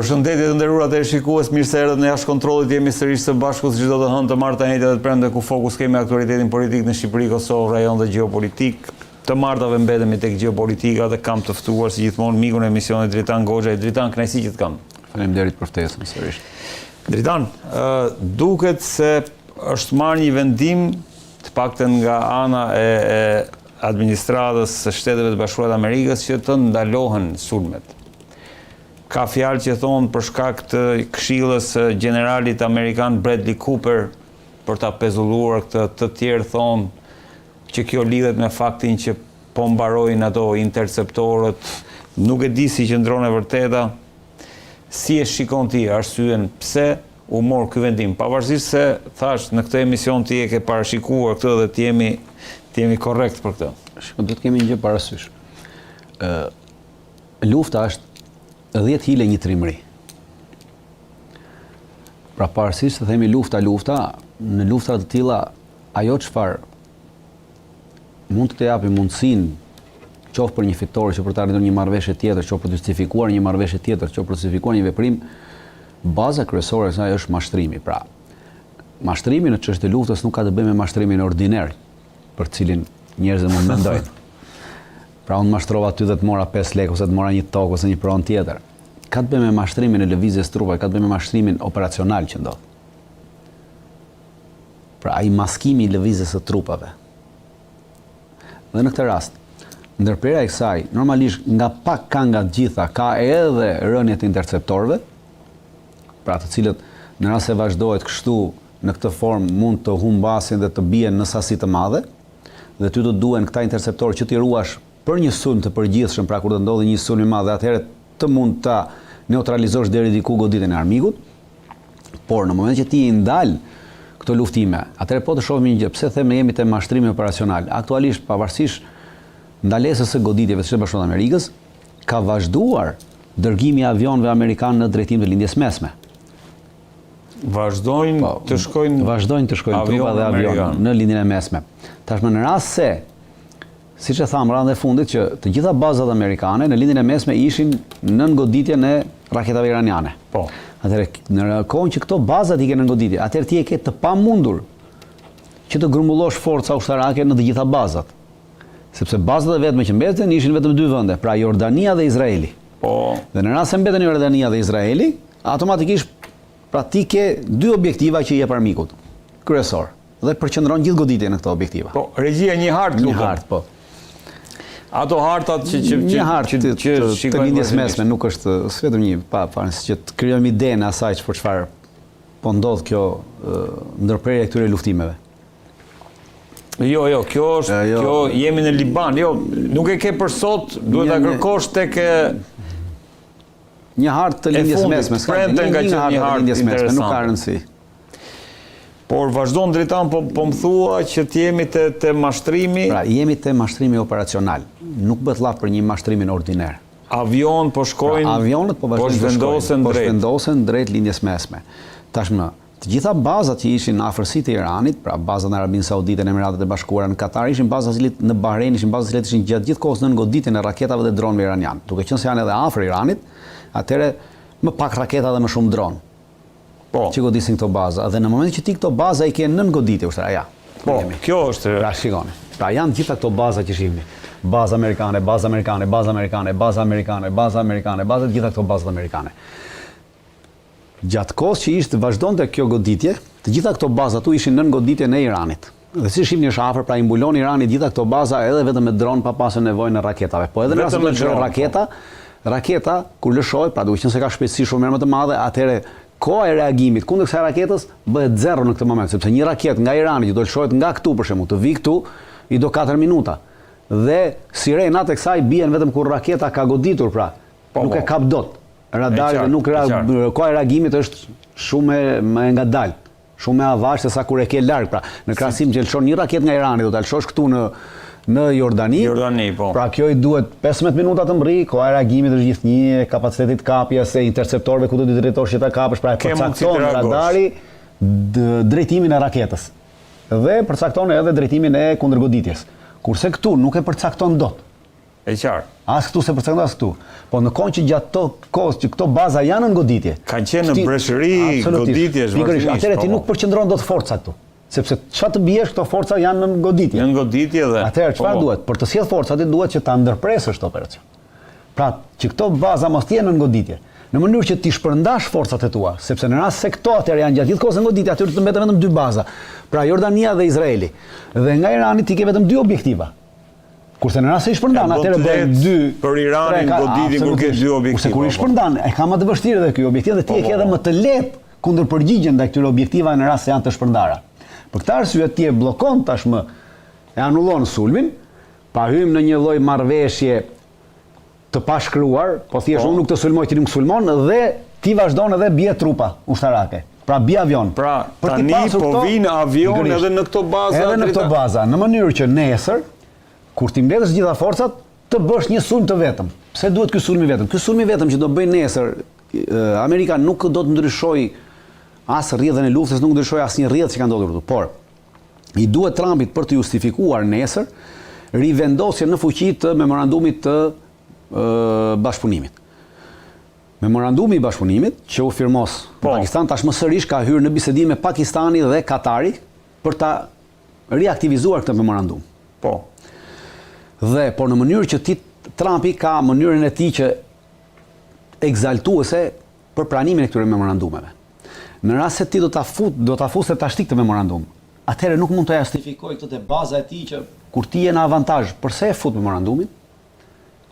Përshëndetje të nderuar të shikues, mirë se erdhët në jashtë kontrollit, jemi sërish së bashku si çdo të hënë të martë të njëjtat të premte ku fokus kemi aktualitetin politik në Shqipëri, Kosovë, rajon dhe gjeopolitik. Të martave mbetemi tek gjeopolitika dhe kam të ftuar si gjithmonë mikun e emisionit Dritan Goxha. Dritan, kënaqësi që të kam. Faleminderit për ftesën sërish. Dritan, duket se është marrë një vendim të paktën nga ana e administratës së Shteteve të Bashkuara të Amerikës që të ndalohen sulmet. Ka fjalë që thonë për shkak të këshillës generalit amerikan Bradley Cooper për ta pezulluar këtë, të tjerë thonë që kjo lidhet me faktin që po mbarojnë ato interceptorët. Nuk e di si qëndron e vërteta. Si e shikon ti arsyen pse u mor ky vendim? Pavarësisht se thash në këtë emision ti e ke parashikuar këtë dhe ti jemi korrekt për këtë. Shikoj, do të kemi një gjë parasysh. Lufta është 10 hile një trimëri. Pra parësisht të themi lufta, në luftrat të tilla ajo çfarë mund të japi mundësinë qoftë për një fitore, që për të arritur një marrëveshje tjetër, qoftë për të justifikuar një marrëveshje tjetër, qoftë për të justifikuar një veprim, baza kryesore e saj është mashtrimi. Pra, mashtrimi në çështje të luftës nuk ka të bëjë me mashtrimin ordiner, për të cilin njerëzit mund mendojnë. Pra unë mashtrova ty dhe të mora 5 lekë, ose të mora një tokë, ose një pronë tjetër. Ka të bëjë me mashtrimin e lëvizjes trupave, ka të bëjë me mashtrimin operacional që ndodh. Pra ai maskimi i lëvizjes së trupave. Dhe në këtë rast, ndërprerja e kësaj, normalisht nga pak ka nga të gjitha, ka edhe rënjet e interceptorëve, pra të cilët në rast se vazhdohet kështu në këtë formë mund të humbasin dhe të bien në sasi të madhe, dhe ty do duhen këta interceptorë që t'i ruash për një sulm të përgjithshëm, pra kur të ndodhi një sulm i madh, atëherë të mund ta neutralizosh deri diku goditjen e armikut. Por në moment që ti i ndal këto luftime, atëherë po të shohim një gjë, pse them ne jemi te mashtrimi operacional. Aktualisht pavarësisht ndalesës së goditjeve të Shtetit Bashkuar të Amerikës, ka vazhduar dërgimi i avionëve amerikanë në drejtim të lindjes mesme. Vazhdojnë të shkojnë trupa dhe avionë në lindjen e mesme. Tashmë në rast se, siç e tham rreth fundit, që të gjitha bazat amerikane në lindjen e mesme ishin nën goditjen e raketave iraniane. Po. Atëherë në kohën që këto bazat i kanë në goditje, atëherë ti e ke të pamundur që të grumbullosh forca ushtarake në të gjitha bazat. Sepse bazat e vetme që mbeten ishin vetëm 2 vende, pra Jordania dhe Izraeli. Po. Dhe në rast se mbeten Jordania dhe Izraeli, automatikisht pra ti ke 2 objektiva që i jep armikut kryesor dhe përqendron gjithë goditjen në këto objektiva. Po, regjia një hartë lutem. Një hartë, po. Ato hartat që të lindjes mesme nuk është vetëm një që të krijojmë idenë asaj për çfarë po ndodh kjo ndërprerje e këtyre luftimeve. Jo, kjo jemi në Liban. Jo, nuk e ke për sot, duhet ta kërkosh tek një hartë të lindjes mesme, një hartë të lindjes mesme, nuk ka rëndësi. Por vazhdon Dritan, po më thua që t'jemi te mashtrimi. Pra, jemi te mashtrimi operacional. Nuk bëhet laf për një mashtrimin ordiner. Avion po shkojnë, avionët po vendosen drejt lindjes mesme. Tashmë, të gjitha bazat që ishin në afërsitë e Iranit, pra bazat në Arabinë Saudite, në Emiratet e Bashkuara, në Katar, ishin baza në Bahrein, ishin baza që ishin gjatë gjithë kohës nën goditjen e raketave dhe dronëve iranian. Duke qenë se janë edhe afër Iranit, atëherë më pak raketa dhe më shumë dronë. Po. Që godisin këto baza. Dhe në moment që ti këto baza i ke nën goditje, ushtara, Po, kjo është. Pra shikoni. Pra janë gjitha këto baza që shihni. Baza amerikane, gjitha këto bazat amerikane. Gjatë kohës që ishte vazhdonte kjo goditje, të gjitha këto baza tu ishin nën goditjen e Iranit. Dhe si shihni është afër, pra i mbulon Irani gjitha këto baza edhe vetëm me dron pa pasur nevojë në raketave. Po edhe në rast se raketa kur lëshoj, pra duke qenë se ka shpejtësi shumë më të madhe, atëherë koha e reagimit kundër kësaj raketes bëhet 0 në këtë moment, sepse një raketë nga Irani që do lëshohet nga këtu për shembull, të vi këtu, i do 4 minuta. Dhe sirenat e kësaj bien vetëm kur raketa ka goditur, pra nuk e kap dot. Radari nuk koha e reagimit është shumë më ngadalë, shumë më avash se sa kur e ke larg, pra në krahasim që lëshon një raketë nga Irani do ta lëshosh këtu në Jordani, po. Pra kjo i duhet 15 minuta të mbri, koha e reagimit është gjithnjë, kapacitetit kapjes e interceptorëve ku do të drejtosh që ta kapësh, pra e përcakton radari drejtimin e raketës. Dhe përcakton edhe drejtimin e kundërgoditjes. Kurse këtu nuk e përcakton dot. E qartë. As këtu se përcakton as këtu. Po në kohë që gjatë të kohës që këto baza janë në goditje. Kanë qenë në breshëri, goditje, pikërisht. Atëherë ti nuk përqendron dot forca këtu. Sepse çfarë të biesh këto forca janë në goditje. Janë në goditje dhe. Atëherë çfarë duhet? Për të sjellë forcat ti duhet që ta ndërpresësh këtë operacion. Pra, që këto baza mos të jenë në goditje. Në mënyrë që ti shpërndash forcat e tua, sepse në rast se këto atëherë janë gjatë gjithë kohës në goditje, aty të mbeten vetëm 2 baza. Pra Jordania dhe Izraeli. Dhe nga Irani ti ke vetëm 2 objektiva. Kurse në rast se i shpërndan, atëherë bën 2 për Iranin goditje kur ke 2 objektiva. Kurse kur i shpërndan, e ka më të vështirë edhe ky objektiv dhe ti e ke edhe më të lehtë kundër përgjigjen ndaj këtyre objektivave në rast se janë të shpërndara. Për këtë arsye ti e bllokon tashmë, e anullon sulmin, pa hym në një lloj marrëveshje të pashkruar, po thjesht unë nuk të sulmoj, ti nuk sulmon dhe ti vazhdon edhe bie trupa ushtarake. Pra bie avion. Pra tani po vinë avion edhe në këto baza. Edhe në këto baza, në mënyrë që nesër kur ti mbledhësh gjitha forcat, të bësh një sulm të vetëm. Pse duhet ky sulm i vetëm? Ky sulm i vetëm që do bëjnë nesër, Amerika nuk do të ndryshojë as rrjedhën e luftës, nuk ndryshojë asnjë rrjedhë që ka ndodhur këtu. Por i duhet Trumpit për të justifikuar nesër rivendosjen në fuqi të memorandumit të bashkëpunimit. Memorandumi i bashkëpunimit që u firmos në Pakistan tashmë sërish ka hyrë në bisedim me Pakistani dhe Katari për ta riaktivizuar këtë memorandum. Po. Dhe por në mënyrë që Trumpi ka mënyrën e tij që egzaltuese për pranimin e këtyre memorandumeve. Në rast se ti do ta fusë tash këtë memorandum, atëherë nuk mund të justifikoj këtë te baza e tij që kur ti je në avantazh, pse e fut memorandumin?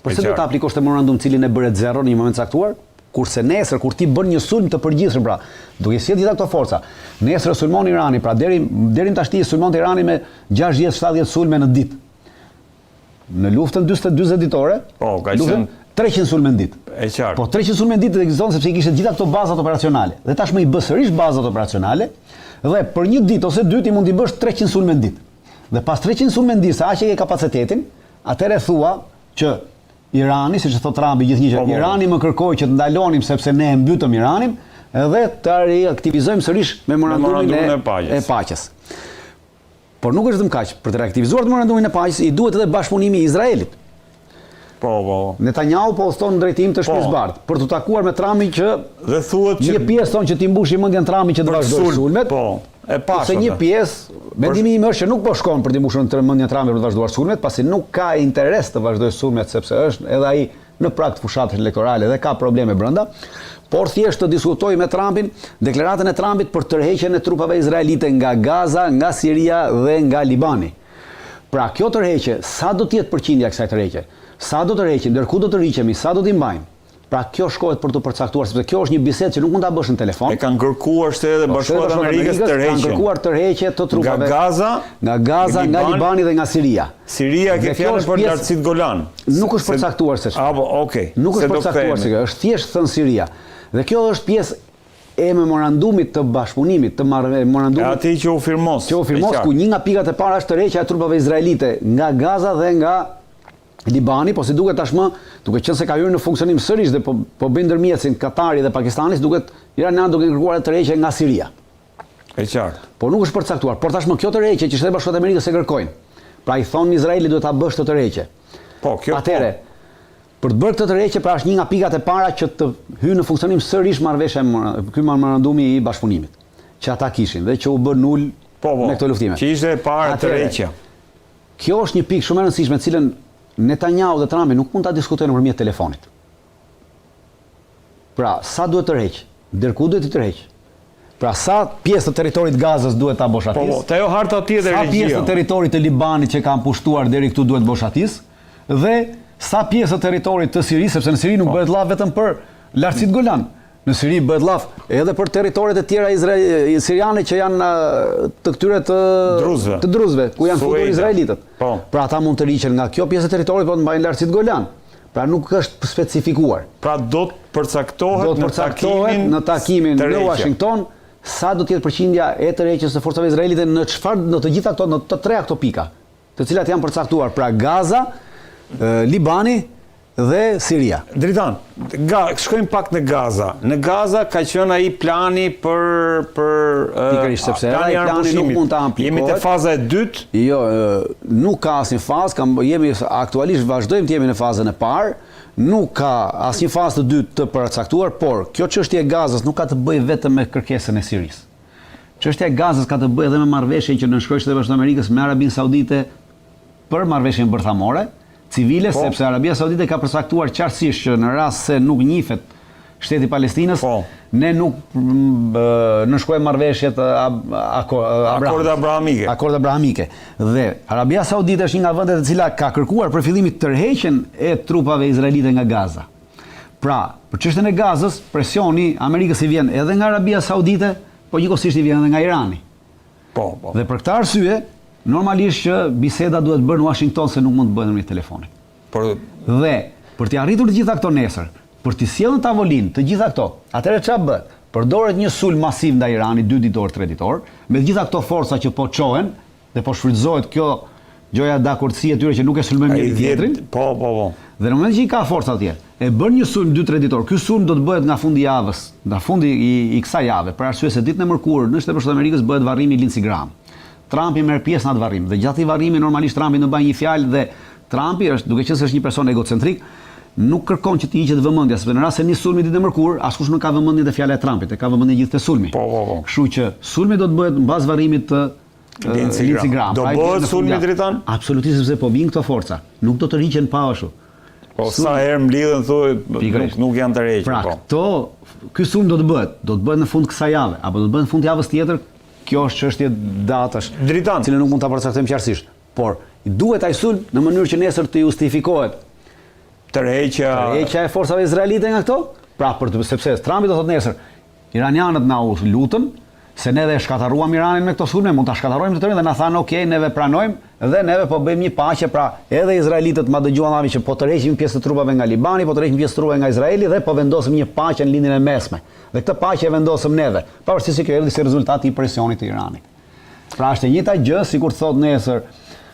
Përse do ta aplikosh të memorandum cilin e bëre 0 në një moment caktuar? Kurse nesër kur ti bën një sulm të përgjithshëm, pra, duke sjellë gjitha këto forca, nesër sulmon Irani, pra deri tash ti sulmon Irani me 60-70 sulme në ditë. Në luftën 40 ditore, ka qenë 300 sulme në ditë. E qartë. Po 300 sulme në ditë ekziston sepse i kishte gjitha këto bazat operacionale. Dhe tashmë i bë sërish bazat operacionale dhe për një ditë ose 2 ti mund t'i bësh 300 sulme në ditë. Dhe pas 300 sulme në ditë, sa aq e ke kapacitetin, atëherë thua që Irani, siç e thot Trumpi gjithnjë që Irani më kërkoi që të ndalonim sepse ne e mbytëm Iranin dhe të riaktivizojmë sërish memorandumin e paqes. Por nuk është vetëm kaq, për të riaktivizuar memorandumin e paqes i duhet edhe bashkëpunimi i Izraelit. Po. Netanyahu po thon drejtim të shtëpisë bardhë për të takuar me Trumpin që dhe thuhet që një pjesë thonë që ti mbushi mendjen Trumpin që të vazhdojë sulmet. Po. E pashë. Se një pjesë, mendimi im është që nuk po shkon për të mbushur mendjen Trumpin për të vazhduar sulmet, pasi nuk ka interes të vazhdojë sulmet sepse është edhe ai në prag të fushatës elektorale dhe ka probleme brenda. Por thjesht të diskutoj me Trumpin deklaratën e Trumpit për tërheqjen e trupave izraelite nga Gaza, nga Siria dhe nga Libani. Pra kjo tërheqje, sa do të jetë përqindja e kësaj tërheqje? Sa do të tërheqim, ndërku do të rriqemi, sa do t'i mbajmë? Pra kjo shkohet për të përcaktuar, sepse kjo është një bisedë që nuk mund ta bësh në telefon. E kanë kërkuar Shtetet e Bashkuara të Amerikës tërheqjen. Kanë kërkuar tërheqje të trupave nga Gaza, nga Libani dhe nga Siria. Siria ke fjalën për lartësitë Golan. Nuk është përcaktuar se çfarë. Okej. Nuk është përcaktuar se është thjesht thënë Siria. Dhe kjo është pjesë e memorandumit të bashkëpunimit, të memorandumit. Aty që u firmos. Që u firmos ku një nga pikat e para është tërheqja e trupave izraelite nga Gaza dhe nga Libani, po si duket tashmë, duke qenë se ka hyrë në funksionim sërish dhe po bën ndërmjetësin Katari dhe Pakistanis, duket Irani duke kërkuar tërheqje nga Siria. E qartë. Po nuk është përcaktuar, por tashmë kjo tërheqje që Shtetet e Bashkuara të Amerikës e kërkojnë. Pra i thonë Izraeli duhet ta bësh këtë tërheqje. Po, kjo. Atëherë, për të bërë këtë tërheqje, pra është një nga pikat e para që të hyjë në funksionim sërish marrëveshja ky memorandumi i bashkëpunimit, që ata kishin dhe që u bë nul me këto luftime. Që ishte e para tërheqja. Kjo është një pikë shumë e rëndësishme, të cilën Netanyahu dhe Trumpi nuk mund ta diskutojnë nëpërmjet telefonit. Pra, sa duhet tërheq? Dërku duhet të tërheq? Pra, sa pjesë të territorit Gazës duhet ta boshatis? Po, te ajo harta tjetër sa pjesë të territorit të Libanit që kanë pushtuar deri këtu duhet boshatis? Dhe sa pjesë të territorit të Sirisë, sepse në Siri nuk bëhet llaf vetëm për lartësitë Golan. Në Siri bëhet llaf edhe për territoret e tjera siriane që janë të këtyre të druzve, ku janë futur izraelitët. Pra ata mund të riqen nga kjo pjesë e territorit, po të mbajnë lartësitë Golan. Pra nuk është specifikuar. Pra do të përcaktohet në takimin në Washington sa do të jetë përqindja e tërheqjes së forcave izraelite në të gjitha këto, në të treja këto pika, të cilat janë përcaktuar, pra Gaza, Libani dhe Siria. Dritan, shkojmë pak në Gaza. Në Gaza ka qenë ai plani për Pikërisht, sepse ai plani nuk mund të aplikohet. Jemi te faza e dytë. Jo, nuk ka asnjë fazë, jemi aktualisht vazhdojmë të jemi në fazën e parë. Nuk ka asnjë fazë të dytë të përcaktuar, por kjo çështje e Gazës nuk ka të bëjë vetëm me kërkesën e Sirisë. Çështja e Gazës ka të bëjë edhe me marrëveshjen që nënshkroi Shtetet Bashkuara të Amerikës me Arabinë Saudite për marrëveshjen bërthamore civile, sepse Arabia Saudite ka përcaktuar qartësisht që në rast se nuk njihet shteti i Palestinës, ne nuk nënshkrojmë marrëveshjet akord abrahamike. Dhe Arabia Saudite është një nga vendet e cila ka kërkuar për fillimit tërheqjen e trupave izraelite nga Gaza. Pra, për çështjen e Gazës, presioni Amerikës i vjen edhe nga Arabia Saudite, po njëkohësisht i vjen edhe nga Irani. Dhe për këtë arsye, normalisht që biseda duhet bërë në Washington se nuk mund të bëhet nëpërmjet telefonit. Dhe për të arritur të gjitha këto nesër, për të sjellë në tavolinë të gjitha këto, atëherë çfarë bëhet? Përdoret një sulm masiv ndaj Iranit 2 ditor, 3 ditor, me të gjitha këto forca që po çohen dhe po shfrytëzohet kjo gjoja dakordësi e tyre që nuk e sulmojnë njëri tjetrin. Dhe në momentin që i ka forca atje, e bën një sulm 2-3 ditor. Ky sulm do të bëhet nga fundi i javës, nga fundi i kësaj jave, për arsye se ditën e mërkurë në Shtetet Bashkuara të Amerikës bëhet varrimi i Lindsey Graham. Trumpi merr pjesë në atë varrim dhe gjatë i varrimit normalisht Trumpi nuk bën një fjalë dhe Trumpi është, duke qenë se është një person egocentrik, nuk kërkon që të hiqet vëmendja, sepse në rast se një sulmi ditën e mërkurë, askush nuk ka vëmendje te fjala e Trumpit, e ka vëmendje gjithë te sulmi. Kështu që sulmi do të bëhet mbas varrimit të Lindsey Graham. Do bëhet sulmi Dritan? Absolutisht, sepse po vijnë këto forca. Nuk do të rriqen pa ashtu. Sa herë mblidhen thuaj nuk janë të rrequr. Pra, ky sulm do të bëhet në fund kësaj jave, apo do të bëhet në fund javës tjetër. Kjo është çështje datash, cilën nuk mund ta përcaktojmë qartësisht. Por duhet ai sulm në mënyrë që nesër të justifikohet tërheqja e forcave izraelite nga këto. Pra, sepse Trumpi do thotë nesër, iranianët na u lutën se neve shkatërruam Iranin me këto sulme, mund ta shkatërrojmë të tërë dhe na thanë, "Ok, neve pranojmë dhe neve po bëjmë një paqe." Pra, edhe izraelitët ma dëgjuan thami që po tërheqim pjesë të trupave nga Libani, po tërheqim pjesë të trupave nga Izraeli dhe po vendosim një paqe në lindjen e mesme. Dhe këtë paqe e vendosëm neve, pavarësisht se kjo erdhi si rezultati i presionit të Iranit. Pra, është e njëjta gjë, sikur thot nesër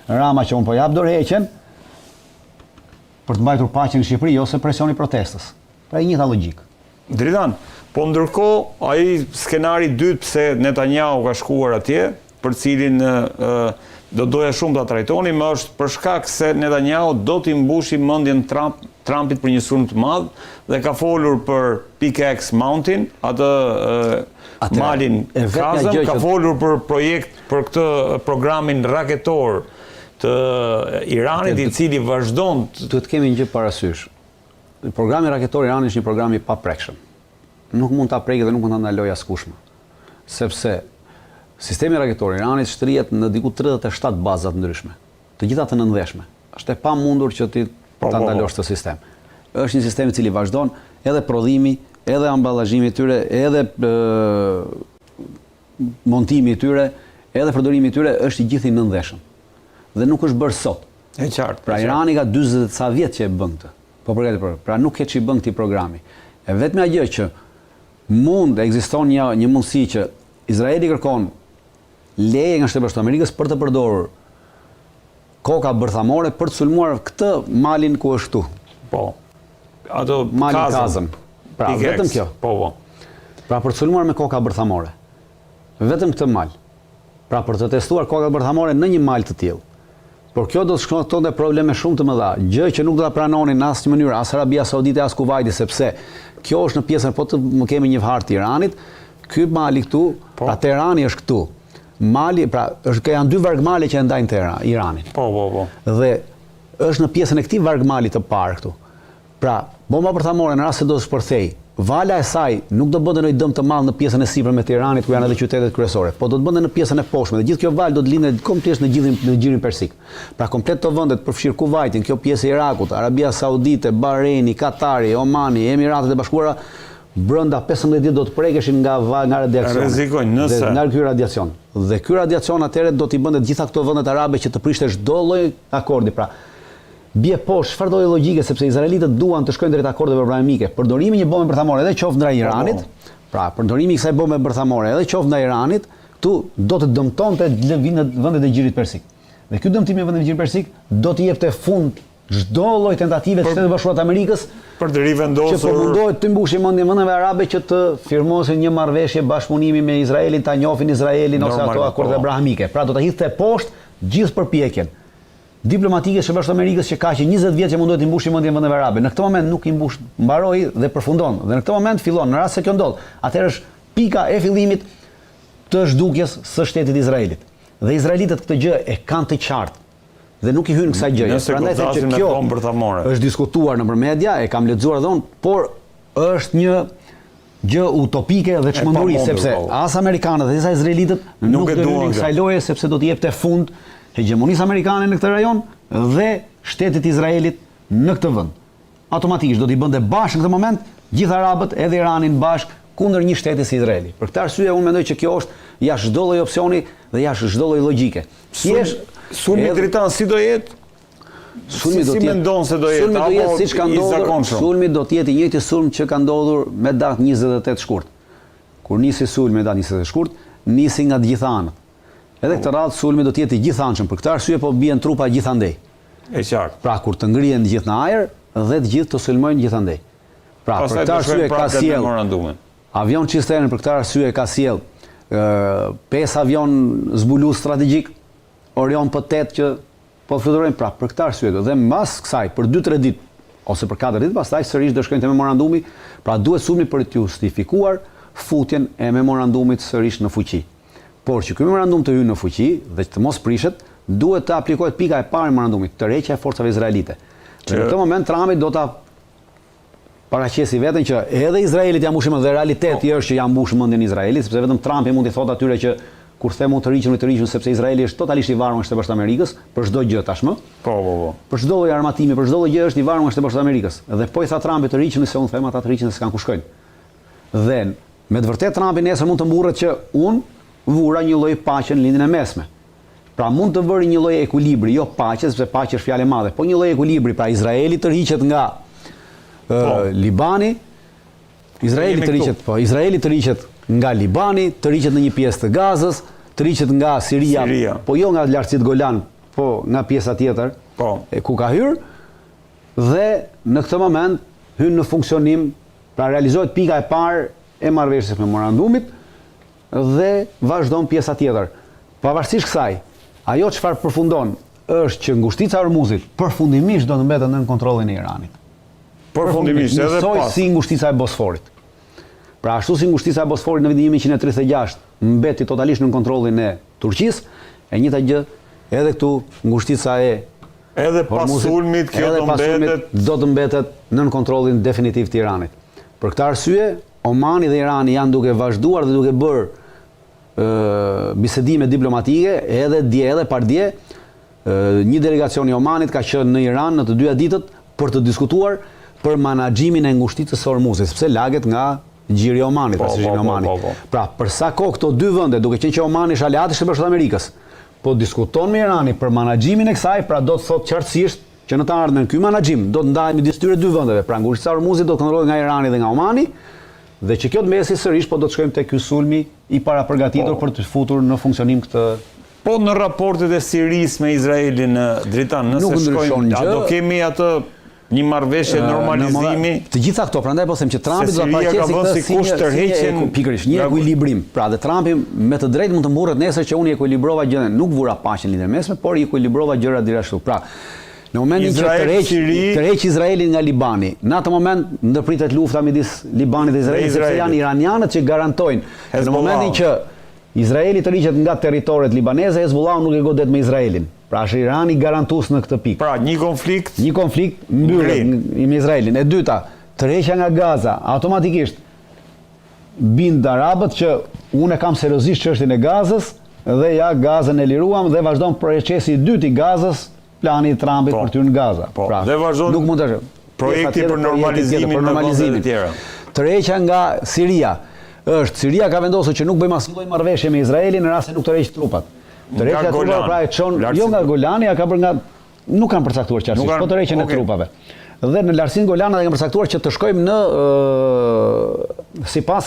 Rama që unë po jap dorëheqjen për të mbajtur paqen në Shqipëri ose presioni protestës. Pra, e njëjta logjikë. Dritan, po ndërkohë ai skenari i dytë pse Netanyahu ka shkuar atje, për cilin do doja shumë ta trajtonim, është për shkak se Netanyahu do t'i mbushi mendjen Trumpit për një sulm të madh dhe ka folur për Pickaxe Mountain, atë malin Kazëm, ka folur për projekt për këtë programin raketor të Iranit, i cili vazhdon. Duhet të kemi një gjë parasysh. Programi raketor i Iranit është një program i paprekshëm. Nuk mund ta prekë dhe nuk mund ta ndalojë askush më. Sepse sistemi raketor i Iranit shtrihet në diku 37 baza të ndryshme, të gjitha të nëndveshme. Është e pamundur që ti ta ndalosh këtë sistem. Është një sistem i cili vazhdon, edhe prodhimi, edhe amballazhimi i tyre, edhe montimi i tyre, edhe përdorimi i tyre është i gjithë i nëndveshëm. Dhe nuk është bërë sot. E qartë. Pra Irani ka 40 sa vjet që e bën këtë. Po përgatitet për. Pra nuk e ç'i bën këtij programi. E vetmja gjë që mund ekziston një mundësi që Izraeli kërkon leje nga Shtetet Bashkuara të Amerikës për të përdorur koka bërthamore për të sulmuar këtë malin ku është këtu. Po. Ato malin Kazëm. Pra vetëm kjo. Po. Pra për të sulmuar me koka bërthamore. Vetëm këtë mal. Pra për të testuar koka bërthamore në një mal të tillë. Por kjo do të shkaktonte probleme shumë të mëdha, gjë që nuk do ta pranonin në asnjë mënyrë as Arabia Saudite as Kuvaiti, sepse kjo është në pjesën, po të kemi një hartë të Iranit, ky mali këtu, pra Teherani është këtu. Mali, pra janë dy vargmale që e ndajnë Iranin. Po. Dhe është në pjesën e këtij vargmali të parë këtu. Pra, bomba bërthamore në rast se do të shpërthej, vala e saj nuk do bënte ndonjë dëm të madh në pjesën e sipërme të Iranit ku janë edhe qytetet kryesore, po do të bënte në pjesën e poshtme dhe gjithë kjo valë do të lindte komplet në gjirin persik. Pra komplet të vendet përfshir Kuvajtin, kjo pjesë e Irakut, Arabia Saudite, Bahreini, Katari, Omani, Emiratet e Bashkuara, brenda 15 ditë do të prekeshin nga radiacioni. Rrezikojnë nëse nga ky radiacion. Dhe ky radiacion atëherë do t'i bënte të gjitha këto vendet arabe që të prishte çdo lloj akordi. Pra bie poshtë çfarë do logjike, sepse izraelitët duan të shkojnë drejt akordeve abrahamike. Përdorimi një bombe bërthamore edhe qoftë ndaj Iranit, pra përdorimi i kësaj bombe bërthamore edhe qoftë ndaj Iranit, këtu do të dëmtonte vendet e gjirit persik. Dhe ky dëmtim i vendeve të gjirit persik do të jepte fund çdo lloj tentative të Shtetit Bashkuar të Amerikës për të që po rivendosur mundohet të mbushë mendjen vendeve arabe që të firmosin një marrëveshje bashkëpunimi me Izraelin, ta njohin Izraelin ose ato akorde abrahamike. Pra do ta hidhte poshtë gjithë përpjekjen diplomatike së Bashkuar të Amerikës që ka që 20 vjet që mundohet të mbushë mendjen vendeve arabe. Në këtë moment nuk i mbush, mbaroi dhe përfundon. Dhe në këtë moment fillon, në rast se kjo ndodh, atëherë është pika e fillimit të zhdukjes së shtetit Izraelit. Dhe izraelitët këtë gjë e kanë të qartë dhe nuk i hyn kësaj gjëje. Prandaj them që kjo është diskutuar nëpër media, e kam lexuar edhe unë, por është një gjë utopike dhe çmendurie sepse as amerikanët dhe as izraelitët nuk do hynin kësaj loje sepse do të jepte fund hegemonisë amerikane në këtë rajon dhe shtetit Izraelit në këtë vend. Automatikisht do t'i bënte bashkë në këtë moment gjithë arabët edhe Iranin bashkë kundër një shteti si Izraeli. Për këtë arsye unë mendoj që kjo është jashtë çdo lloj opsioni dhe jashtë çdo lloj logjike. Sulmi Dritan si do jetë? Sulmi do të jetë. Si mendon se do jetë? Sulmi do jetë siç ka ndodhur. Sulmi do të jetë i njëjti sulm që ka ndodhur me datë 28 shkurt. Kur nisi sulmi me datë 28 shkurt, nisi nga të gjitha anët. Edhe këtë radhë sulmi do të jetë i gjithanshëm. Për këtë arsye po bien trupa gjithandej. E qartë. Pra kur të ngrihen të gjithë në ajër dhe të gjithë të sulmojnë gjithandej. Pra për këtë arsye ka sjell avion Cistern, për këtë arsye ka sjell 5 avion zbulues strategjik Orion P8 që po fluturojnë. Pra për këtë arsye dhe mbas kësaj për 2-3 ditë ose për 4 ditë pastaj sërish do shkojnë te memorandumi, pra duhet sulmi për të justifikuar futjen e memorandumit sërish në fuqi. Por që ky memorandum të hyjë në fuqi dhe të mos prishet, duhet të aplikohet pika e parë e memorandumit, tërheqja e forcave izraelite. Në këtë moment Trumpi do ta paraqesi veten që edhe Izraelit ja mbushim dhe realiteti është që ja mbush mendjen Izraelit, sepse vetëm Trumpi mund t'i thotë atyre që kur themu të rriqen sepse Izraeli është totalisht i varur nga Shteti Bashkuar të Amerikës për çdo gjë tashmë. Po. Për çdo lloj armatimi, për çdo lloj gjë është i varur nga Shteti Bashkuar të Amerikës. Dhe po i tha Trumpi të rriqen se unë them ata të rriqen se s'kan ku shkojnë. Dhe me të vërtetë Trumpi nesër mund të mburret që unë vura një lloj paqe në lindjen e mesme. Pra mund të vëri një lloj ekuilibri, jo paqe, sepse paqe është fjalë e madhe, po një lloj ekuilibri, pra Izraeli të rriqet nga Libani, Izraeli të rriqet nga Libani, të rriqet në një pjesë të Gazës, të rriqet nga Siria, po jo nga lartësitë Golan, po nga pjesa tjetër, ku ka hyrë, dhe në këtë moment hyn në funksionim, pra realizohet pika e parë e marrëveshjes memorandumit dhe vazhdon pjesa tjetër. Pavarësisht kësaj, ajo çfarë përfundon është që ngushtica e Hormuzit përfundimisht do të mbetet nën kontrollin e Iranit. Përfundimisht edhe pas. Si ngushtica e Bosforit. Pra ashtu si ngushtica e Bosforit në vitin 1936 mbeti totalisht nën kontrollin e Turqisë, e njëjta gjë edhe këtu ngushtica e edhe pas sulmit kjo do të mbetet nën kontrollin definitiv të Iranit. Për këtë arsye, Omani dhe Irani janë duke vazhduar dhe duke bërë bisedime diplomatike edhe dje edhe pardje. Një delegacion i Omanit ka qenë në Iran në të dyja ditët për të diskutuar për menaxhimin e ngushticës së Hormuzit, sepse laget nga gjiri i Omanit, pasurin e Omanit. Pra, për sa kohë këto dy vende, duke qenë që Omani është aleat i Shtetit Bashkuar të Amerikës, po diskuton me Iranin për menaxhimin e kësaj, pra do të thotë qartësisht që në të ardhmen ky menaxhim do të ndahet midis tyre dy vendeve. Pra ngushtica e Hormuzit do të kontrollohet nga Irani dhe nga Omani, dhe që kjo të mbesi sërish, po do të shkojmë te ky sulmi i paraprgatitur për të futur në funksionim këtë. Po në raportet e Siris me Izraelin në Dritan, nëse shkojmë, a do kemi atë një marrëveshje normalizimi? Të gjitha këto, prandaj po them që Trumpi do ta paraqesë këtë si kusht tërheqjen, pikërisht një ekuilibrim. Pra dhe Trumpi me të drejtë mund të mburret nesër që unë ekuilibrova gjën, nuk vura paqen lidhje mesme, por ekuilibrova gjërat gjithashtu. Pra, në momentin që tërheq Izraelin nga Libani, në atë moment ndërpritet lufta midis Libanit dhe Izraelit, sepse janë iranianët që garantojnë. Në momentin që Izraeli tërhiqet nga territoret libaneze, Hezbollahu nuk e godet me Izraelin. Pra është Irani garantues në këtë pikë. Pra një konflikt mbyllet me Izraelin. E dyta, tërheqja nga Gaza, automatikisht bind arabët që unë e kam seriozisht çështjen e Gazës dhe ja Gazën e liruam dhe vazhdon procesi i dytë i Gazës, plani i Trumpit për të hyrë në Gaza. Pra, dhe vazhdon nuk mund të projekti për normalizimin e tjera. Tërheqja nga Siria është Siria ka vendosur që nuk bëjmë asnjë lloj marrëveshje me Izraelin në rast se nuk tërheq trupat. Tërheqja e trupave pra e çon jo nga Golani, ka bërë nga nuk kanë përcaktuar qartësisht, po tërheqjen e trupave. Dhe në lartësinë Golana kanë përcaktuar që të shkojmë në sipas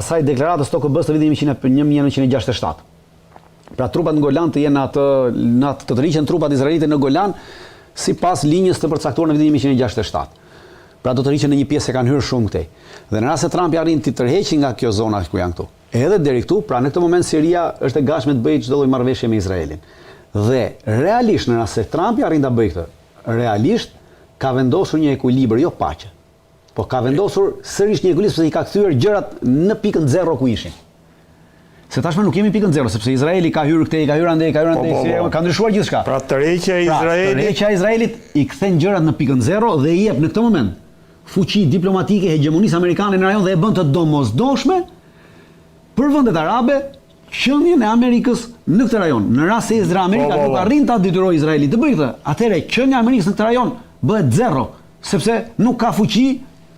asaj deklaratës TOKB-s të vitit 1967. Pra trupat në Golan të jenë të rriqen trupat izraelite në Golan sipas linjës të përcaktuar në vitin 1967. Pra do të rriqen në një pjesë që kanë hyrë shumë këtej. Dhe në rast se Trumpi arrin të tërheqë nga kjo zona ku janë këtu. Edhe deri këtu, pra në këtë moment Siria është e gatshme të bëjë çdo lloj marrëveshje me Izraelin. Dhe realisht në rast se Trumpi arrin ta bëjë këtë, realisht ka vendosur një ekuilibër, jo paqe. Po ka vendosur sërish një ekuilibër sepse i ka kthyer gjërat në pikën 0 ku ishin. Se tashmë nuk jemi pikën 0, sepse Izraeli ka hyrë këtej, ka hyrë andej, ka ndryshuar gjithçka. Pra tërheqja e Izraelit, tërheqja e Izraelit i kthen gjërat në pikën 0 dhe i jep në këtë moment fuqi diplomatike hegemonisë amerikane në rajon dhe e bën të domosdoshme për vendet arabe qëndjen e Amerikës në këtë rajon. Në rast se Amerika nuk arrin ta detyrojë Izraelin të bëjë këtë, atëherë qëndja e Amerikës në këtë rajon bëhet 0, sepse nuk ka fuqi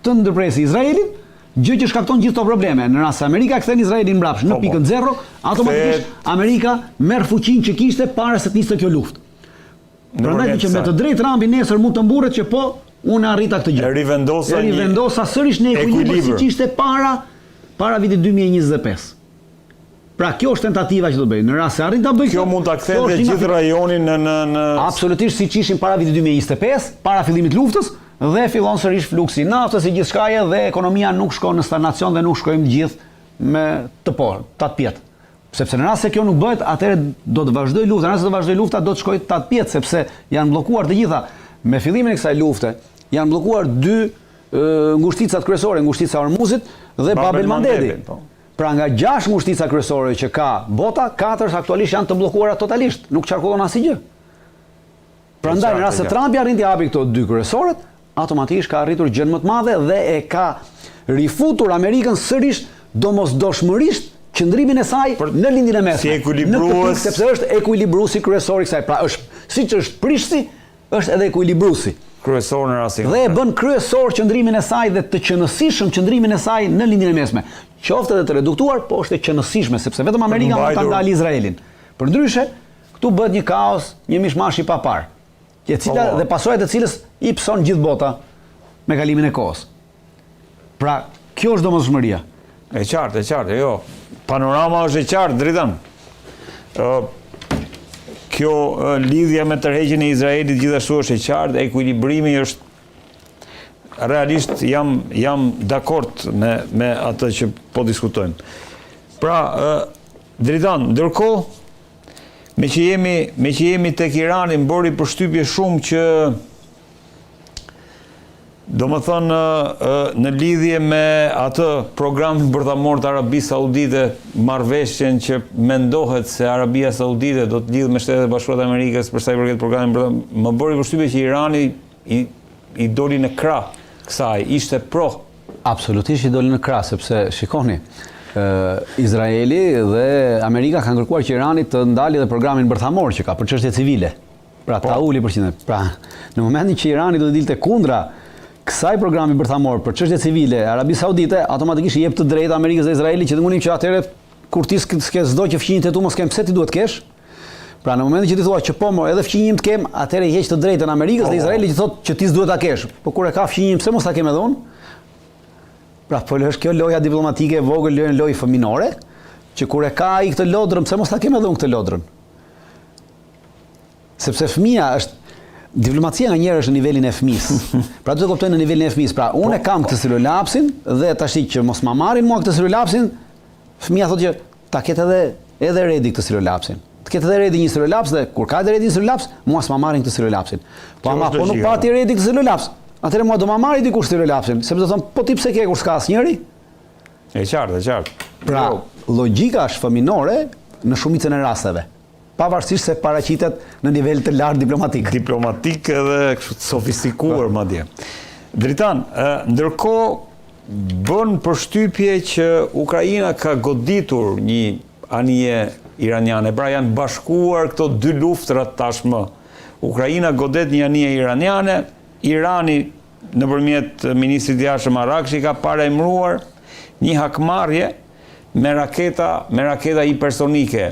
të ndërpresë Izraelin, gjë që shkakton gjithë këto probleme. Në rast se Amerika kthen Izraelin mbrapsht në pikën 0, automatikisht Amerika merr fuqinë që kishte para se të niste kjo luftë. Prandaj që me të drejtë Trumpi nesër mund të mburret që po unë arrita këtë gjë. Rivendosa sërish në ekuilibër siç ishte para vitit 2025. Pra kjo është tentativa që do bëj. Në rast se arrin ta bëj kjo mund ta kthejë gjithë rajonin në absolutisht siç ishin para vitit 2025, para fillimit të luftës, dhe fillon sërish fluksi i naftës i gjithçkaje dhe ekonomia nuk shkon në stagnacion dhe nuk shkojmë të gjithë me të tatpjet. Sepse në rast se kjo nuk bëhet, atëherë do të vazhdoj lufta. Në rast se do vazhdoj lufta, do të shkojë të tatpjet sepse janë bllokuar të gjitha. Me fillimin e kësaj lufte janë bllokuar dy ngushticat kryesore, ngushtica e Hormuzit dhe Bab el Mandedi. Pra nga 6 ngushtica kryesore që ka bota, 4 aktualisht janë të bllokuara totalisht, nuk qarkullon asgjë. Prandaj në rast se Trumpi arrin të hapi këto dy kryesorët, automatikisht ka arritur gjën më të madhe dhe e ka rifutur Amerikën sërish domosdoshmërisht qëndrimin e saj në lindjen e mesme. Si ekuilibrues, sepse është ekuilibruesi kryesor i kësaj. Pra është siç është Prishti, është edhe ekuilibruesi kryesor në rastin. Dhe e bën kryesor qëndrimin e saj dhe të qëndësishëm qëndrimin e saj në lindjen e mesme. Qoftë edhe të reduktuar, po është e qëndësishme sepse vetëm Amerika mund ta ndalë Izraelin. Përndryshe, këtu bëhet një kaos, një mishmash i papar, dhe pasojat e cilës i pson gjithë bota me kalimin e kohës. Pra, kjo është domosdoshmëria. E qartë, jo. Panorama është e qartë, Dritan. Kjo lidhja me tërheqjen e Izraelit gjithashtu është e qartë, ekuilibrimi është realisht jam dakord me atë që po diskutojmë. Pra, Dritan, ndërkohë me që jemi tek Irani mbori përshtypje shumë që do më thënë në lidhje me atë programin bërthamor të Arabisë Saudite, marrëveshjen që mendohet se Arabia Saudite do të lidhë me Shtetet e Bashkuara të Amerikës për sa i përket programit bërthamor, më bëri përshtypje që Irani i doli në krah kësaj, ishte pro. Absolutisht i doli në krah, sepse shikoni, Izraeli dhe Amerika kanë kërkuar që Irani të ndalë dhe programin bërthamor që ka për çështje civile. Pra ta uli përqindje. Pra, në momentin që Irani do të dilte kundra kësaj programi bërthamor për çështje civile, Arabia Saudite automatikisht i jep të drejtë Amerikës dhe Izraelit që të mundim që atëherë kur ti s'ke çdo që fqinjin te tu mos kem pse ti duhet kesh. Pra në momentin që ti thua që po edhe fqinjin të kem, atëherë i heq të drejtën Amerikës dhe Izraelit që thotë që ti s'duhet ta kesh. Po kur e ka fqinjin pse mos ta kem edhe unë? Pra po është kjo loja diplomatike e vogël, lojë fëminore, që kur e ka ai këtë lodrën, pse mos ta kem edhe unë këtë lodrën? Sepse fëmia është diplomacia nga njerë është në nivelin e fëmisë. Pra do të kuptoj në nivelin e fëmisë. Pra unë kam këtë selulapsin dhe tash që mos ma marrin mua këtë selulapsin, fëmia thotë që ta ketë edhe redi këtë selulapsin. Të ketë edhe redi një selulaps dhe kur ka edhe redi një selulaps, mua s'ma marrin këtë selulapsin. Po ama po nuk pati redi këtë selulaps. Atëherë mua do ma marri dikush selulapsin, sepse do thonë po ti pse ke kur s'ka asnjëri? E qartë. Pra logjika është fëminore në shumicën e rasteve. Pavarësisht se paraqitet në nivel të lartë diplomatik. Diplomatik edhe sofistikuar madje. Dritan, ndërkohë bën përshtypje që Ukraina ka goditur një anije iraniane. Pra janë bashkuar këto dy luftrat tashmë. Ukraina godet një anije iraniane, Irani nëpërmjet ministrit jashtëm Arakshi ka paremruar një hakmarrje me raketa hipersonike.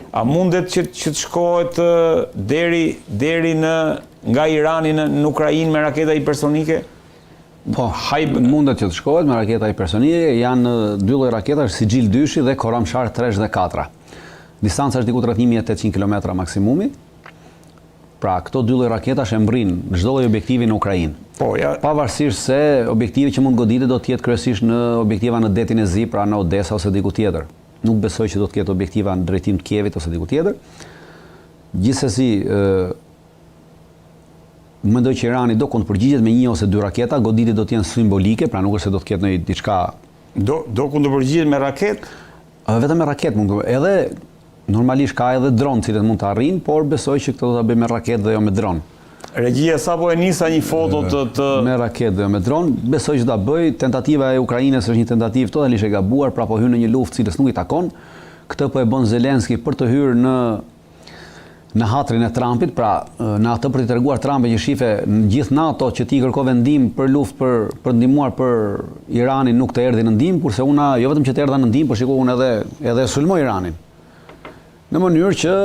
A mundet që të shkohet deri nga Irani në Ukrainë me raketa hipersonike? Po, mundet që të shkohet me raketa hipersonike, janë dy lloj raketash, Sigil 2 dhe Khorramshahr 3 dhe 4. Distanca është diku rreth 1800 km maksimumi. Pra, këto dy lloj raketash e mbrin çdo lloj objektivi në Ukrainë. Po, ja. Pavarësisht se objektivi që mund goditet do të jetë kryesisht në objektiva në detin e Zi, pra në Odesa ose diku tjetër. Nuk besoj që do të ketë objektiva në drejtim të Kievit ose diku tjetër. Gjithsesi, mendoj që Irani do kundërpërgjigjet me 1 ose 2 raketa, goditjet do të jenë simbolike, pra nuk është se do të ketë ndonjë diçka. Do kundërpërgjigjet me raketë? Vetëm me raketë mund të. Edhe normalisht ka edhe dronë cilët mund të arrijnë, por besoj që këto do ta bëjmë me raketë dhe jo me dronë. Regjia sapo e nisa një foto të me raketë dhe me dronë, besoj që ta bëj. Tentativa e Ukrainës është një tentativë totalisht e gabuar, pra po hyn në një luftë cilës nuk i takon. Këtë po e bën Zelenski për të hyrë në hatrin e Trumpit, pra në atë për të treguar Trumpit që shife në gjithë NATO që ti kërkove ndihmë për luftë për ndihmuar për Iranin nuk të erdhi në ndihmë, kurse una jo vetëm që të erdha në ndihmë, por shikoj unë edhe sulmoj Iranin. Në mënyrë që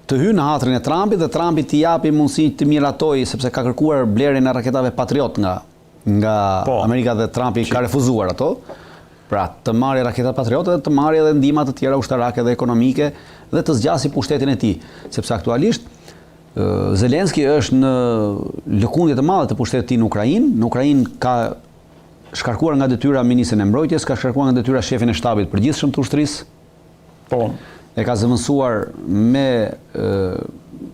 të hyjë në hatrin e Trumpit dhe Trumpi t'i japi mundësi të miratojë sepse ka kërkuar blerjen e raketave Patriot nga Amerika dhe Trumpi ka refuzuar ato. Pra, të marrë raketat Patriot dhe të marrë edhe ndihma të tjera ushtarake dhe ekonomike dhe të zgjasë pushtetin e tij, sepse aktualisht Zelenski është në lëkundje të madhe të pushtetit të tij në Ukrainë. Në Ukrainë ka shkarkuar nga detyra ministrin e mbrojtjes, ka shkarkuar nga detyra shefin e shtabit përgjithshëm të ushtrisë. Po. E ka zëvendësuar me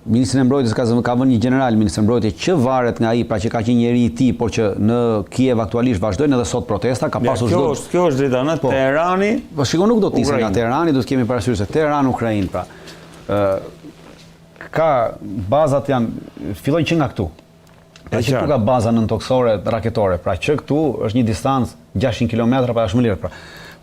ministrin e mbrojtjes, ka vënë një general ministrin e mbrojtjes që varet nga ai, pra që ka qenë njeri i tij, por që në Kiev aktualisht vazhdojnë edhe sot protesta, ka pasur çdo. Kjo është drejta në Teherani. Po shikoj nuk do të nisë nga Teherani, do të kemi parasysh se Teherani Ukrainë, pra. Ka bazat fillojnë që nga këtu. Pra që këtu ka baza nëntoksore raketore, pra që këtu është një distancë 600 km pa është më lirë, pra.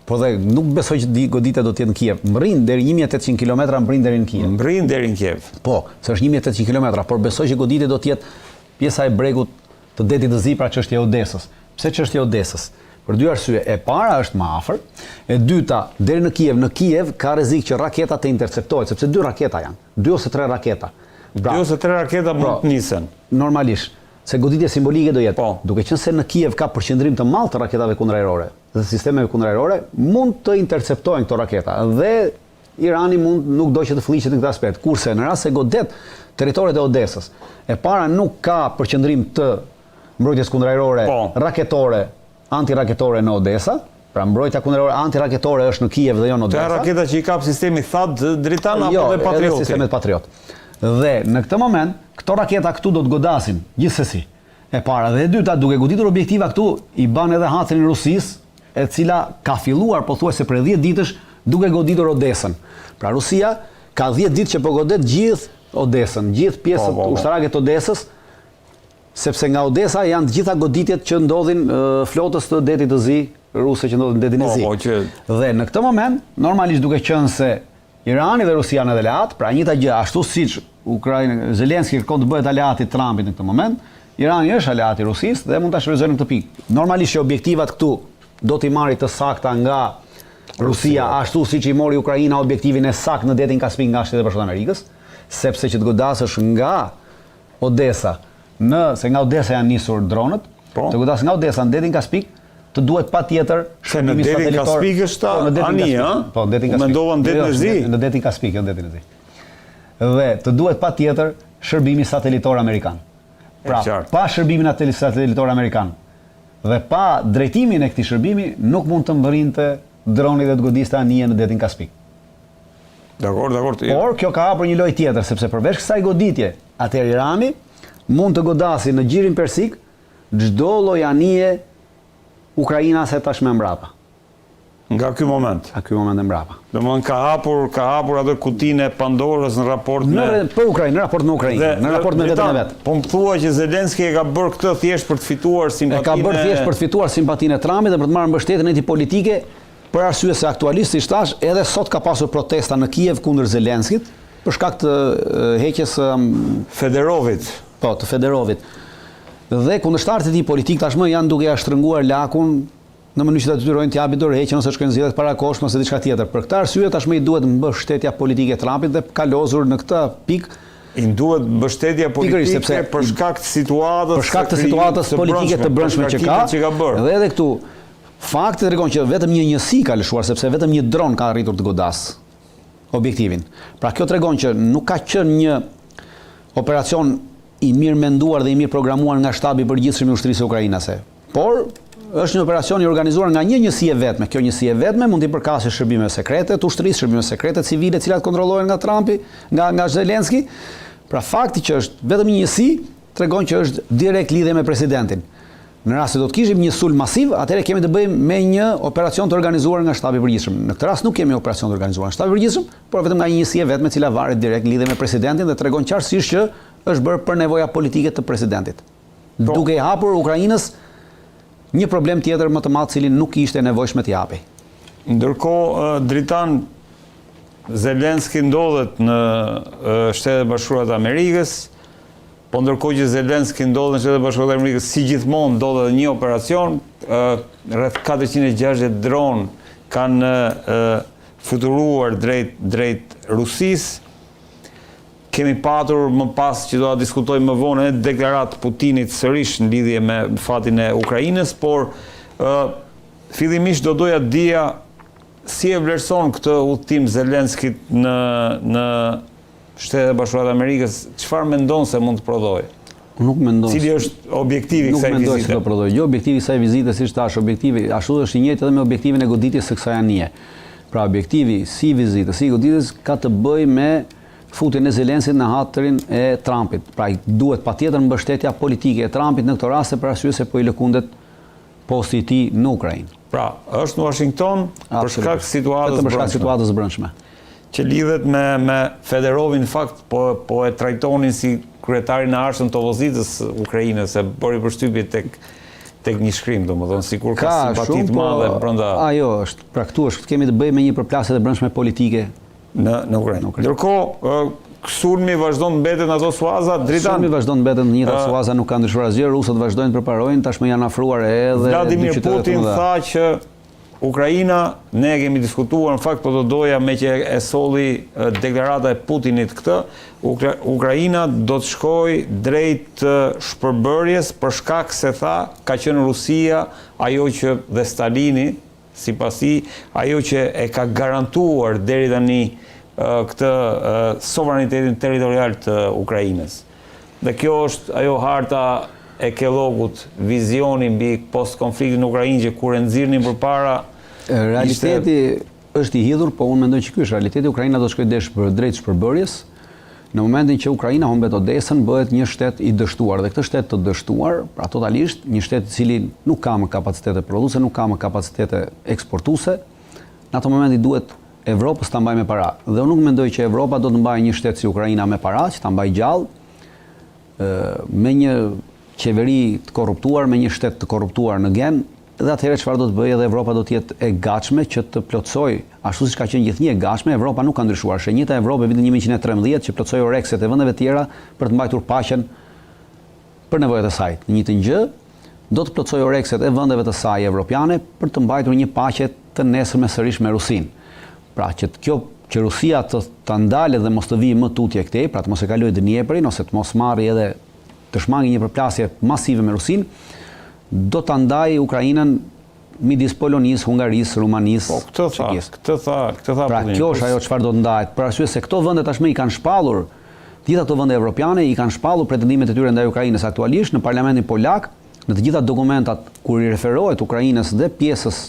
Po dhe nuk besoj që goditja do të jetë në Kiev. Mbrin deri 1800 km, mbrin deri në Kiev. Mbrin deri në Kiev. Po, se është 1800 km, por besoj që goditja do të jetë pjesa e bregut të detit të Zi, pra çështja e Odesës. Pse çështja e Odesës? Për dy arsye. E para është më afër, e dyta, deri në Kiev ka rrezik që raketa të interceptohet, sepse 2 raketa janë, 2 ose 3 raketa. 2 ose 3 raketa mund të nisen. Normalisht. Se goditja simbolike do jetë. Duke qenë se në Kiev ka përqendrim të madh të raketave kundërajrore dhe sistemeve kundërajrore, mund të interceptojnë këto raketa dhe Irani nuk do që të fliqet në këtë aspekt. Kurse në rast se godet territoret e Odesës, e para nuk ka përqendrim të mbrojtjes kundërajrore raketore, antiraketore në Odesa. Pra mbrojtja kundërajrore antiraketore është në Kiev dhe jo në Odesa. Ka raketa që i kap sistemi THAAD dritan apo dhe Patrioti? Jo, edhe sistemet Patriot. Dhe në këtë moment, këto raketa këtu do të godasin, gjithsesi. E para dhe e dyta, duke goditur objektiva këtu, i ban edhe hatrin Rusisë, e cila ka filluar pothuajse për 10 ditësh duke goditur Odesën. Pra Rusia ka 10 ditë që po godet gjithë Odesën, gjithë pjesët ushtarake të Odesës, sepse nga Odesa janë të gjitha goditjet që ndodhin flotës të detit të Zi, ruse që ndodhin në detin e Zi. Dhe në këtë moment, normalisht duke qenë se Irani dhe Rusia janë edhe aleat, pra njëjta gjë, ashtu siç Zelenski kërkon të bëhet aleati Trumpit në këtë moment, Irani është aleati Rusisë dhe mund ta shfrytëzojnë këtë pikë. Normalisht që objektivat këtu do t'i marri të sakta nga Rusia, ashtu siç i mori Ukraina objektivin e saktë në detin Kaspik nga Shtetet Bashkuara të Amerikës, sepse që të godasësh nga Odesa, se nga Odesa janë nisur dronët, të godasësh nga Odesa në detin Kaspik, të duhet patjetër shërbimi satelitor. Në detin Kaspik është ani, ëh? Po, në detin Kaspik. Mendova në detin e Zi. Në detin Kaspik, jo në detin e Zi. Dhe të duhet patjetër shërbimi satelitor amerikan. Pra, pa shërbimin satelitor amerikan dhe pa drejtimin e këtij shërbimi nuk mund të mbërrinte droni dhe të godiste anije në detin Kaspik. Dakor. Por kjo ka hapur një lojë tjetër, sepse përveç kësaj goditje, atëherë Irani mund të godasi në gjirin persik çdo lloj anije Ukrainase tashmë mbrapa. Nga ky moment. Nga ky moment e mbrapa. Domthonë ka hapur atë kutinë e Pandorës në raport me për Ukrainë, në raport me Ukrainë, në raport me vetën e vet. Po më thua që Zelenski e ka bërë këtë thjesht për të fituar simpatinë. E ka bërë thjesht për të fituar simpatinë e Trumpit dhe për të marrë mbështetjen e tij politike, për arsye se aktualisht siç thash, edhe sot ka pasur protesta në Kiev kundër Zelenskit për shkak të heqjes Federovit. Po, të Federovit. Dhe kundërshtarët e tij politik tashmë janë duke ja shtrënguar lakun në mënyrë që ta detyrojnë të japin dorëheqjen ose shkojnë zgjedhjet parakoshme ose diçka tjetër. Për këtë arsye tashmë i duhet mbështetja politike e Trumpit dhe ka lozur në këtë pikë. I duhet mbështetja politike për shkak të situatës politike të brendshme që ka. Dhe edhe këtu fakti tregon që vetëm një njësi ka lëshuar, sepse vetëm një dron ka arritur të godasë objektivin. Pra kjo tregon që nuk ka qenë një operacion i mirë menduar dhe i mirë programuar nga shtabi i përgjithshëm i ushtrisë ukrainase. Por është një operacion i organizuar nga një njësi e vetme. Kjo njësi e vetme mund t'i përkasë shërbime sekrete të ushtrisë, shërbime sekrete civile, të cilat kontrollohen nga Trumpi, nga Zelenski. Pra fakti që është vetëm një njësi tregon që është direkt lidhje me presidentin. Në rast se do të kishim një sulm masiv, atëherë kemi të bëjmë me një operacion të organizuar nga shtabi i përgjithshëm. Në këtë rast nuk kemi operacion të organizuar nga shtabi i përgjithshëm, por vetëm nga një njësi e vetme e cila varet direkt lidhje me presidentin dhe tregon qartësisht që është bërë për nevoja politike të presidentit. Duke i hapur Ukrainës një problem tjetër më të madh, cilin nuk ishte nevojshme t'i japej. Ndërkohë, Dritan, Zelenski ndodhet në Shtetet Bashkuara të Amerikës, po ndërkohë që Zelenski ndodhet në Shtetet Bashkuara të Amerikës, si gjithmonë ndodhet edhe një operacion, rreth 460 dron kanë fluturuar drejt Rusisë. Kemi patur më pas që do ta diskutojmë më vonë deklaratë Putinit sërish në lidhje me fatin e Ukrainës, por fillimisht do doja dija si e vlerëson këtë udhtim Zelenskit në Shtetet Bashkuara të Amerikës, çfarë mendon se mund të prodhojë? Nuk mendoj. Cili është objektivi i kësaj vizite? Nuk mendoj se do prodhojë. Jo, objektivi i kësaj vizite, siç thash, objektivi ashtu është i njëjtë edhe me objektivin e goditjes së kësaj anije. Pra objektivi si vizite, si goditjes ka të bëjë me futjen e Zelenskit në hatërin e Trumpit. Pra duhet patjetër mbështetja politike e Trumpit në këtë rast për arsye se po i lëkundet posti i tij në Ukrainë. Pra, është në Washington për shkak situatës brendshme. Që lidhet me Federovin, në fakt po e trajtonin si kryetarin e arshëm të opozitës Ukrainës, se bëri përshtypje tek një shkrim, domethënë sikur ka simpati të madhe brenda. Ajo është, pra këtu është kemi të bëjmë me një përplasje të brendshme politike në Ukrainë. Ndërkohë, sulmi vazhdon të mbetet në ato suaza, Dritan. Sulmi vazhdon të mbetet në njëta suaza, nuk ka ndryshuar asgjë, rusët vazhdojnë të përparojnë, tashmë janë afruar edhe Vladimir Putin tha që Ukraina, ne kemi diskutuar, në fakt po do doja me që e solli deklarata e Putinit këtë, Ukraina do të shkojë drejt shpërbërjes për shkak se tha ka qenë Rusia ajo që dhe Stalini sipas tij, ajo që e ka garantuar deri tani këtë sovranitetin territorial të Ukrainës. Dhe kjo është ajo harta e Kellogut, vizioni mbi post-konfliktin në Ukrainë që kur e nxirrnin përpara. Realiteti është i hidhur, po unë mendoj që ky është realiteti. Ukraina do të shkojë drejt shpërbërjes. Në momentin që Ukraina humbet Odesën, bëhet një shtet i dështuar. Dhe këtë shtet të dështuar, pra totalisht, një shtet i cili nuk ka më kapacitete prodhuese, nuk ka më kapacitete eksportuese, në ato momenti duhet Evropës ta mbajë me para. Dhe unë nuk mendoj që Evropa do të mbajë një shtet si Ukraina me para, që ta mbajë gjallë, me një qeveri të korruptuar, me një shtet të korruptuar në gen. Dhe atëherë çfarë do të bëjë edhe Evropa do të jetë e gatshme që të plotësoj, ashtu siç ka qenë gjithnjë e gatshme, Evropa nuk ka ndryshuar. Është e njëjta Evropë vitin 1113 që plotësoi orekset e vendeve tjera për të mbajtur paqen për nevojat e saj. Një të gjë do të plotësoj orekset e vendeve të saj evropiane për të mbajtur një paqe të nesërme sërish me Rusinë. Pra që Rusia të ndale dhe mos të vijë më tutje këtej, pra të mos e kalojë Dnjeprin ose të mos marrë edhe të shmangi një përplasje masive me Rusinë, do të ndajë Ukrainën midis Polonisë, Hungarisë, Rumanisë, Çekisë. Këtë tha. Pra kjo është ajo çfarë do të ndahet. Për arsye se këto vende tashmë i kanë shpallur, gjitha këto vende evropiane i kanë shpallur pretendimet e tyre ndaj Ukrainës aktualisht në parlamentin polak, në të gjitha dokumentat kur i referohet Ukrainës dhe pjesës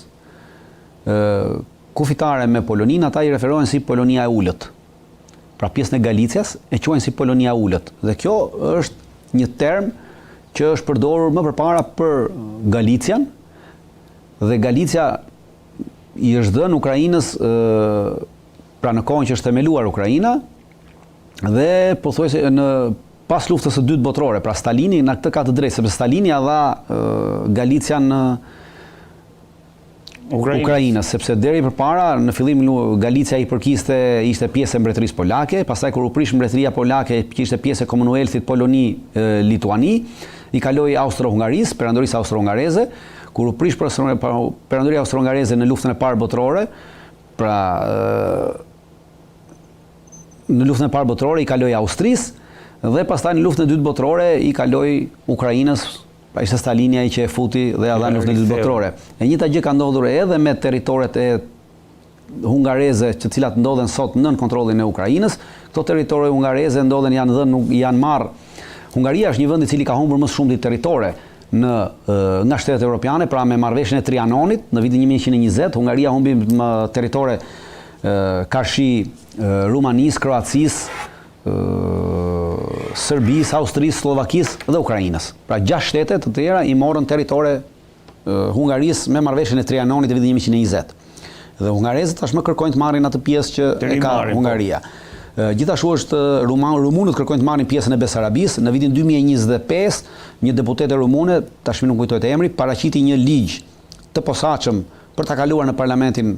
kufitare me Poloninë, ata i referohen si Polonia e ulët. Pra pjesën e Galicias e quajnë si Polonia e ulët. Dhe kjo është një term që është përdorur më përpara për Galician, dhe Galicia i është dhënë Ukrainës pra në kohën që është themeluar Ukraina, dhe pothuajse pas luftës së dytë botërore, pra Stalini në këtë ka të drejtë, sepse Stalini ja dha Galician në Ukrainës, sepse deri përpara në fillim Galicia i përkiste ishte pjesë e mbretërisë polake, pastaj kur u prish mbretëria polake që ishte pjesë e Commonwealthit Poloni, Lituani, i kaloi Austro-Hungarisë, perandorisë austro-hungareze, kur u prish perandoria austro-hungareze në luftën e parë botërore, pra në luftën e parë botërore i kaloi Austrisë, dhe pastaj në luftën e dytë botërore i kaloi Ukrainës. Pra ishte Stalini ai që e futi dhe ja dha në luftën e dytë botërore. E njëjta gjë ka ndodhur edhe me territoret e hungareze të cilat ndodhen sot nën kontrollin e Ukrainës. Këto territore hungareze ndodhen janë marrë. Hungaria është një vend i cili ka humbur më shumë territore nga shtetet evropiane, pra me marrëveshjen e Trianonit në vitin 1120, Hungaria humbi territore karshi Rumanisë, Kroacisë, Serbisë, Austrisë, Slovakisë dhe Ukrainës. Pra 6 shtete të tjera i morën territore Hungarisë me marrëveshjen e Trianonit në vitin 1120. Dhe hungarezët tashmë kërkojnë të marrin atë pjesë që e ka Hungaria. Gjithashtu është rumunët kërkojnë të marrin pjesën e Besarabisë. Në vitin 2025, një deputete rumune, tashmë nuk kujtohet emri, paraqiti një ligj të posaçëm për ta kaluar në parlamentin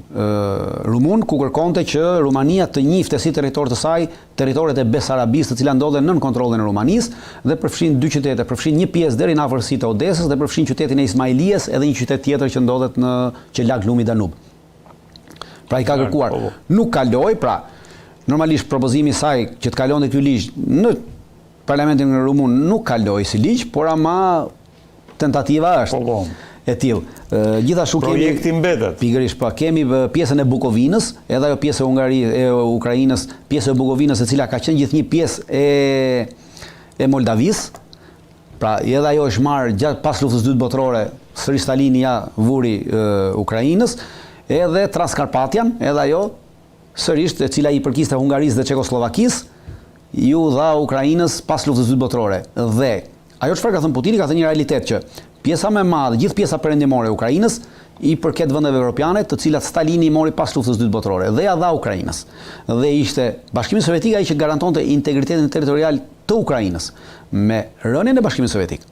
rumun, ku kërkonte që Rumania të njifte si territor të saj territoret e Besarabisë, të cilat ndodhen nën kontrollin e Rumanisë dhe përfshin 2 qytete, përfshin një pjesë deri në afërsitë e Odesës dhe përfshin qytetin e Ismailijes edhe një qytet tjetër që ndodhet që lag lumi Danub. Pra i ka kërkuar, nuk kaloi, pra normalisht propozimi i saj që të kalonte ky ligj në parlamentin rumun nuk kaloi si ligj, por ama tentativa është e tillë. Gjithashtu projekti mbetet. Pikërisht, pa kemi pjesën e Bukovinës, edhe ajo pjesë e Ukrainës, pjesë e Bukovinës e cila ka qenë gjithnjë pjesë e Moldavisë. Pra edhe ajo është marrë gjatë pas luftës së dytë botërore, sërish Stalini ja vuri Ukrainës, edhe Transkarpatian, edhe ajo sërish e cila i përkiste Hungarisë dhe Çekosllovakisë, ju dha Ukrainës pas luftës së dytë botërore. Dhe ajo çfarë ka thënë Putini, ka thënë një realitet që pjesa më e madhe, gjithë pjesa perëndimore e Ukrainës i përket vendeve evropiane, të cilat Stalini i mori pas luftës së dytë botërore dhe ja dha Ukrainës. Dhe ishte Bashkimi Sovjetik ai që garantonte integritetin territorial të Ukrainës me rënien e Bashkimit Sovjetik.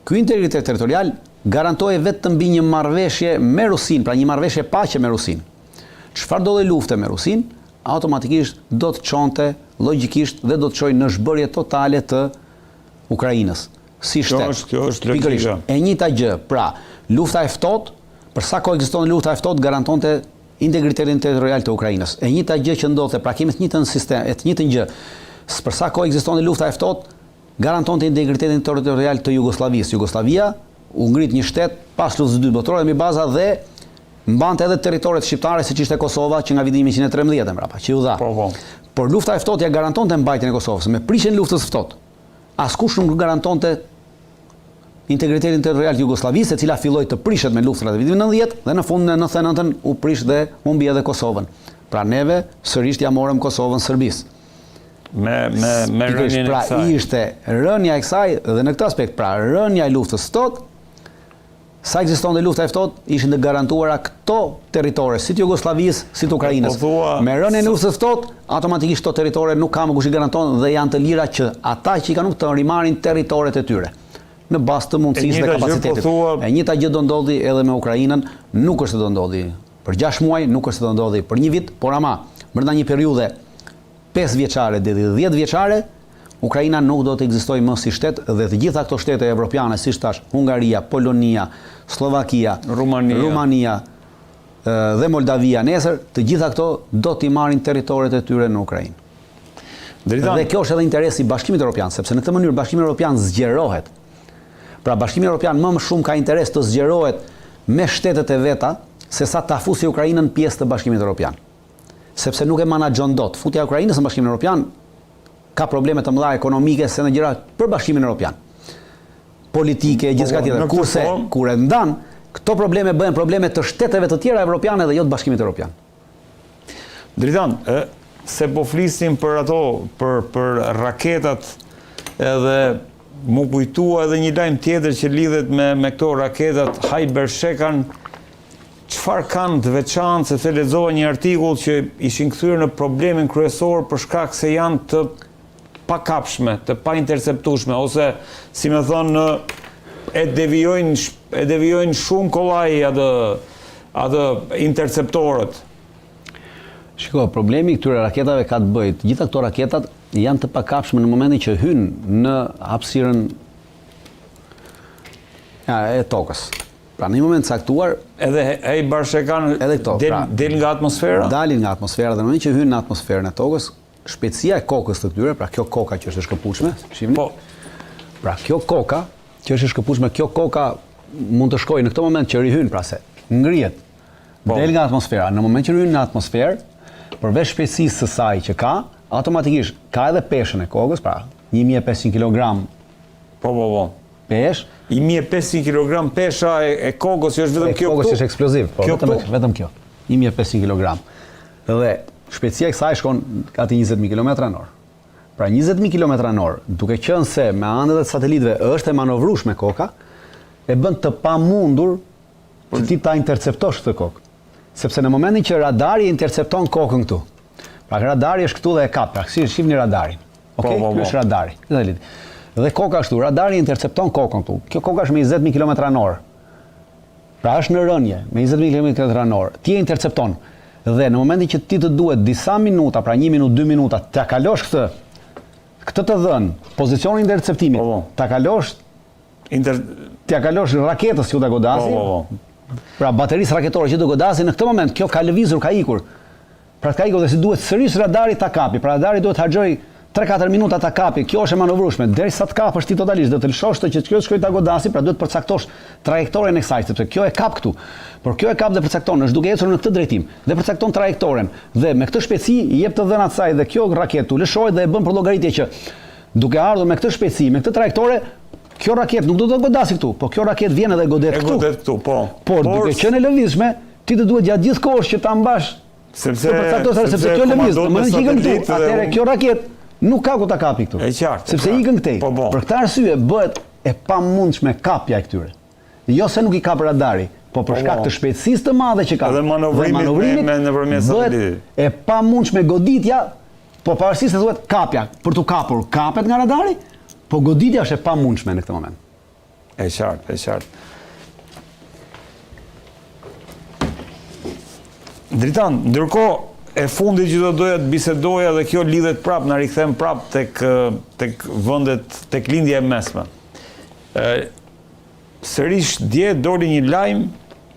Ky integritet territorial garantohej vetëm mbi një marrëveshje me Rusinë, pra një marrëveshje paqe me Rusinë. Çfarë do dhe lufte me Rusinë, automatikisht do të çonte logjikisht dhe do të çojë në zhbërje totale të Ukrainës. Si shtet. Kjo është logjika. E njëjta gjë. Pra, lufta e ftohtë, për sa kohë ekziston lufta e ftohtë, garantonte integritetin territorial të Ukrainës. E njëjta gjë që ndodhte, pra kemi të njëjtën sistem, të njëjtën gjë. Për sa kohë ekziston lufta e ftohtë, garantonte integritetin territorial të Jugosllavisë. Jugosllavia u ngrit një shtet pas luftës së dytë botërore mbi baza dhe mbante edhe territoret shqiptare siç ishte Kosova që nga viti 1913 mbrapa, që u dha. Por lufta e ftohtë ja garantonte mbajtjen e Kosovës. Me prishjen e luftës së ftohtë, askush nuk garantonte integritetin territorial të Jugosllavisë, e cila filloi të prishet me luftën e vitit 90 dhe në fund në 99 u prish dhe humbi edhe Kosovën. Pra neve sërish ja morëm Kosovën Serbisë. Me rënien e pra, kësaj. Ishte rënja e kësaj dhe në këtë aspekt, pra rënja e luftës së ftohtë, sa ekzistonte lufta e ftohtë, ishin të garantuara këto territore, si të Jugosllavisë, si të Ukrainës. Me rënien e luftës së ftohtë, automatikisht këto territore nuk ka më kush i garanton dhe janë të lira që ata që i kanë nuk të rimarrin territoret e tyre në bazë të mundësisë dhe kapacitetit. E njëjta gjë do ndodhi edhe me Ukrainën, nuk është se do ndodhi për 6 muaj, nuk është se do ndodhi për 1 vit, por ama brenda një periudhe 5 vjeçare deri 10 vjeçare, Ukraina nuk do të ekzistojë më si shtet dhe të gjitha këto shtete evropiane, siç thash, Hungaria, Polonia, Slovakia, Rumania dhe Moldavia nesër, të gjitha këto do t'i marrin territoret e tyre në Ukrainë. Dhe kjo është edhe interesi i Bashkimit Evropian, sepse në këtë mënyrë Bashkimi Evropian zgjerohet. Pra Bashkimi Evropian më shumë ka interes të zgjerohet me shtetet e veta se sa ta fusë Ukrainën pjesë të Bashkimit Evropian. Sepse nuk e menaxhon dot. Futja e Ukrainës në Bashkimin Evropian ka probleme të mëdha ekonomike se në gjëra për Bashkimin Evropian. Politike, gjithçka tjetër. Kurse kur e ndan, këto probleme bëhen probleme të shteteve të tjera evropiane dhe jo të Bashkimit Evropian. Dritan, se po flisim për ato, për raketat, edhe mu kujtua edhe një lajm tjetër që lidhet me këto raketat Hypershekan, çfarë kanë të veçantë, sepse lexova një artikull që ishin kthyer në problemin kryesor për shkak se janë të pakapshme, të pa interceptueshme, ose si më thonë e devijojnë shumë kollaj atë interceptorët. Shiko, problemi këtyre raketave ka të bëjë. Gjitha këto raketat janë të pakapshme në momentin që hynë në hapësirën e tokës. Pra në një moment caktuar, edhe Hypershekan del nga atmosfera? Dalin nga atmosfera dhe në moment që hynë në atmosferën e tokës, shpejtësia e kokës të këtyre, pra kjo koka që është e shkëpushme, shihni? Pra kjo koka që është e shkëpushme, kjo koka mund të shkojë në këtë moment që rihyn, pra se ngrihet Del nga atmosfera. Në moment që ryn në atmosferë, përveç shpejtësisë së saj që ka, automatikisht ka edhe peshën e kokës, pra 1500 kg Po. peshë. 1500 kg pesha e kokës, që është vetëm kjo Kokës këtu. është eksploziv, po, Kjo vetëm kjo. 1500 kg. Dhe shpejtësia e kësaj shkon gati 20.000 km/h. Pra 20.000 km/h, duke qenë se me anët e satelitëve është e manovrueshme koka, e bën të pamundur që ti ta interceptosh këtë kokë. Sepse në momentin që radari intercepton kokën këtu, pra radari është këtu dhe e kap, pra shihni radarin. Okej, ky është radari. Dhe koka ashtu, radari intercepton kokën këtu. Kjo koka është me 20.000 km/h. Pra është në rënje, me 20.000 km/h. Ti e intercepton. Dhe në momentin që ti të duhet disa minuta, pra 1 minutë, 2 minuta, t'ja kalosh këtë të dhënë, pozicionin interceptimit, t'ja kalosh raketës që të godasi, pra baterisë raketore që të godasi, në këtë moment, kjo ka lëvizur, ka ikur. Pra ka ikur dhe si duhet sërish radari ta kapi, pra radari duhet harxhoj 3-4 minuta ta kapi, kjo është e manovrueshme, derisa të kapësh ti totalisht, dhe të lëshosh të që kjo shkoj ta godasi, pra duhet përcaktosh trajektoren e kësaj, sepse kjo e kap këtu. Por kjo e kap dhe përcakton, është duke ecur në këtë drejtim, dhe përcakton trajektoren, dhe me këtë shpejtësi i jep të dhënat saj dhe kjo raketë lëshohet dhe e bën për llogaritje që duke ardhur me këtë shpejtësi, me këtë trajektore, kjo raketë nuk do të godasi këtu, po kjo raketë vjen edhe godet këtu. Por duke qenë e lëvizshme, ti të duhet gjatë gjithë kohës që ta mbash sepse kjo lëviz, në momentin që ikën këtu, atëherë kjo raketë nuk ka ku ta kapi këtu. Sepse ikën këtej. Për këtë arsye bëhet e pamundshme kapja e këtyre. Jo se nuk i kap radari, po për shkak të shpejtësisë të madhe që ka. Dhe manovrimit nëpërmjet satelitit. E pamundshme goditja, po pavarësisht se thuhet kapja, për tu kapur, kapet nga radari, po goditja është e pamundshme në këtë moment. E qartë. Dritan, ndërkohë e fundit që do doja të bisedoja dhe kjo lidhet prap, na rikthem prap tek vendet, tek lindja e mesme. Sërish dje doli një lajm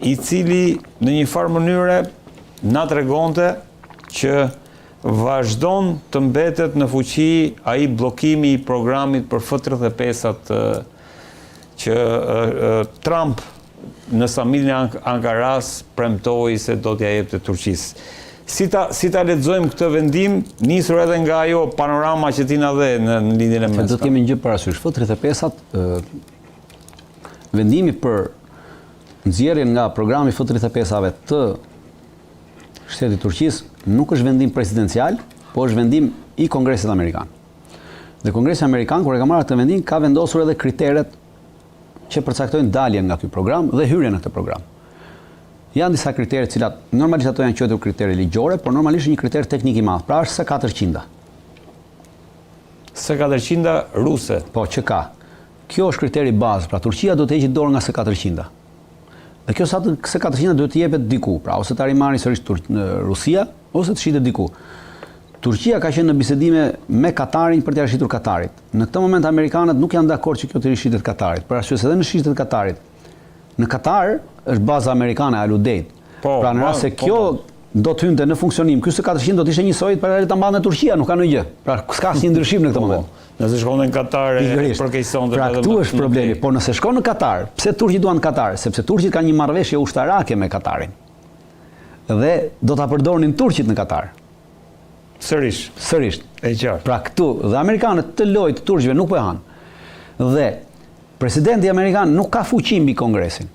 i cili në një farë mënyre na tregonte që vazhdon të mbetet në fuqi ai bllokimi i programit për F-35-at që Trump në samitin e Ankaras premtoi se do t'ja jepte Turqisë. Si ta lexojmë këtë vendim, nisur edhe nga ajo panorama që ti na dhe në lindjen e mesme? Do të kemi një gjë parasysh. F-35-at, vendimi për nxjerrjen nga programi F-35-ave të shtetit Turqisë nuk është vendim presidencial, po është vendim i Kongresit Amerikan. Dhe Kongresi Amerikan, kur e ka marrë këtë vendim, ka vendosur edhe kriteret që përcaktojnë daljen nga ky program dhe hyrjen në këtë program. Janë disa kritere të cilat normalisht ato janë quajtur kritere ligjore, por normalisht një kriter teknik i madh. Pra është S-400. S-400 ruse. Po, që ka. Kjo është kriteri bazë, pra Turqia do të heqë dorë nga S-400. Dhe kjo S-400 duhet të jepet diku, pra ose ta rimarrë sërish Rusia, ose të shitet diku. Turqia ka qenë në bisedime me Katarin për të rishitur Katarit. Në këtë moment amerikanët nuk janë dakord që kjo të rishitet Katarit, për arsye se edhe në shitet Katarit. Në Katar është baza amerikane Al Udeid. Pra në rast se kjo do të hynte në funksionim, ky S-400 do të ishte njësoj për ta mbante Turqia, nuk ka ndonjë gjë. Pra s'ka asnjë ndryshim në këtë moment. Nëse shkon në Katar e përkeqësonte. Pra këtu është problemi, por nëse shkon në Katar, pse turqit duan Katar? Sepse turqit kanë një marrëveshje ushtarake me Katarin. Dhe do ta përdornin turqit në Katar. Sërish. E qartë. Pra këtu dhe amerikanët të lojë të turqëve nuk po e han. Dhe presidenti amerikan nuk ka fuqi mbi Kongresin.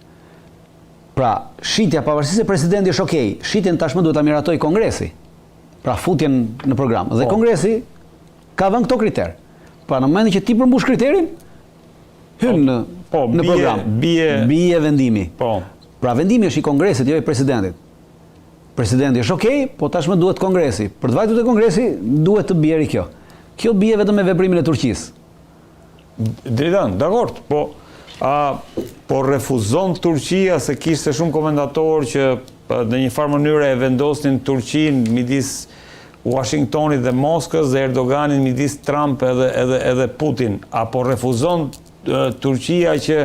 Pra, shitja pavarësisht se presidenti është okej, shitjen tashmë duhet ta miratoj Kongresi. Pra futjen në program. Dhe Kongresi ka vënë këto kriter. Pra në momentin që ti përmbush kriterin, hyn në program. Bie vendimi. Pra vendimi është i Kongresit, jo i presidentit. Presidenti është okej, po tashmë duhet Kongresi. Për të vajtur te Kongresi duhet të bjerë kjo. Kjo bie vetëm me veprimin e Turqisë. Dritan, dakord, po refuzon Turqia, se kishte shumë komentatorë që në një farë mënyre e vendosnin Turqinë midis Washingtonit dhe Moskës dhe Erdoganin midis Trump edhe Putin. Apo refuzon Turqia që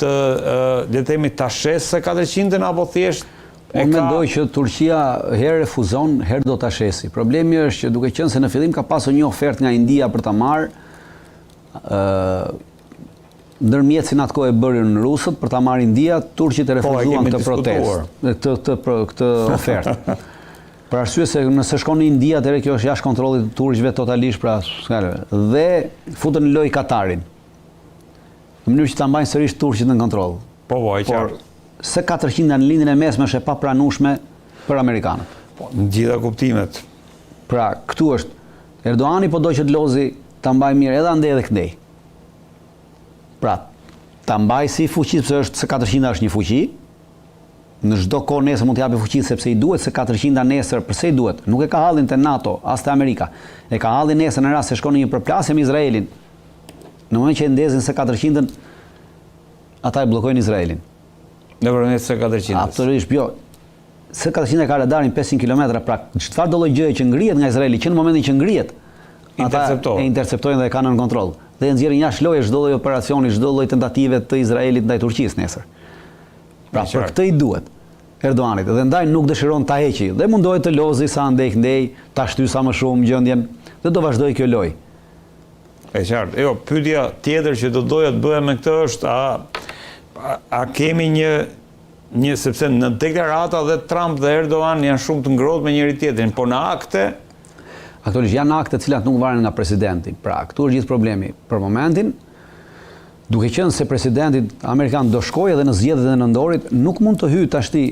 le të themi ta shesë S-400 apo thjesht Unë mendoj që Turqia herë refuzon, herë do ta shesi. Problemi është që duke qenë se në fillim ka pasur një ofertë nga India për ta marrë, ndërmjetësin atë kohë e bërin rusët për ta marrë India, turqit e refuzuan këtë protestë, këtë ofertë. Për arsye se nëse shkon në India, atëherë kjo është jashtë kontrollit të turqëve totalisht, pra dhe futën në lojë Katarin. Në mënyrë që ta mbajnë sërish turqit në kontroll. Po, e qartë. Por se 400 në lindjen e mesme është e papranueshme për amerikanët. Po, në gjitha kuptimet. Pra, këtu është Erdoani po do që të lozi ta mbaj mirë edhe ande edhe këndej. Pra, ta mbaj si fuqi sepse është se 400 është një fuqi. Në çdo kohë nesër mund të japë fuqi sepse i duhet, se 400 nesër pse i duhet? Nuk e ka hallin te NATO as te Amerika. E ka hallin nesër në rast se shkon në një përplasje me Izraelin. Në moment që e ndezin se 400-ën, ata e bllokojnë Izraelin. Nëpërmjet se 400. Absolutisht, jo. Se 400 ka radarin 500 km, pra çfarë do lloj gjëje që ngrihet nga Izraeli, që në momentin që ngrihet, ata e interceptojnë dhe e kanë në kontroll. Dhe e nxjerrin jashtë lojë çdo lloj operacioni, çdo lloj tentative të Izraelit ndaj Turqisë nesër. Pra për këtë i duhet Erdoganit, dhe ndaj nuk dëshiron ta heqi, dhe mundohet të lozi sa ndej, ta shty sa më shumë gjendjen, dhe do vazhdoj kjo lojë. E qartë. Jo, pyetja tjetër që do doja të bëhem me këtë është a kemi një sepse në deklarata dhe Trump dhe Erdogan janë shumë të ngrohtë me njëri tjetrin, po në akte aktualisht janë akte të cilat nuk varen nga presidenti. Pra, këtu është gjithë problemi. Për momentin, duke qenë se presidenti amerikan do shkojë edhe në zgjedhjet e nëndorit, nuk mund të hyjë tashti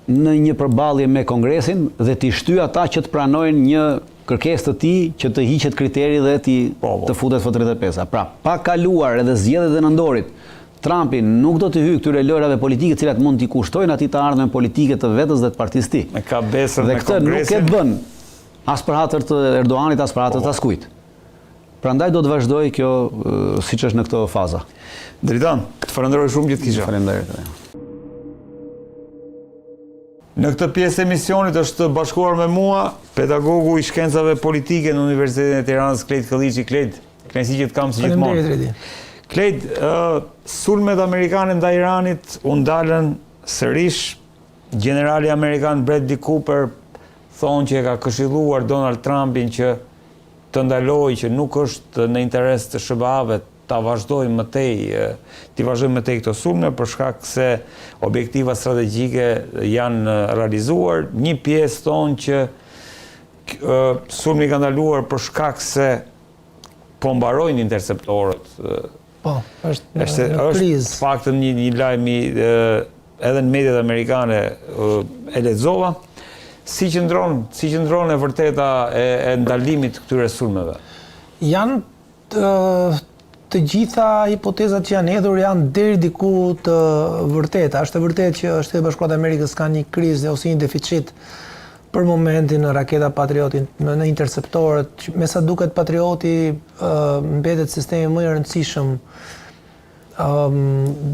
në një përballje me Kongresin dhe t'i shtyjë ata që të pranojnë një kërkesë të tij që të hiqet kriteri dhe të futet F35. Pra, pa kaluar edhe zgjedhjet e nëndorit, Trumpi nuk do të hyjë këtyre lojrave politike të cilat mund t'i kushtojnë atij të ardhmen politike të vetës dhe të partisë tij. Ka besën me Kongresin. Dhe këtë nuk e bën as për hatër të Erdoganit, as për hatër të askujt. Prandaj do të vazhdoj kjo siç është në këtë faza. Dritan, të falenderoj shumë që të kisha. Faleminderit. Në këtë pjesë e emisionit është bashkuar me mua pedagogu i shkencave politike në Universitetin e Tiranës, Klejt Këlliçi. Klejt, kënaqësi që të kam si gjithmonë. Faleminderit. Klejt, sulmet amerikane ndaj Iranit u ndalën sërish. Generali amerikan Bradley Cooper thonë që e ka këshilluar Donald Trumpin që të ndalojë, që nuk është në interes të SBA-ve ta vazhdojmë më tej këto sulme për shkak se objektiva strategjike janë realizuar. Një pjesë thonë që sulmi ka ndaluar për shkak se po mbarojnë interceptorët. Po, është në krizë. Faktën një lajm edhe në mediat amerikane e lexova. Si qëndron e vërteta e ndalimit këtyre sulmeve? Janë të gjitha hipotezat që janë hedhur janë deri diku të vërteta. Është e vërtetë që Shtetet Bashkuara të Amerikës kanë një krizë ose një deficit për momentin në raketa Patrioti, në interceptorët. Me sa duket Patrioti mbetet sistemi më i rëndësishëm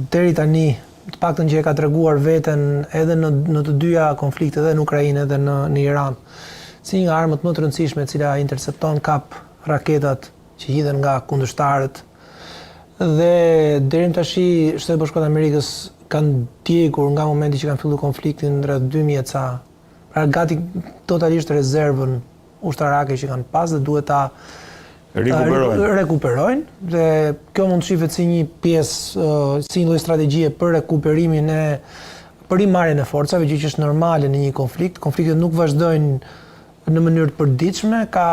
deri tani, të paktën që e ka treguar veten edhe në të dyja konfliktet, edhe në Ukrainë edhe në Iran, si një nga armët më të rëndësishme e cila intercepton kap raketat që hidhen nga kundërshtarët. Dhe deri tashi Shtetet Bashkuara të Amerikës kanë djegur nga momenti që kanë filluar konfliktin rreth 2000 ca, pra gati totalisht rezervën ushtarake që kanë pas dhe duhet ta rekuperojnë, dhe kjo mund të shihet si një pjesë, si një lloj strategjie për rekuperimin për rimarrjen e forcave, gjë që është normale në një konflikt. Konfliktet nuk vazhdojnë në mënyrë të përditshme, ka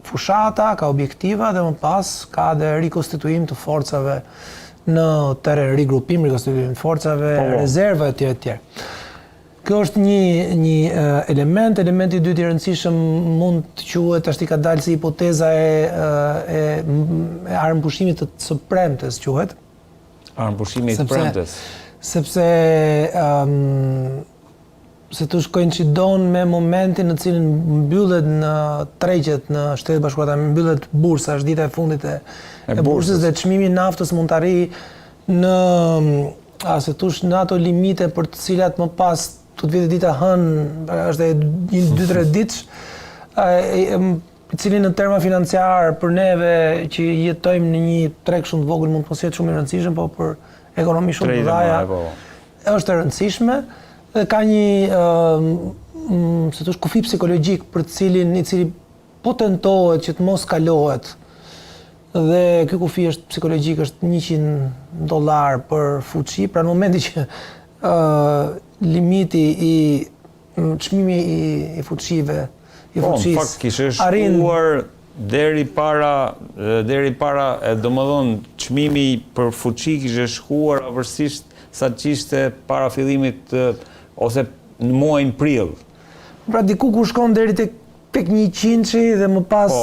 fushata, ka objektiva dhe më pas ka dhe rikonstituim të forcave në terren, rigrupim, rikonstituim të forcave, rezerva etj. etj. Kjo është një element. Elementi i dytë i rëndësishëm mund të quhet, ashtu ka dalë si hipoteza e armëpushimit të premtes quhet. Armëpushimit të premtes. Sepse se të koincidon me momentin në cilin mbyllet në tregjet në Shtetet Bashkuara, mbyllet bursa, është dita e fundit e bursës dhe çmimi i naftës mund të arrijë në ato limite për të cilat më pas të vjetë dita hënë, është 1-2-3 ditësh, i cili në terma financiar për neve që jetojmë në një treg shumë të vogël mund të mos jetë shumë i rëndësishëm, po për ekonomi shumë të dhaja është e rëndësishme dhe ka një kufi psikologjik për i cili po tentohet që të mos kalohet Dhe ky kufi është psikologjik, është $100 për fuqi, pra në momenti që limiti i çmimi i fuqive, i fuqisë. Në fakt kishte shkuar deri para domethënë çmimi për fuqi kishte shkuar pavarësisht sa çishte para fillimit ose në muajin prill. Pra diku ku shkon deri tek 100-shi dhe më pas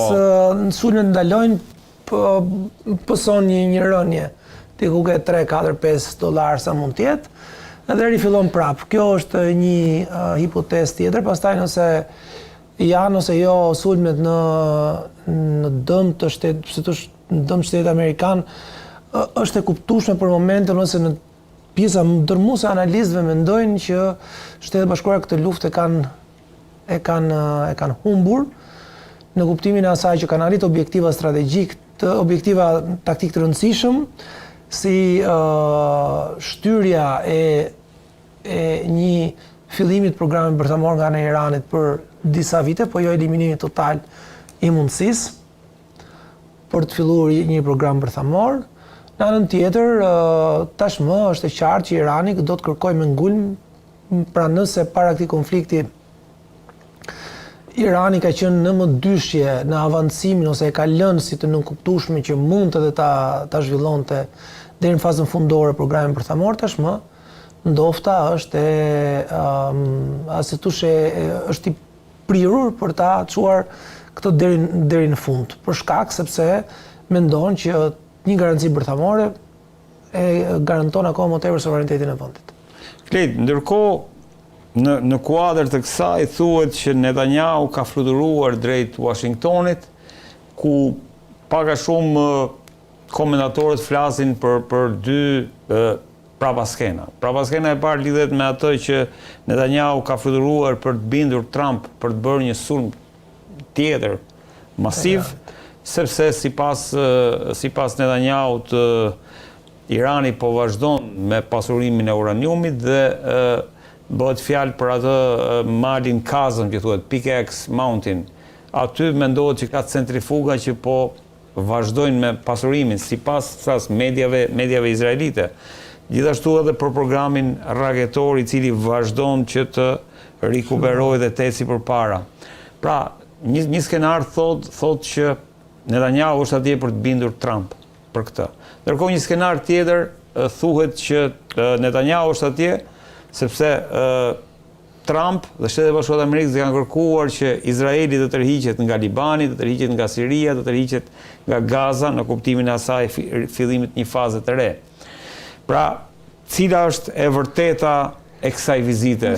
në sulmet ndalojnë, pëson një rënje, diku ke $3-4-5 sa mund tjetë, edhe rifillon prap. Kjo është një hipotezë tjetër, pastaj nëse janë ose jo sulmet në dëm të shtetit amerikan, është e kuptueshme për momentin, ose në pjesa dërmuese e analistëve mendojnë që Shtetet Bashkuara këtë luftë e kanë humbur, në kuptimin e asaj që kanë arritur objektiva strategjik, objektiva taktik të rëndësishëm, si shtyrja e një fillimit programit bërthamor nga ana e Iranit për disa vite, po jo eliminimi total i mundësisë për të filluar një program bërthamor. Në anën tjetër, tashmë është e qartë që Irani do të kërkojë me ngulm, pra nëse para këtij konflikti Irani ka qenë në mëdyshje në avancimin ose e ka lënë si të nënkuptueshme që mund edhe ta zhvillonte deri në fazën fundore programin bërthamor, tashmë ndofta është është i prirur për ta çuar këtë deri në fund, për shkak sepse mendon që një garanci bërthamore e garanton akoma më tepër sovranitetin e vendit. Klet, ndërkohë në kuadër të kësaj thuhet që Netanyahu ka fluturuar drejt Washingtonit, ku pak a shumë komentatorët flasin për dy prapaskhena. Prapaskhena e parë lidhet me atë që Netanyahu ka fluturuar për të bindur Trump për të bërë një sulm tjetër masiv, sepse sipas Netanyahut Irani po vazhdon me pasurimin e uraniumit dhe bëhet fjalë për atë malin Kazan, që thuhet Pickaxe Mountain. Aty mendohet që ka centrifuga që po vazhdojnë me pasurimin, sipas mediave izraelite. Gjithashtu edhe për programin raketor i cili vazhdon që të rikuperojë dhe të eci përpara. Pra, një skenar thot që Netanyahu është atje për të bindur Trump për këtë. Ndërkohë një skenar tjetër thuhet që Netanyahu është atje sepse Trump dhe Shtetet Bashkuara të Amerikës kanë kërkuar që Izraeli të tërhiqet nga Libani, të tërhiqet nga Siria, të tërhiqet nga Gaza në kuptimin e asaj fillimit një faze të re. Pra, cila është e vërteta e kësaj vizite?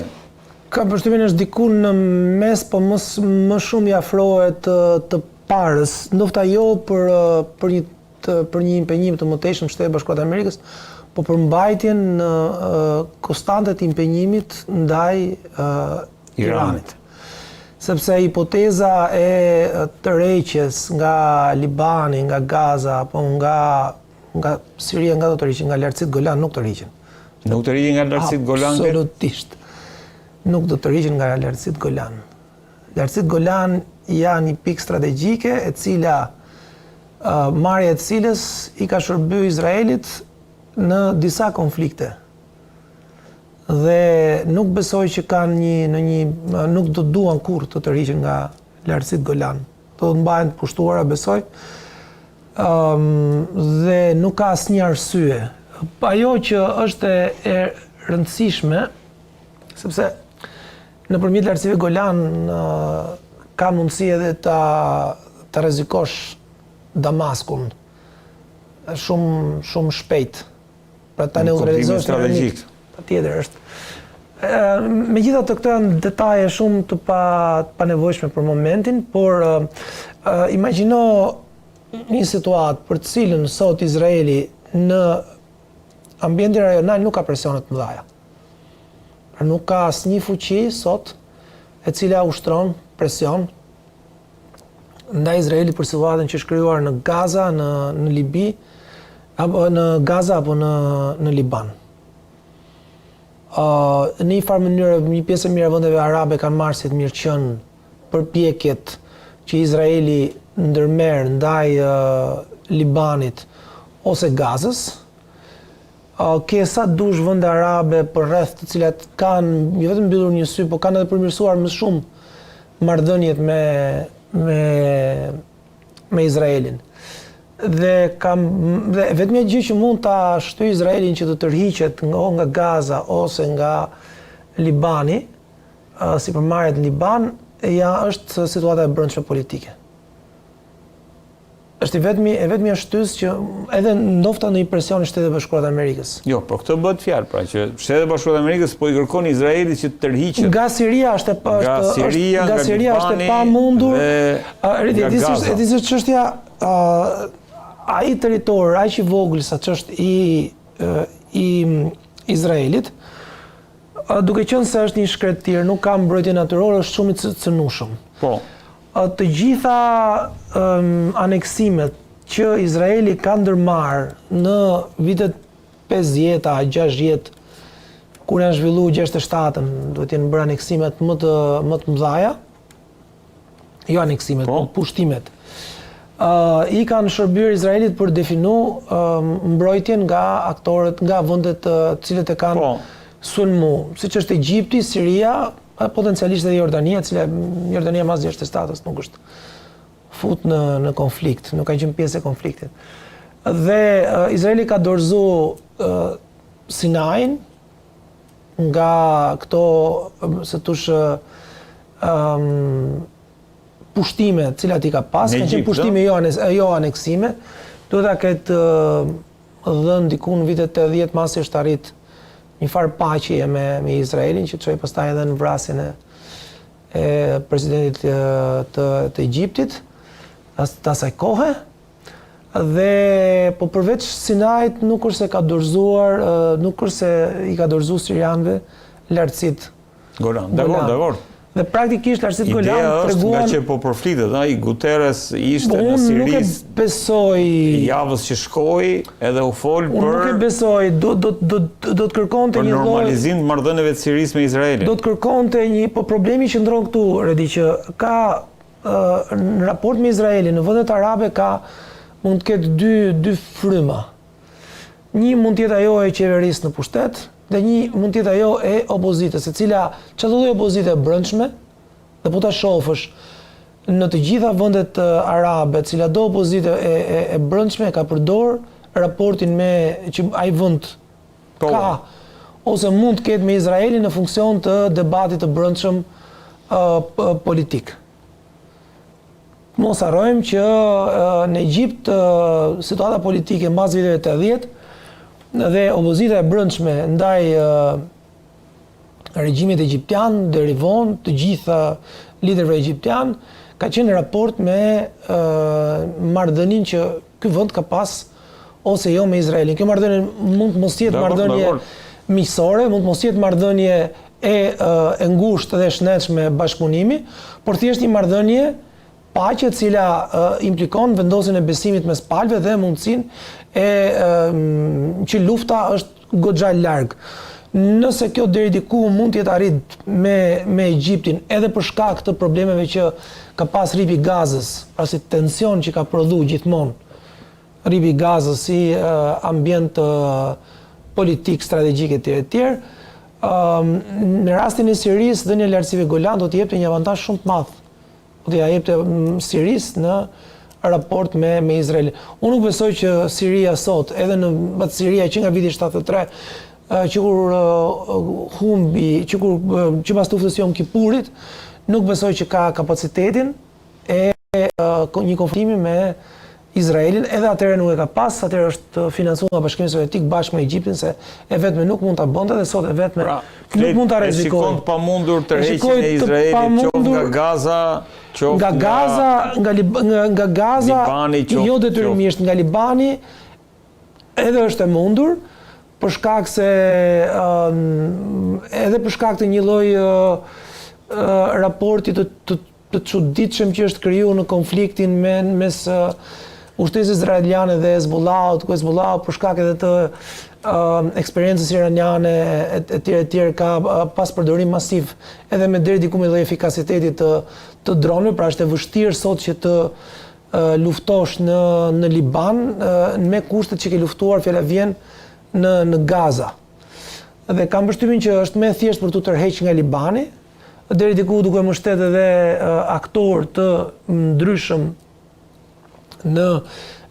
Ka përshtypjen është diku në mes, po më shumë i afrohet të parës, ndofta jo për një impenjim të mëtejshëm Shtetet Bashkuara të Amerikës, po për mbajtjen konstante të impenjimit ndaj Iranit. Sepse hipoteza e tërheqjes nga Libani, nga Gaza, apo nga Siria, nga do të rriqen, nga lartësitë Golan nuk të rriqen. Nuk të rriqen nga lartësitë Golan? Absolutisht. Nuk do të rriqen nga lartësitë Golan. Lartësitë Golan janë një pikë strategjike e cila marrja e cilës i ka shërbyer Izraelit në disa konflikte. Dhe nuk besoj që kanë nuk do duan kurrë të tërhiqen nga lartësitë Golan. Do të mbahen të pushtuara, besoj. Dhe nuk ka asnjë arsye. Ajo që është e rëndësishme, sepse nëpërmjet lartësive Golan ka mundësi edhe ta rrezikosh Damaskun shumë shpejt. Pra ta neutralizosh strategjik. Patjetër është. Megjithatë këto janë detaje shumë të panevojshme për momentin, por imagjino një situatë për të cilën sot Izraeli në ambientin rajonal nuk ka presione të mëdha. Pra nuk ka asnjë fuqi sot e cila ushtron presion ndaj Izraelit për situatën që është krijuar në Gaza, në Libi, apo në Gaza apo në Liban. Në një farë mënyrë, një pjesë e mirë e vendeve arabe kanë marrë si të mirëqen përpjekjet që Izraeli ndërmerr ndaj Libanit ose Gazës, ke sa dush vende arabe për rreth të cilat kanë jo vetëm mbyllur një sy, po kanë edhe përmirësuar më shumë marrëdhëniet me Izraelin. Dhe vetmja gjë që mund ta shtyjë Izraelin që të tërhiqet nga Gaza ose nga Libani, si përmarrjet në Liban, është situata e brendshme politike. Është e vetmja shtys që edhe ndofta në presion i Shtetet Bashkuara të Amerikës. Jo, po këtë bëhet fjalë, pra që Shtetet Bashkuara të Amerikës po i kërkon Izraelit që të tërhiqet. Nga Siria është e pamundur. Edhe çështja ai territor, aq i vogël sa ç'është i Izraelit, duke qenë se është një shkretir, nuk ka mbrojtje natyrore, është shumë i cënushëm. Po. Të gjitha aneksimet që Izraeli ka ndërmarrë në vitet 50, 60, kur janë zhvilluar 67-ën, duhet jenë bërë aneksimet më të mëdhaja, jo aneksimet, po pushtimet. I kanë shërbyer Izraelit për definu mbrojtjen nga aktorët, nga vendet të cilët e kanë sulmu, siç është Egjipti, Siria, potencialisht edhe Jordania, Jordania mas 67-ës nuk është fut në konflikt, nuk ka qenë pjesë e konfliktit. Dhe Izraeli ka dorëzuar Sinain nga këto se tush pushtime të cilat i ka pas, kanë qenë pushtime jo aneksime, duhet ta ketë dhënë diku në vitet 80 masi është arrit një farë paqeje me Izraelin, që çoi pastaj edhe në vrasjen e presidentit të Egjiptit, të asaj kohe. Dhe po përveç Sinait nuk është se ka dorëzuar, nuk është se i ka dorëzuar sirianëve lartësitë Golan. Dakor. Dhe praktikisht lartësitë Golan treguan. Ideja është nga që po përflitet, ai Guterres ishte në Siri. Unë nuk e besoj. Javës që shkoi edhe u fol për. Unë nuk e besoj, do të kërkonte një lloj normalizim të marrëdhënieve të Sirisë me Izraelin. Do të kërkonte një, po problemi që ndron këtu, Redi, që ka në raport me Izraelin në vendet arabe mund të ketë dy fryma. Një mund të jetë ajo e qeverisë në pushtet, dhe një mund të jetë ajo e opozitës, e cila çdo lloj opozite e brendshme, dhe po ta shohësh në të gjitha vendet arabe, cila do opozite e brendshme ka përdor raportin me që ai vend ka ose mund të ketë me Izraelin në funksion të debatit të brendshëm politik. Mos harrojmë që në Egjipt situata politike mbas viteve 80 dhe opozita e brendshme ndaj regjimit egjiptian deri vonë, të gjitha liderëve egjiptian ka qenë raport me marrëdhënien që ky vend ka pas ose jo me Izraelin. Kjo marrëdhënie mund të mos jetë marrëdhënie miqësore, mund të mos jetë marrëdhënie e ngushtë dhe shnetshme bashkëpunimi, por thjesht një marrëdhënie paqe e cila implikon vendosjen e besimit mes palëve dhe mundësinë që lufta është goxha larg. Nëse kjo deri diku mund të jetë arrit me Egjiptin, edhe për shkak të problemeve që ka pas ripi Gazës, pra si tension që ka prodhuar gjithmonë ripi Gazës si ambient politik, strategjik etj. Në rastin e Sirisë, dhënia e lartësive Golan do të jepte një avantazh shumë të madh. Do t'ia jepte Sirisë në raport me Izraelin. Unë nuk besoj që Siria sot, edhe në Siria që nga viti 73, që kur humbi, që pas luftës Yom Kipurit, nuk besoj që ka kapacitetin e një konfliktimi me Izraelin, edhe atëherë nuk e ka pas, atëherë është financuar nga Bashkimi Sovjetik bashkë me Egjiptin, se e vetme nuk mund ta bënte dhe sot e vetme nuk mund ta rrezikojë. Shikon të pamundur tërheqjen e Izraelit qoftë nga Gaza, qoftë nga Gaza, jo detyrimisht nga Libani, edhe është e mundur për shkak se edhe për shkak të një lloj raporti të çuditshëm që është krijuar në konfliktin mes ushtrisë izraeliane dhe Hezbollahut, ku Hezbollahu për shkak edhe të eksperiencës iraniane etj. Ka pas përdorim masiv edhe me deri diku me lloj efikasiteti të dronëve, pra është e vështirë sot që të luftosh në Liban me kushtet që ke luftuar fjala vjen në Gaza. Dhe kam përshtypjen që është më thjesht për tu tërheq nga Libani, deri diku duke mbështet edhe aktorë të ndryshëm në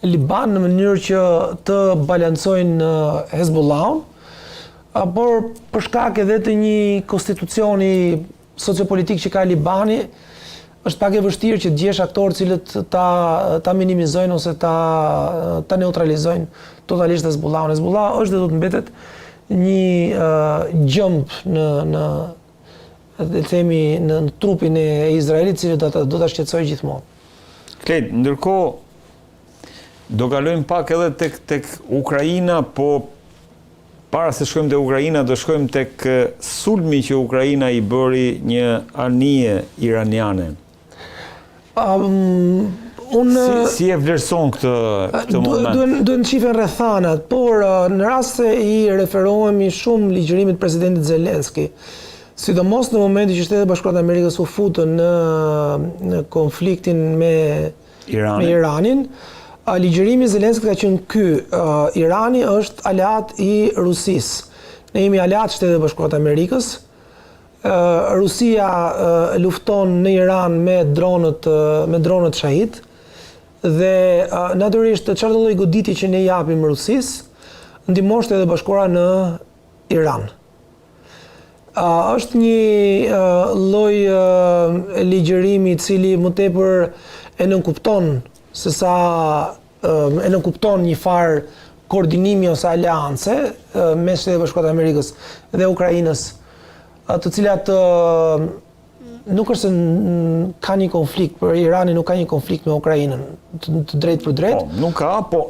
Liban në mënyrë që të balancojnë Hezbollahun, por për shkak edhe të një konstitucioni sociopolitik që ka Libani, është pak e vështirë që të gjesh aktorë cilët ta minimizojnë ose ta neutralizojnë totalisht Hezbollahun. Hezbollah është dhe do të mbetet një gjëmb në trupin e Izraelit, cilë do ta shqetësojë gjithmonë. Klet, ndërkohë do kalojmë pak edhe tek Ukraina, po para se shkojmë te Ukraina, do shkojmë tek sulmi që Ukraina i bëri një anije iraniane. Si e vlerëson këtë moment? Duhet shifen rrethanat, por në rast se i referohemi shumë ligjërimit presidentit Zelenski, sidomos në momenti që Shtetet Bashkuara të Amerikës u futën në konfliktin me Iranin, ligjërimi i Zelenskit ka qenë ky: Irani është aleat i Rusisë. Ne jemi aleat Shtetet Bashkuara të Amerikës. Rusia lufton në Iran me dronët shahid dhe natyrisht çfarë lloj goditje që ne japim Rusisë, ndihmon Shtetet Bashkuara në Iran. Është një lloj ligjërimi i cili më tepër e nënkupton sesa e nënkupton një farë koordinimi ose aleance mes Shtetit Bashkuar të Amerikës dhe Ukrainës, të cilat nuk është se ka një konflikt, për Irani nuk ka një konflikt me Ukrainën, të drejt për drejt. Nuk ka,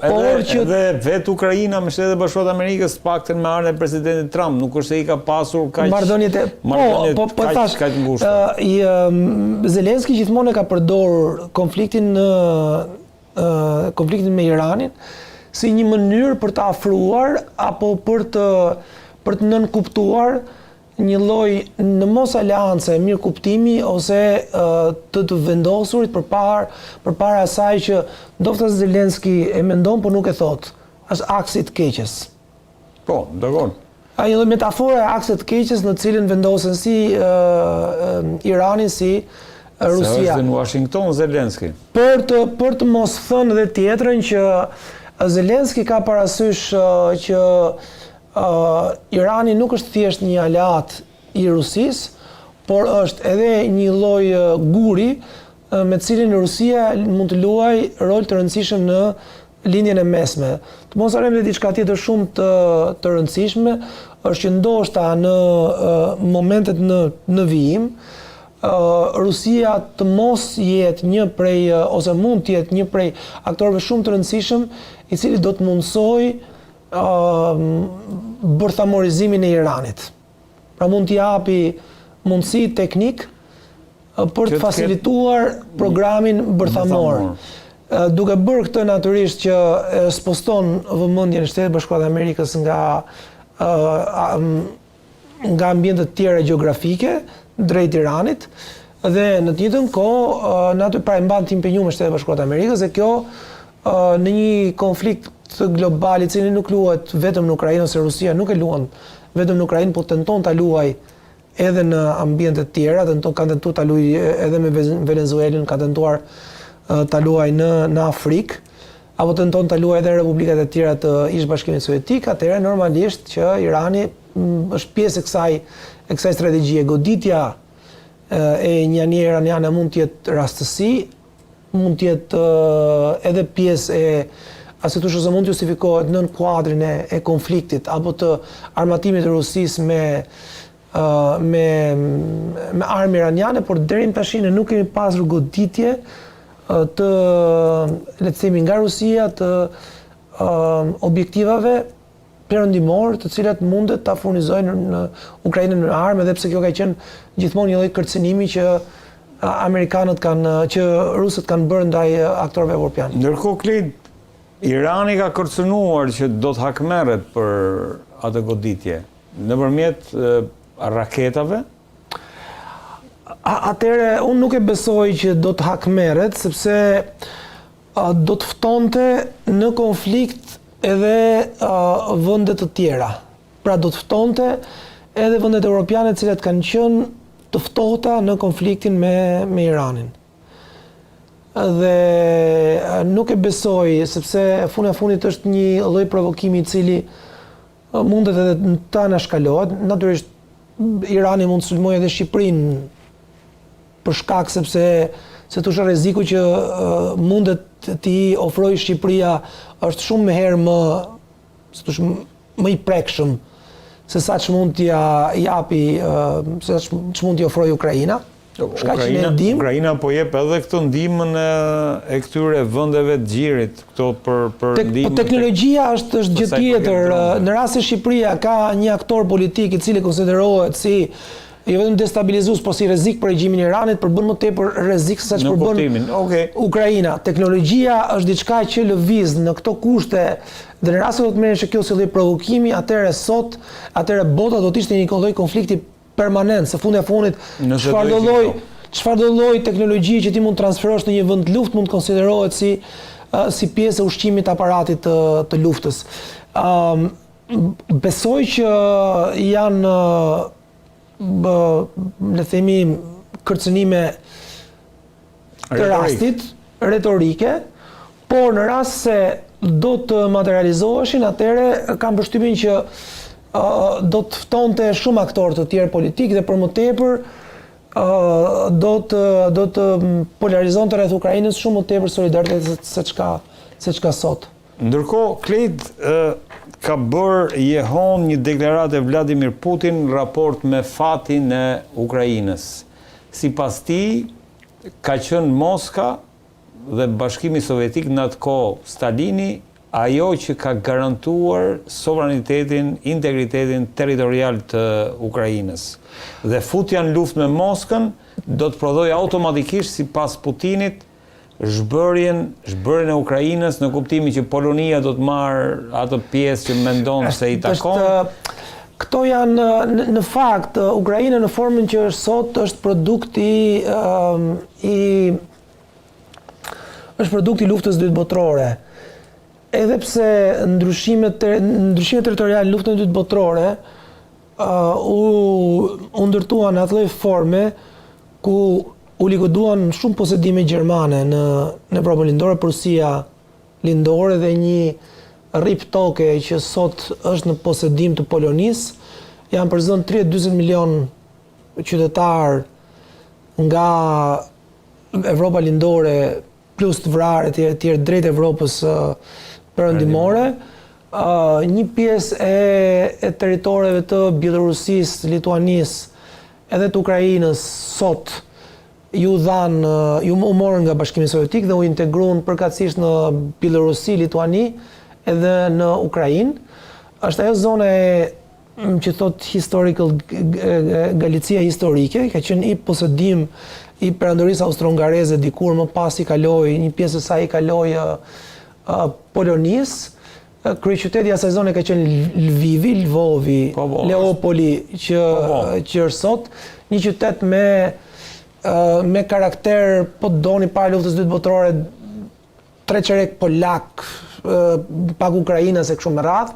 edhe vetë Ukraina me Shtetet Bashkuara të Amerikës, paktën me ardhmën e presidentit Trump, nuk është se i ka pasur marrëdhëniet kaq ngushta. Zelenski gjithmonë e ka përdorur konfliktin me Iranin si një mënyrë për të afruar apo për të nënkuptuar një lloj në mos aleance, mirë kuptimi ose të vendosurit përpara asaj që ndofta Zelenski e mendon, por nuk e thot. Është aksi i të keqes. Po, dakor. Ai një metaforë e aksit të keqes në cilën vendosen si Irani si Rusia. Se është në Washington Zelenski. Për të mos thënë edhe tjetrën që Zelenski ka parasysh që Irani nuk është thjesht një aleat i Rusisë, por është edhe një lloj guri me cilin Rusia mund të luajë rol të rëndësishëm në lindjen e mesme. Të mos harrojmë diçka tjetër shumë të rëndësishme, është që ndoshta në momentet në vijim, Rusia të mos jetë një prej, ose mund të jetë një prej aktorëve shumë të rëndësishëm, i cili do të mundsojë bërthamorizimin e Iranit. Pra mund t'i japi mundësi teknik për të facilituar programin bërthamor. Duke bërë këtë natyrisht që sposton vëmendjen e Shtetit Bashkuar të Amerikës nga ambientet tjera gjeografike drejt Iranit, dhe në të njëjtën kohë pra e mban të impenjuar me Shtetet Bashkuara të Amerikës, dhe kjo në një konflikt global i cili nuk luhet vetëm në Ukrainë, ose Rusia nuk e luan vetëm në Ukrainë, po tenton ta luajë edhe në ambiente të tjera, ka tentuar ta luajë edhe me Venezuelën, ka tentuar ta luajë në Afrikë, apo tenton ta luajë edhe në republikat e tjera të Ish-Bashkimit Sovjetik. Atëherë normalisht që Irani është pjesë e kësaj strategjie. Goditja e një anije iraniane mund të jetë rastësi, mund të jetë edhe pjesë e asitush ose mund të justifikohet nën kuadrin e konfliktit apo të armatimit të Rusisë me armë iraniane, por deri më tash ne nuk kemi pasur goditje të, le të themi, nga Rusia të objektivave perëndimor, të cilat mundet ta furnizojnë në Ukrainën në armë, edhe pse kjo ka qenë gjithmonë një lloj kërcënimi që që rusët kanë bërë ndaj aktorëve evropianë. Ndërkohë, Klit, Irani ka kërcënuar që do të hakmerret për atë goditje nëpërmjet raketave. Atëherë unë nuk e besoj që do të hakmerret, sepse do të ftonte në konflikt edhe vende të tjera. Pra do të ftonte edhe vendet europiane të cilat kanë qenë të ftohta në konfliktin me Iranin. Dhe nuk e besoj, sepse fund e fundit është një lloj provokimi i cili mundet edhe ta anashkalohet. Natyrisht Irani mund të sulmojë edhe Shqipërinë për shkak se tush rreziku që mundet t'i ofrojë Shqipëria është shumë më herë më i prekshëm se sa që mund t'ja japi, se sa që mund t'i ofrojë Ukraina. Ukraina po jep edhe këtë ndihmën e këtyre vendeve të gjirit, këto për ndihmën. Po teknologjia është gjë tjetër. Në rast se Shqipëria ka një aktor politik i cili konsiderohet si jo vetëm destabilizues, por si rrezik për regjimin e Iranit, përbën më tepër rrezik se sa që përbën Ukraina. Teknologjia është diçka që lëviz në këto kushte dhe në rast se do të merresh kjo si lloj provokimi, atëherë bota do të ishte një lloj konflikti permanent, se fundi e fundit çfarë do lloj teknologji që ti mund transferosh në një vend luftë mund konsiderohet si pjesë e ushqimit të aparatit të luftës. Besoj që janë le themi kërcënime të rastit, retorike, por në rast se do të materializoheshin, atëherë kam përshtypjen që do të ftonte shumë aktorë të tjerë politikë dhe për më tepër do të polarizonte rreth Ukrainës shumë më tepër solidaritet se çka sot. Ndërkohë, Klejt ka bërë jehon një deklaratë Vladimir Putin në raport me fatin e Ukrainës. Sipas tij, ka qenë Moska dhe Bashkimi Sovjetik në atë kohë Stalini ajo që ka garantuar sovranitetin, integritetin territorial të Ukrainës. Dhe futja në luftë me Moskën do të prodhojë automatikisht sipas Putinit zhbërjen e Ukrainës në kuptimin që Polonia do të marrë atë pjesë që mendon se i takon. Këto janë në fakt Ukraina në formën që është sot është produkt i luftës dytë botërore. Edhe pse ndryshimet territoriale në luftën e dytë botërore u ndërtuan në atë lloj forme ku u likuduan shumë posedime gjermane në Evropën lindore, Prusia lindore dhe një rrip toke që sot është në posedim të Polonisë. Janë përzënë 30-40 milion qytetarë nga Evropa lindore plus të vrarë e tjerë drejt Evropës perëndimore. Një pjesë e territoreve të Bielorusisë, Lituanisë edhe të Ukrainës sot u morën nga Bashkimi Sovjetik dhe u integruan përkatësisht në Bielorusi, Lituani edhe në Ukrainë. Është ajo zona që thot historical Galicia historike, ka qenë i posedim i perandorisë austro-hungareze dikur, më pas i kaloi një pjesë e saj i kaloi Polonisë. Kryeqyteti i asaj zone ka qenë Lvivi, Lvovi, Leopoli që është sot një qytet me karakter, po doni para luftës dytë botërore, treqerek polak, pak Ukrainas e kështu me radhë.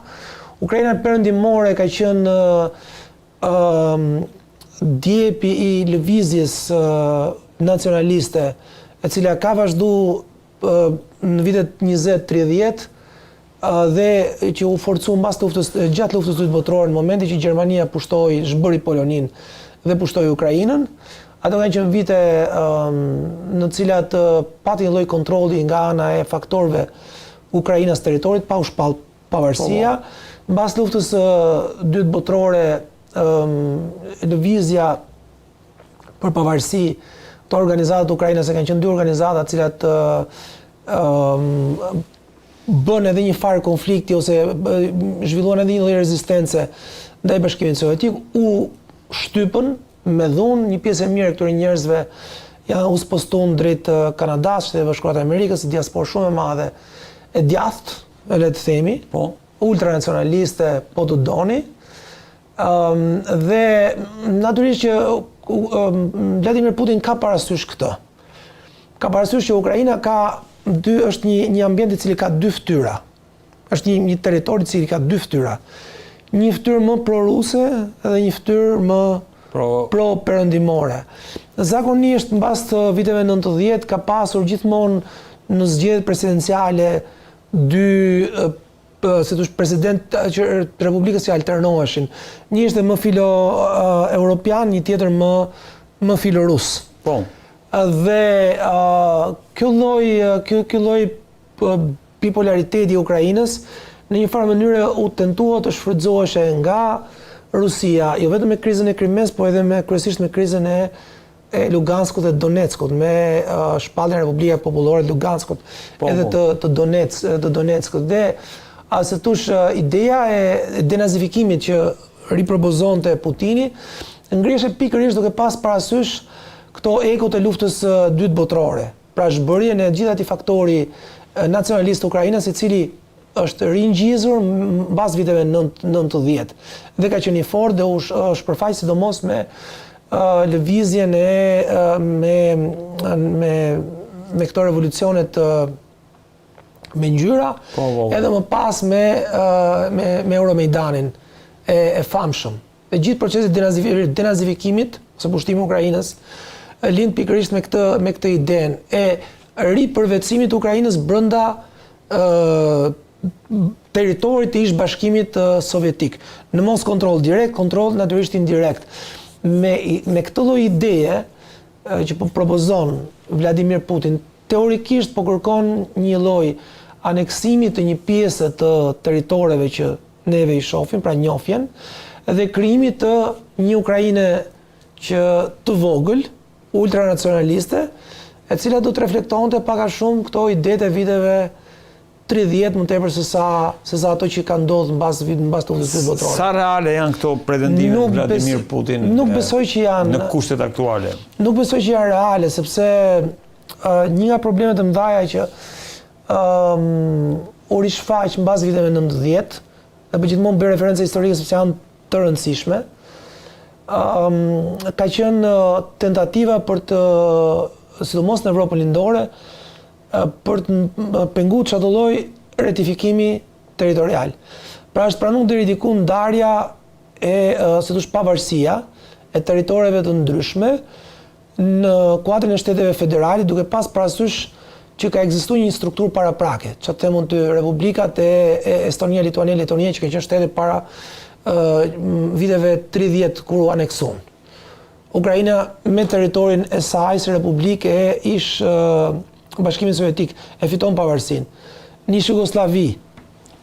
Ukraina perëndimore ka qenë djepi i lëvizjes nacionaliste, e cila ka vazhdu në vitet 20-30 dhe që u forcu gjatë luftës dytë botërore, në momenti që Gjermania zhbëri Poloninë dhe pushtoi Ukrainën. Ato kanë qenë vite në cilat pati një lloj kontrolli nga ana e faktorëve Ukrainas territorit, pa u shpall pavarësia. Mbas luftës dytë botërore, lëvizja për pavarësi të organizatat Ukrainase kanë qenë dy organizata të cilat bën edhe një farë konflikti ose zhvilluan edhe një lloj rezistence ndaj Bashkimit Sovjetik, u shtypën me dhunë, një pjesë e mirë e këtyre njerëzve janë u spostuan drejt Kanadas, Shtetet Bashkuara të Amerikës, diasporë shumë e madhe e djathtë, le të themi, ultranacionaliste, po të doni. Dhe natyrisht që Vladimir Putin ka parasysh këtë. Ka parasysh që Ukraina ka është një ambient i cili ka dy fytyra. Është një territor i cili ka dy fytyra. Një fytyrë më pro-ruse dhe një fytyrë më pro-perëndimore. Zakonisht mbas të viteve 90 ka pasur gjithmonë në zgjedhjet presidenciale dy president që Republikës që alternoheshin. Një ishte më filo-europian, një tjetër më filo-rus. Po. Dhe kjo lloj bipolariteti i Ukrainës në një farë mënyrë u tentua të shfrytëzoheshe nga Rusia, jo vetëm me krizën e Krimes, po edhe kryesisht me krizën e Luganskut dhe Donetskut, me shpalljen e Republikës Popullore të Luganskut, edhe të Donetskut. Dhe se tush ideja e denazifikimit që ripropozonte Putini ngrihej pikërisht duke pas parasysh këto ekot e luftës dytë botërore. Pra zhbërjen e gjithë atij faktori nacionalist ukrainas i cili është ringjizur mbas viteve 90 dhe ka qenë i fortë dhe u shpërfaq sidomos me lëvizjen me këto revolucionet me ngjyra, edhe më pas me Euromaidanin e famshëm. Dhe gjithë procesi denazifikimit ose pushtimi i Ukrainës lind pikërisht me këtë idenë e ripërvetësimit të Ukrainës brenda territorit të ish-bashkimit sovjetik. Në mos kontroll direkt, kontroll natyrisht indirekt. Me këtë lloj ideje që po propozon Vladimir Putin, teorikisht po kërkon një lloj aneksimi të një pjesë të territoreve që neve i shohim, pra njohjen, dhe krijimi të një Ukraine që të vogël, ultranacionaliste, e cila do të reflektonte pak a shumë këto idetë e viteve 30 më tepër se sa ato që kanë ndodhur mbas të luftës botërore. Sa reale janë këto pretendime të Vladimir Putin? Nuk besoj që janë në kushtet aktuale. Nuk besoj që janë reale, sepse një nga problemet e mëdha që u rishfaq mbas viteve 90, dhe për gjithmonë bëj referencë historike sepse janë të rëndësishme. Ka qenë tentativa për të, sidomos në Evropën lindore, për të penguar çdo lloj ratifikimi territorial. Pra është pranuar deri diku ndarja pavarësia e territoreve të ndryshme në kuadrin e shteteve federale, duke pas parasysh që ka ekzistuar një strukturë paraprake, që të themon të republikat e Estonia, Lituania, Letonia që kanë qenë shtete para viteve 30 kur u aneksuan. Ukraina me territorin e saj si republikë e ish Bashkimit Sovjetik e fiton pavarësinë. Nish Jugosllavi,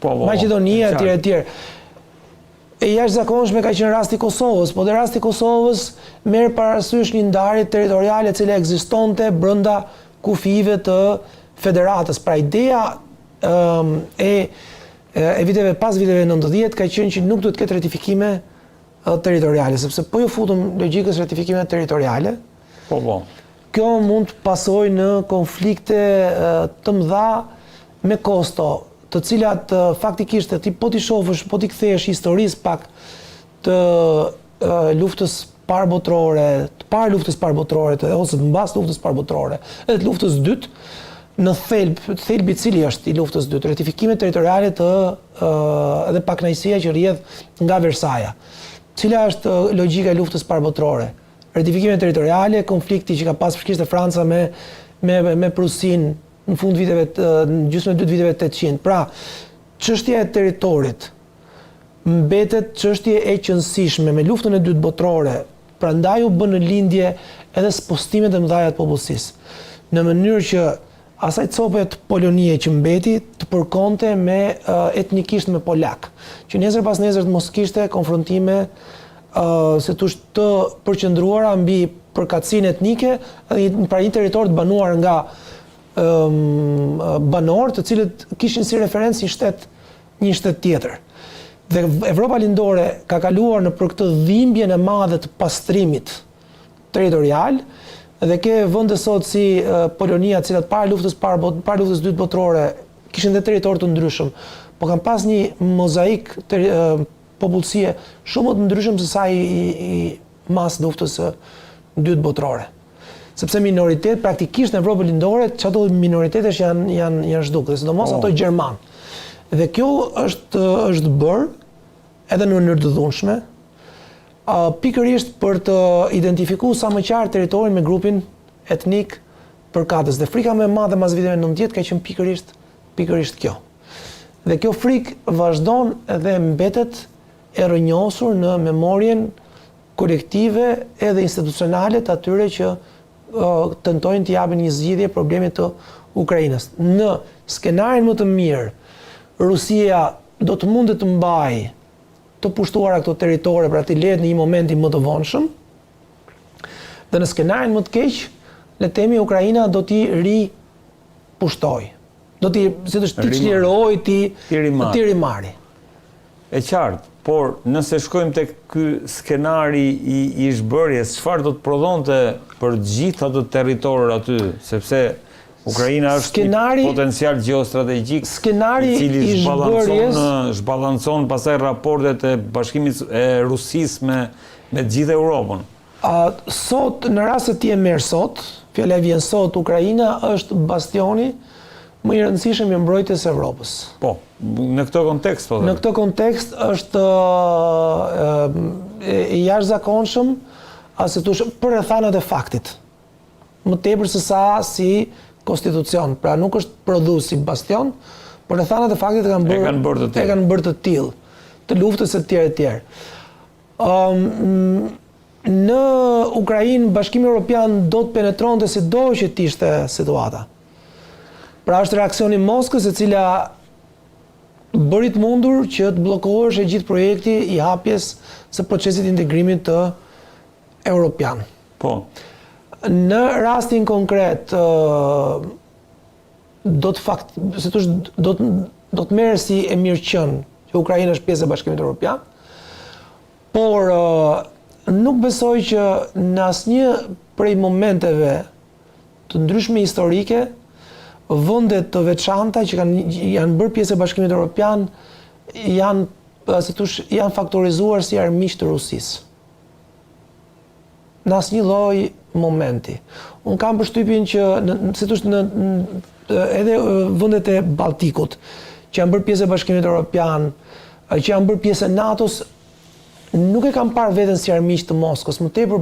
Maqedonia etj. E jashtëzakonshme ka qenë rasti i Kosovës, po dhe rasti i Kosovës merr parasysh një ndarje territoriale e cila ekzistonte brenda kufive të federatës. Pra ideja e viteve pas viteve 90 ka qenë që nuk duhet të ketë ratifikime territoriale, sepse po ju futëm logjikës ratifikime territoriale. Kjo mund të pasojë në konflikte të mëdha me kosto, të cilat faktikisht ti po t'i shohësh, po t'i kthehesh historisë pak të luftës parabotërore, të parë luftës parabotërore ose të mbas luftës parabotërore, edhe të luftës dytë, në thelbi i cili është i luftës dytë, ratifikimet territoriale edhe pakënaqësia që rrjedh nga Versaja. Cila është logjika e luftës parabotërore? Ratifikimet territoriale, konflikti që ka pas përkisht e Franca me Prusin në fund gjysmën e dytë viteve 800. Pra, çështja e territorit mbetet çështje e qëndësishme me luftën e dytë botërore, prandaj u bën në lindje edhe spostimet e mëdha të popullsisë, në mënyrë që asaj cope të Polonie që mbeti të përkonte me etnikisht me polak, që nesër pas nesër të mos kishte konfrontime të përqendruara mbi përkatësinë etnike dhe pra një territor të banuar nga banorë të cilët kishin si referencë një shtet tjetër. Dhe Evropa lindore ka kaluar në për këtë dhimbjen e madhe të pastrimit territorial dhe ke vende sot si Polonia, të cilat para luftës dytë botërore kishin dhe territor të ndryshëm, po kanë pas një mozaik popullsie shumë të ndryshëm se sa i mas luftës dytë botërore. sepse minoritet praktikisht në Evropën lindore çdo minoritetesh janë zhdukur, sidomos ato gjerman. Dhe kjo është bërë edhe në mënyrë të dhunshme, pikërisht për të identifikuar sa më qartë territorin me grupin etnik përkatës. Dhe frika më e madhe mas viteve 90 ka qenë pikërisht kjo. Dhe kjo frikë vazhdon dhe mbetet e rrënjosur në memorien kolektive edhe institucionale të atyre që tentojnë të japin një zgjidhje problemit të Ukrainës. Në skenarin më të mirë, Rusia do të mundet të mbajë të pushtuara këto territore për ati lehet në një momenti më të vonshëm, dhe në skenarin më të keq, le të themi Ukraina do t'i ripushtojë. Do t'i çliroj, t'i rimari. E qartë, por nëse shkojmë tek ky skenari i zhbërjes, çfarë do të prodhonte për gjithë ato territorë aty, sepse Ukraina është një potencial gjeostrategjik i cili zhballancon pastaj raportet e bashkimit e Rusisë me gjithë Europën. Sot, në rast se ti e merr sot, fjala vjen sot, Ukraina është bastioni më i rëndësishëm i mbrojtjes së Evropës. Po, në këtë kontekst po. Në këtë kontekst është i jashtëzakonshëm, as thosh për rrethanat e faktit. Më tepër se sa si konstitucion, pra nuk është prodhues si bastion, por rrethanat e faktit e kanë bërë të tillë, të luftës së tjerë. Në Ukrainë Bashkimi Evropian do të penetronte sido që të ishte situata. Pra është reaksioni Moskës e cila bëri të mundur që të bllokohesh e gjithë projekti i hapjes së procesit integrimit të europian. Po. Në rastin konkret do të merret si e mirëqen që Ukraina është pjesë e Bashkimit Evropian, por nuk besoj që në asnjë prej momenteve të ndryshme historike vendet të veçanta që janë bërë pjesë e Bashkimit Evropian janë faktorizuar si armiq të Rusisë. Në asnjë lloj momenti. Unë kam përshtypjen që edhe vendet e Balltikut, që janë bërë pjesë e Bashkimit Evropian, që janë bërë pjesë e NATO-s, nuk e kanë parë veten si armiq të Moskës, më tepër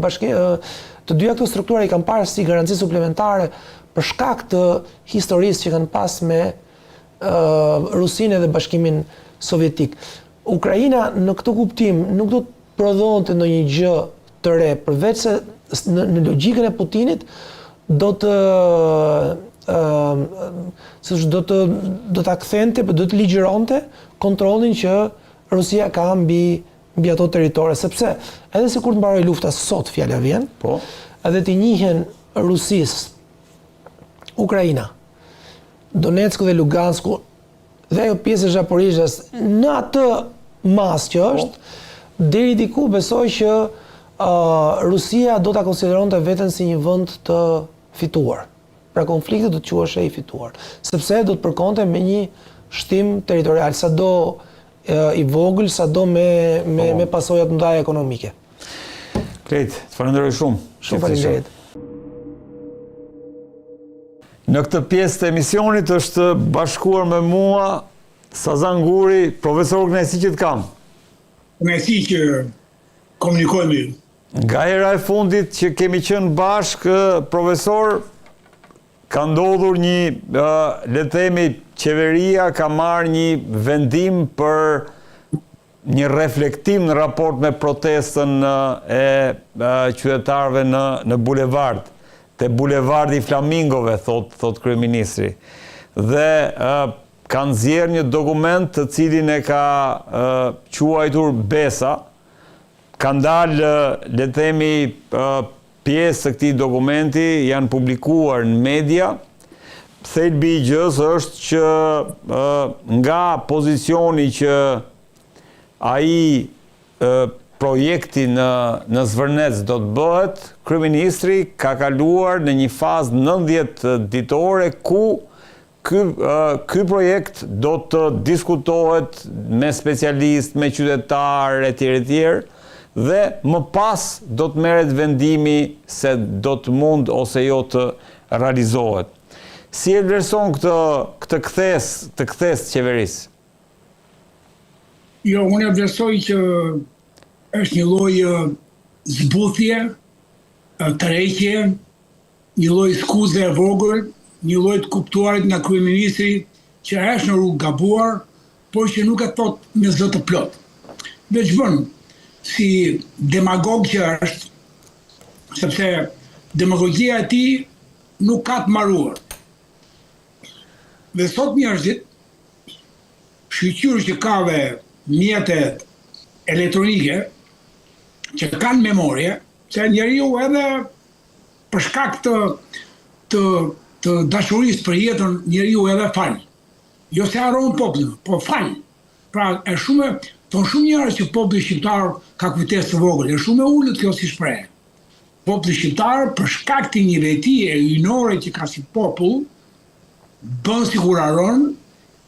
të dyja këto struktura i kanë parë si garanci suplementare për shkak të historisë që kanë pas me Rusinë dhe Bashkimin Sovjetik. Ukraina në këtë kuptim nuk do të prodhonte ndonjë gjë të re, përveç se në logjikën e Putinit do ta kthente, do të ligjëronte kontrollin që Rusia ka mbi ato territore, sepse edhe sikur të mbaroj lufta sot fjala vjen, po, edhe të njihen Rusisë Ukraina, Donetsku dhe Lugansku dhe ajo pjesë e Zaporizhës në atë mas që është, deri diku besoj që Rusia do ta konsideronte veten si një vend të fituar. Pra konflikti do të quhej i fituar, sepse do të përkonte me një shtim territorial, sado i vogël, sado me pasoja të mëdha ekonomike. Krejt, të falenderoj shumë. Shumë faleminderit. Në këtë pjesë të emisionit është bashkuar me mua Sazan Guri, profesor, kënaqësi që të kam. Kënaqësi që komunikojmë. Nga era e fundit që kemi qenë bashkë, profesor, ka ndodhur një, le të themi, qeveria ka marrë një vendim për një reflektim në raport me protestën e qytetarëve në bulevard. Te bulevardi Flamingove, thot kryeministri. Dhe kanë nxjerrë një dokument të cilin e ka quajtur Besa. Kanë dalë, le të themi, pjesë të këtij dokumenti janë publikuar në media. Thelbi i gjës është që nga pozicioni që ai projekti në Zvërnec do të bëhet, kryeministri ka kaluar në një fazë 90 ditore ku ky projekt do të diskutohet me specialistë, me qytetarë etj. dhe më pas do të merret vendimi se do të mund ose jo të realizohet. Si e vlerëson këtë kthes qeverisë? Jo, unë e vlerësoj që është një lloj zbuthje, tërheqje, një lloj skuze e vogël, një lloj të kuptuarit nga kryeministri që është në rrugë gabuar, por që nuk e thot me zë të plot. Veç bën si demagog që është, sepse demagogjia e tij nuk ka të mbaruar. Dhe sot njerëzit, shqyqyrë që ka dhe mjetet elektronike, që kanë memorje, se njeriu edhe për shkak të dashurisë për jetën, njeriu edhe fal. Jo se harron popullin, po fal. Pra thonë shumë njerëz që populli shqiptar ka kujtesë të vogël, është shumë e ulët kjo si shprehje. Populli shqiptar për shkak të një vetie hyjnore që ka si popull, bën sikur harron,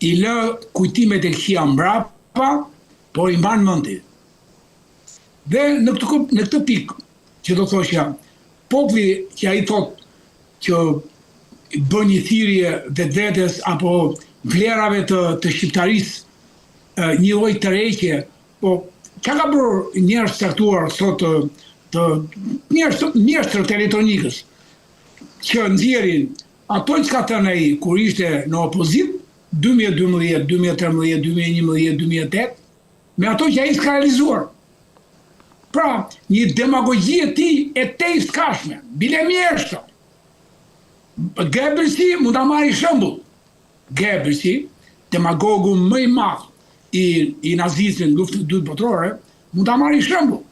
i lë kujtimet e këqija mbrapa, por i mban mendin. Dhe në këtë pikë që do thoshja, populli që ai thotë që bën një thirrje vetvetes apo vlerave të shqiptarisë, një lloj tërheqje, po çka ka bërë njerëz caktuar sot të mjeshtrat elektronikës që nxjerrin ato që ka thënë ai kur ishte në opozit 2012, 2013, 2011, 2008, me ato që ai s'ka realizuar. Pra, një demagogji e tij e skashme, bile mjeshtro. Goebbelsi mund ta marrë shembull. Goebbelsi, demagogu më i madh i nazistit në luftën e dytë botërore, mund ta marrë shembull.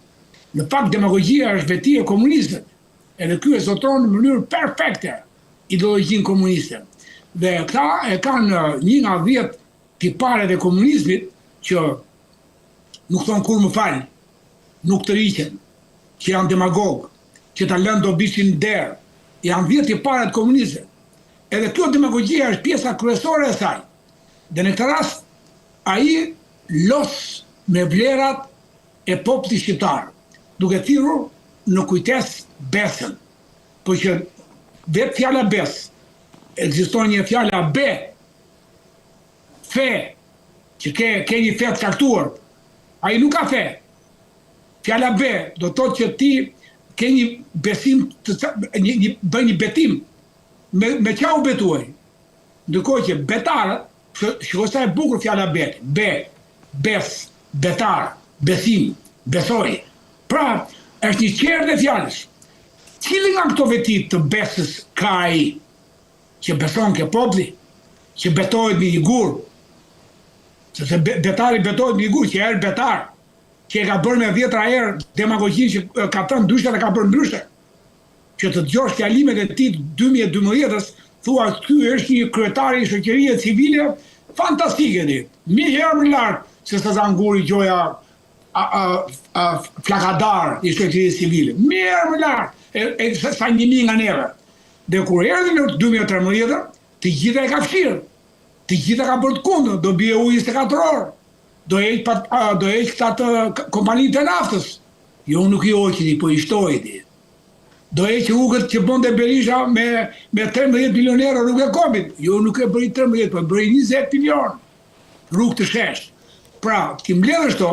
Në fakt demagogjia është veti e komunistëve. Edhe ky e zotron në mënyrë perfekte ideologjinë komuniste. Dhe këta e kanë një nga 10 tiparet e komunizmit që nuk thonë kur më fal, nuk të riqen, që janë demagog, që ta lënë do bishin der, janë 10 tiparet komuniste. Edhe kjo demagogjia është pjesa kryesore e saj. Dhe në këtë rast, ai los me vlerat e popullit shqiptar, duke thirrur në kujtesë besën. Po që vetë fjala bes, ekziston një fjala be, fe, që ke një fe të caktuar, ai nuk ka fe. Fjala be do të thotë që ti ke një besim, bën një betim, me qa u betuaj. Ndërkohë që betarët, shiko sa e bukur fjala be, bes, betar, besim, besoj. Pra, është një qerë dhe fjallës. Cili nga këto vetit të besës ka ai, që beson ke populli, që betohet me një gur, sepse betari betohet me një gur, që erë betar, që e ka bërë me 10 herë demagogjin që ka thënë ndryshe dhe ka bërë ndryshe. Që të dëgjosh fjalimet e tij 2012-s, thua ky është një kryetari i shoqërisë civile fantastike di. Mi herë më lart se sa zanguri gjoja flakadar i shoqërisë civile. Mi herë më lart sa 1000 nga neve. Dhe kur erdhi në 2013, të gjitha e ka fshirë. Të gjitha ka bërë të kundër, do bie ujë 24 orë. Do heq këta të kompanitë e naftës. Jo, nuk i hoqi, po i shtoi ti. Do heq rrugët që bënte Berisha me 13 milionerë rrugë e kombit. Jo, nuk e bëri 13, po bëri 20 milion rrugë të shesht. Pra, ti mbledhësh to,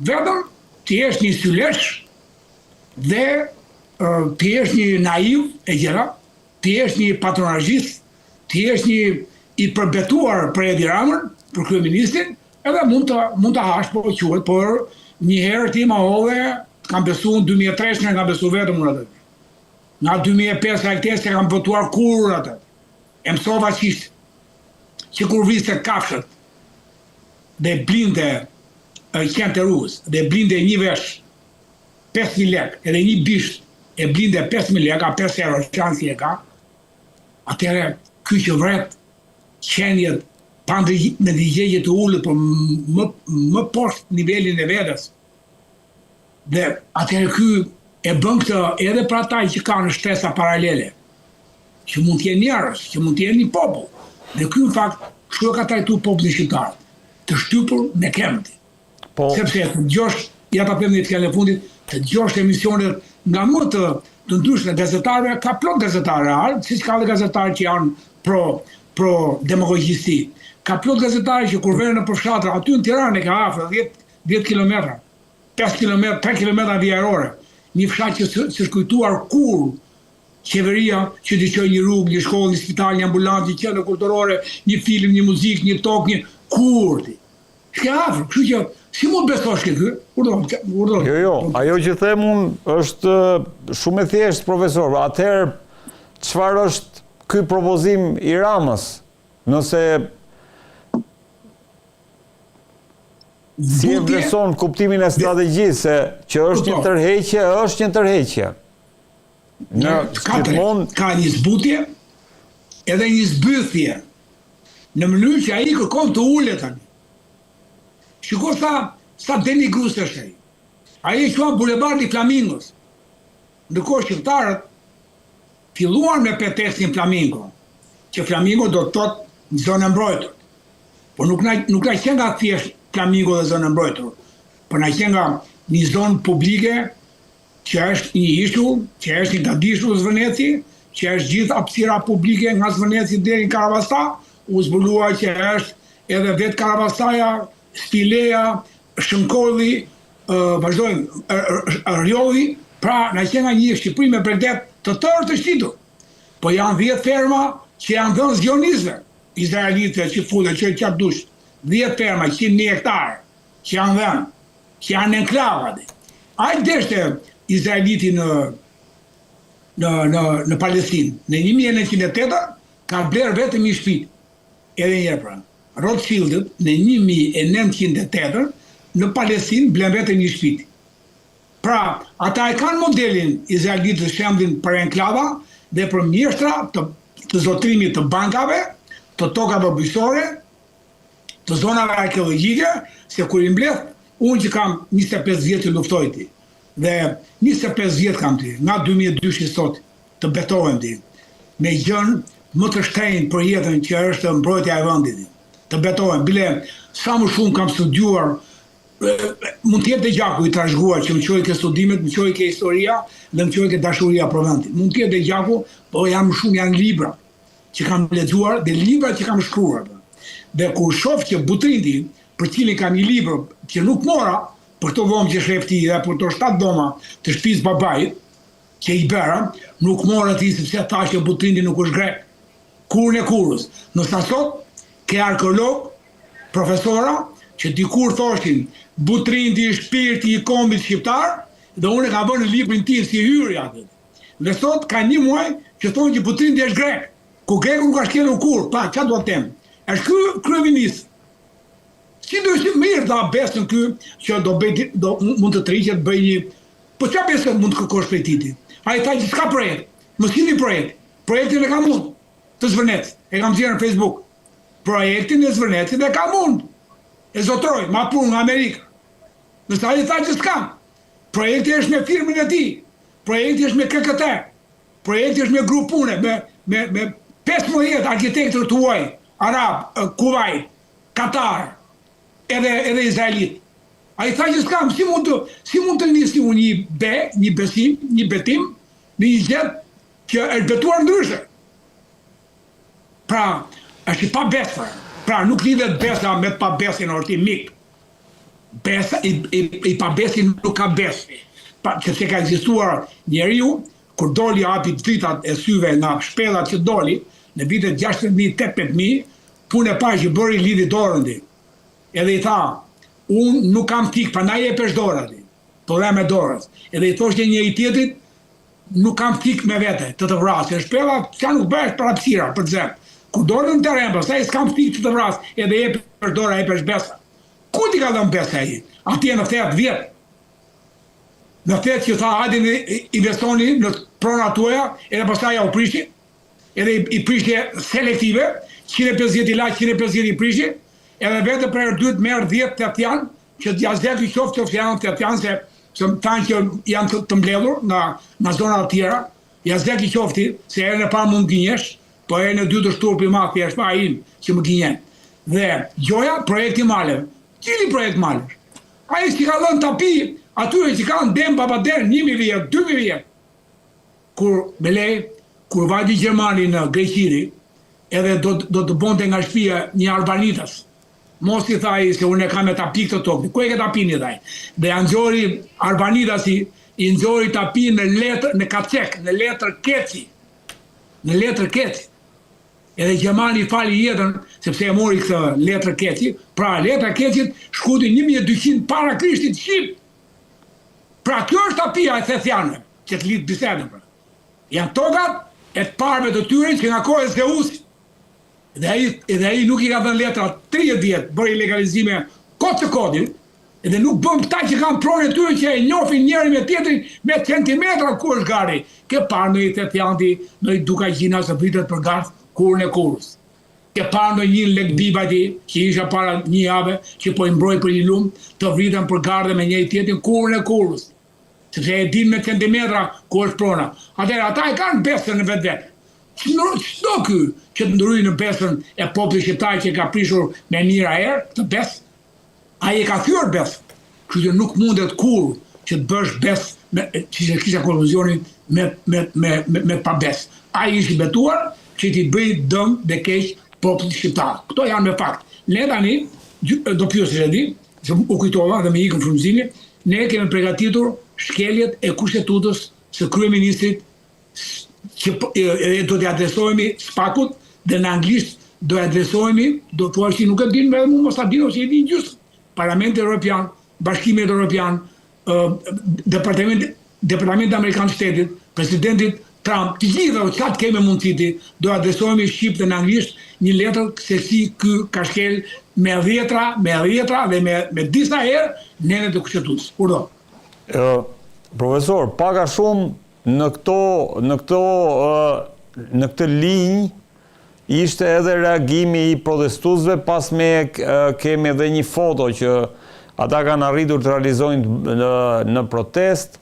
vetëm ti jesh një sylesh dhe ti jesh një naiv e gjëra, ti jesh një patronazhist, ti jesh një i përbetuar për Edi Ramën, për kryeministin, edhe mund të hash, po quhet, por një herë ti ma hove, kam besu në 2003, nga kam besu vetëm në atë. Nga 2005 e këtës e kam votuar kur atë. E mësova qishtë, që kur viste kafshët, dhe blinde qenë të rrugës, dhe blinde një vesh, 5.000 lek, edhe një bisht, e blinde 5.000 lek, a 5 euro shansi e ka, atëre, ky që vret, qenjet, me digjegje të ullët, por më poshtë nivelin e vedës. Dhe atëherë ky e bën këtë edhe për ata që kanë shtesa paralele, që mund t'jenë njerëz, që mund t'jenë një popull. Dhe ky në fakt, kështu e ka trajtuar popullin shqiptar, të shtypur me kemti. Sepse të dëgjosh ja ta them një fjalë e fundit, të dëgjosh emisionet nga më të ndryshme gazetarëve, ka plot gazetarë, siç ka dhe gazetarë që janë pro demagogjisë. Ka plot gazetarë që kur vjen në përfshatra, aty në Tiranë ka afër 10 kilometra, 5 kilometra, 3 kilometra vjerore. Një fshat që s'është kujtuar kur qeveria që dëgjoj një rrugë, një shkollë, një spital, një ambulantë, një qendër kulturore, një film, një muzikë, një tokë, një kurti. Shka afër, kështu që si mund besosh ky? Urdhon. Jo, ajo që them unë është shumë e thjeshtë, profesor. Atëherë, çfarë është ky propozim i Ramës? Nëse si e vlerëson kuptimin e strategjisë që është një tërheqje, është një tërheqje. Ka një zbutje edhe një zbythje në mënyrë që ai kërkon të ulet tani. Shiko sa denigrues është ai. Ai e quan bulevardi Flamingos. Ndërkohë shqiptarët filluan me pretekstin Flamingo, që Flamingo do të thotë në zonë mbrojtur. Por nuk na qenë nga thjesht Flamingo dhe zonë mbrojtur, por na qenë nga një zonë publike që është një ishull, që është një gadishull Zvëneci, që është gjithë hapësira publike nga Zvëneci deri në Karavasta, u zbulua që është edhe vetë Karavastaja, Spileja, Shënkolli, vazhdojmë, Rjolli, pra na qenë nga një Shqipëri me bregdet të tërë të shtitur. Po janë 10 ferma që janë dhënë zionistëve, izraelite që fulen, që qatë dush, 10 ferma, 100.000 hektarë, që janë dhënë, që janë enklava. Ai deshte izraeliti në Palestinë. Në 1908 ka bler vetëm një shtëpi. Edhe një pra. Rothschildët në 1908 në Palestinë blen vetëm një shtëpi. Pra, ata e kanë modelin izraelitë shembullin për enklava dhe për mjeshtra të zotrimit të bankave, të tokave bujqësore, të zonave arkeologjike, se kur i mbledh, unë që kam 25 vjet të luftoj ti, dhe 25 vjet kam ti, nga 2002 sot, të betohem ti, me gjën më të shtrenjtë për jetën që është mbrojtja e vendit. Të betohem, bile sa më shumë kam studiuar, mund të jetë dhe gjaku i trashëguar që më qoj ke studimet, më qoj ke historia dhe më qoj ke dashuria për vendin. Mund të jetë dhe gjaku, po janë më shumë janë libra që kam lexuar dhe libra që kam shkruar. Dhe kur shoh që Butrindi, për cilin kam një libër që nuk mora, për të dhomë që shefti dhe për të 7 dhoma të shtëpisë babait, që i bëra, nuk mora ti sepse tha që Butrindi nuk është grek. Kurrën e kurrës. Nëse sot ke arkeolog, profesora, që dikur thoshin Butrindi shpirti i kombit shqiptar, dhe unë e ka vënë në librin tim si hyrja. Dhe sot ka një muaj që thonë që Butrindi është grek. Ku greku nuk ka shkelur kur, pa, çfarë do të them? Është ky kryeminist. Si do të mirë ta besën ky që mund të triqet bëj një. Po çfarë besën mund të kërkosh prej tij? Ai tha që s'ka projekt. Mos keni projekt. Projektin e kam unë të Zvënec. E kam thënë në Facebook. Projektin e Zvënecit e kam unë. E zotroj, ma punë nga Amerikë. Nëse ai tha që s'kam. Projekti është me firmën e tij. Projekti është me KKT. Projekti është me grup pune, me 15 arkitektër të huaj, Arab, Kuwait, Katar, edhe Izraelit. Ai tha që s'kam, si mund të nisi unë një besim, një betim, në një gjë që është betuar ndryshe. Pra, është i pabesur. Pra, nuk lidhet besa me të pabesin orti mik. Besa, i pabesin nuk ka besi. Që se ka ekzistuar njeriu, kur doli hapi dritat e syve nga shpellat që doli, në vitet 60.000-80.000, punë e parë që bëri lidhi dorën di. Edhe i tha, unë nuk kam tik, prandaj e pesh dorën di. Po dhe me dorës. Edhe i thoshte një i tjetrit, nuk kam tik me vete, të vrasë. Shpella që nuk bëhesh për hapësira, për zemë. Kur dorën në teren, pastaj s'kam tik të vrasë, edhe e pesh dorë, e pesh besa. Ku ti ka dhënë besa ai? Atje në 80 vjet. Në fetë që tha hajde investoni në pronat tuaja, edhe pastaj ja u prishi, edhe i prishi selektive, 150 i la, 150 i prishi, edhe vetë për dytë merë 10 janë, që t'ja zdek i qoftë që janë 8 janë, se tanë që janë të mbledhur në zonat të tjera, ja zdek i qofti, se erën e parë mund gënjesh, po erën e dytë është turpi ma thjesht, pa im që më gënjen. Dhe gjoja, projekti Malev. Cili projekt Malev? Ai që ka dhënë tapi, atyre që kanë dem babader 1000 vjet, 2000 vjet. Kur vajti Gjermani në Greqiri, edhe do të bonte nga shtëpia një arbanitas. Mos i thaj se unë e kam me tapi këtë tokë. Ku e ke tapin i thaj? Dhe ja nxori arbanitasi, i nxori tapi në letër, në kacek, në letër keci. Në letër keci. Edhe Gjermani fali jetën, sepse e mori këtë letër keci. Pra, letra kecit shkuti 1200 para Krishtit Shqip. Pra, kjo është tapia e Thethjanëve, që të litë bisedën. Janë tokat e të parme të tyre që nga kohë e Zeusit. Edhe ai nuk i ka dhënë letra 30 vjet, bëri legalizime kod të kodin, edhe nuk bëm këta që kanë pronë tyre që e njohin njëri me tjetrin me centimetra ku është gari. Ke parë në i Thetjanti, në i Dukagjina se pritet për garth kurën e kurës. Ke parë në një Lekbibati që isha para një jave që po i mbroj për një lumë të vritën për gardhe me njëri tjetrin kurën e kurës. Sepse e din me centimetra ku është prona. Atëherë ata e kanë besën në vetë. Çdo ky që të ndryjë në besën e popullit shqiptar që ka prishur me mira herë, të besë, ai e ka thyer besën. Kështu që nuk mundet kur që të bësh besë që kisha koluzionin me pa besë. Ai ishte betuar që ti bëj dëm dhe keq popullit shqiptar. Këto janë me fakt. Ne tani do pyesësh e di, se u kujtova dhe me ikën frymëzimi, ne kemi përgatitur shkeljet e kushtetutës së kryeministrit që do t'i adresohemi spakut dhe në anglisht do t'i adresohemi, do thua që nuk e din me mu mos ta din ose e din gjusë. Parlamenti Evropian, Bashkimet Evropian, Departamenti Amerikan Shtetit, Presidentit Trump, të gjitha o qatë keme mundësiti, do adresohemi shqip dhe në anglisht një letër se si ky ka shkel me dhjetra dhe me disa herë nenet e kushtetutës. Urdo. Profesor, paka shumë në këtë linjë ishte edhe reagimi i protestuesve, pas me kemi edhe një foto që ata kanë arritur të realizojnë në protest.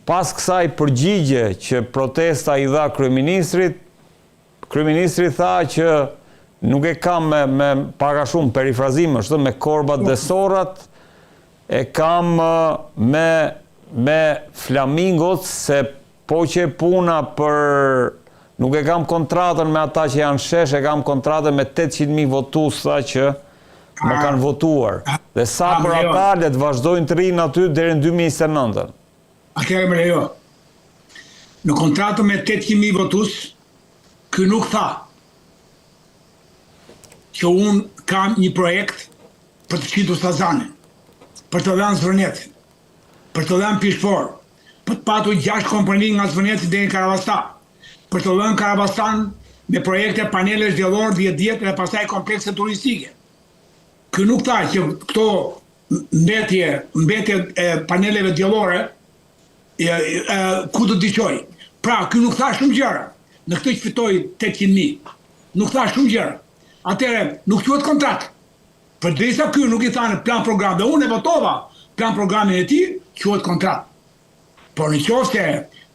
Pas kësaj përgjigje që protesta i dha kryeministrit, kryeministri tha që nuk e kam me paka shumë perifrazim, është me korbat dhe sorrat, e kam me flamingot, se po që puna për... Nuk e kam kontratën me ata që janë shesh, e kam kontratën me 800.000 votues sa që më kanë votuar. Dhe sa për ata le të vazhdojnë të rinë aty deri në 2029. Atëherë më lejo. Në kontratën me 800.000 votues, ky nuk tha që unë kam një projekt për të qitur Sazanin, për të dhënë Zvërnetin, për të dhënë Pishfor, për të patur 6 kompani nga Zvërneti deri në Karabastan, për të dhënë Karabastan me projekte panelesh diellor 10 vjet dhe pastaj komplekse turistike. Ky nuk tha që këto mbetje e paneleve diellore ku do të diqoj. Pra, ky nuk tha shumë gjëra. Në këtë që fitoi 800.000, nuk tha shumë gjëra. Atëherë nuk quhet kontratë. Përderisa ky nuk i thanë plan program, dhe unë e votova plan programin e tij, quhet kontratë. Por nëse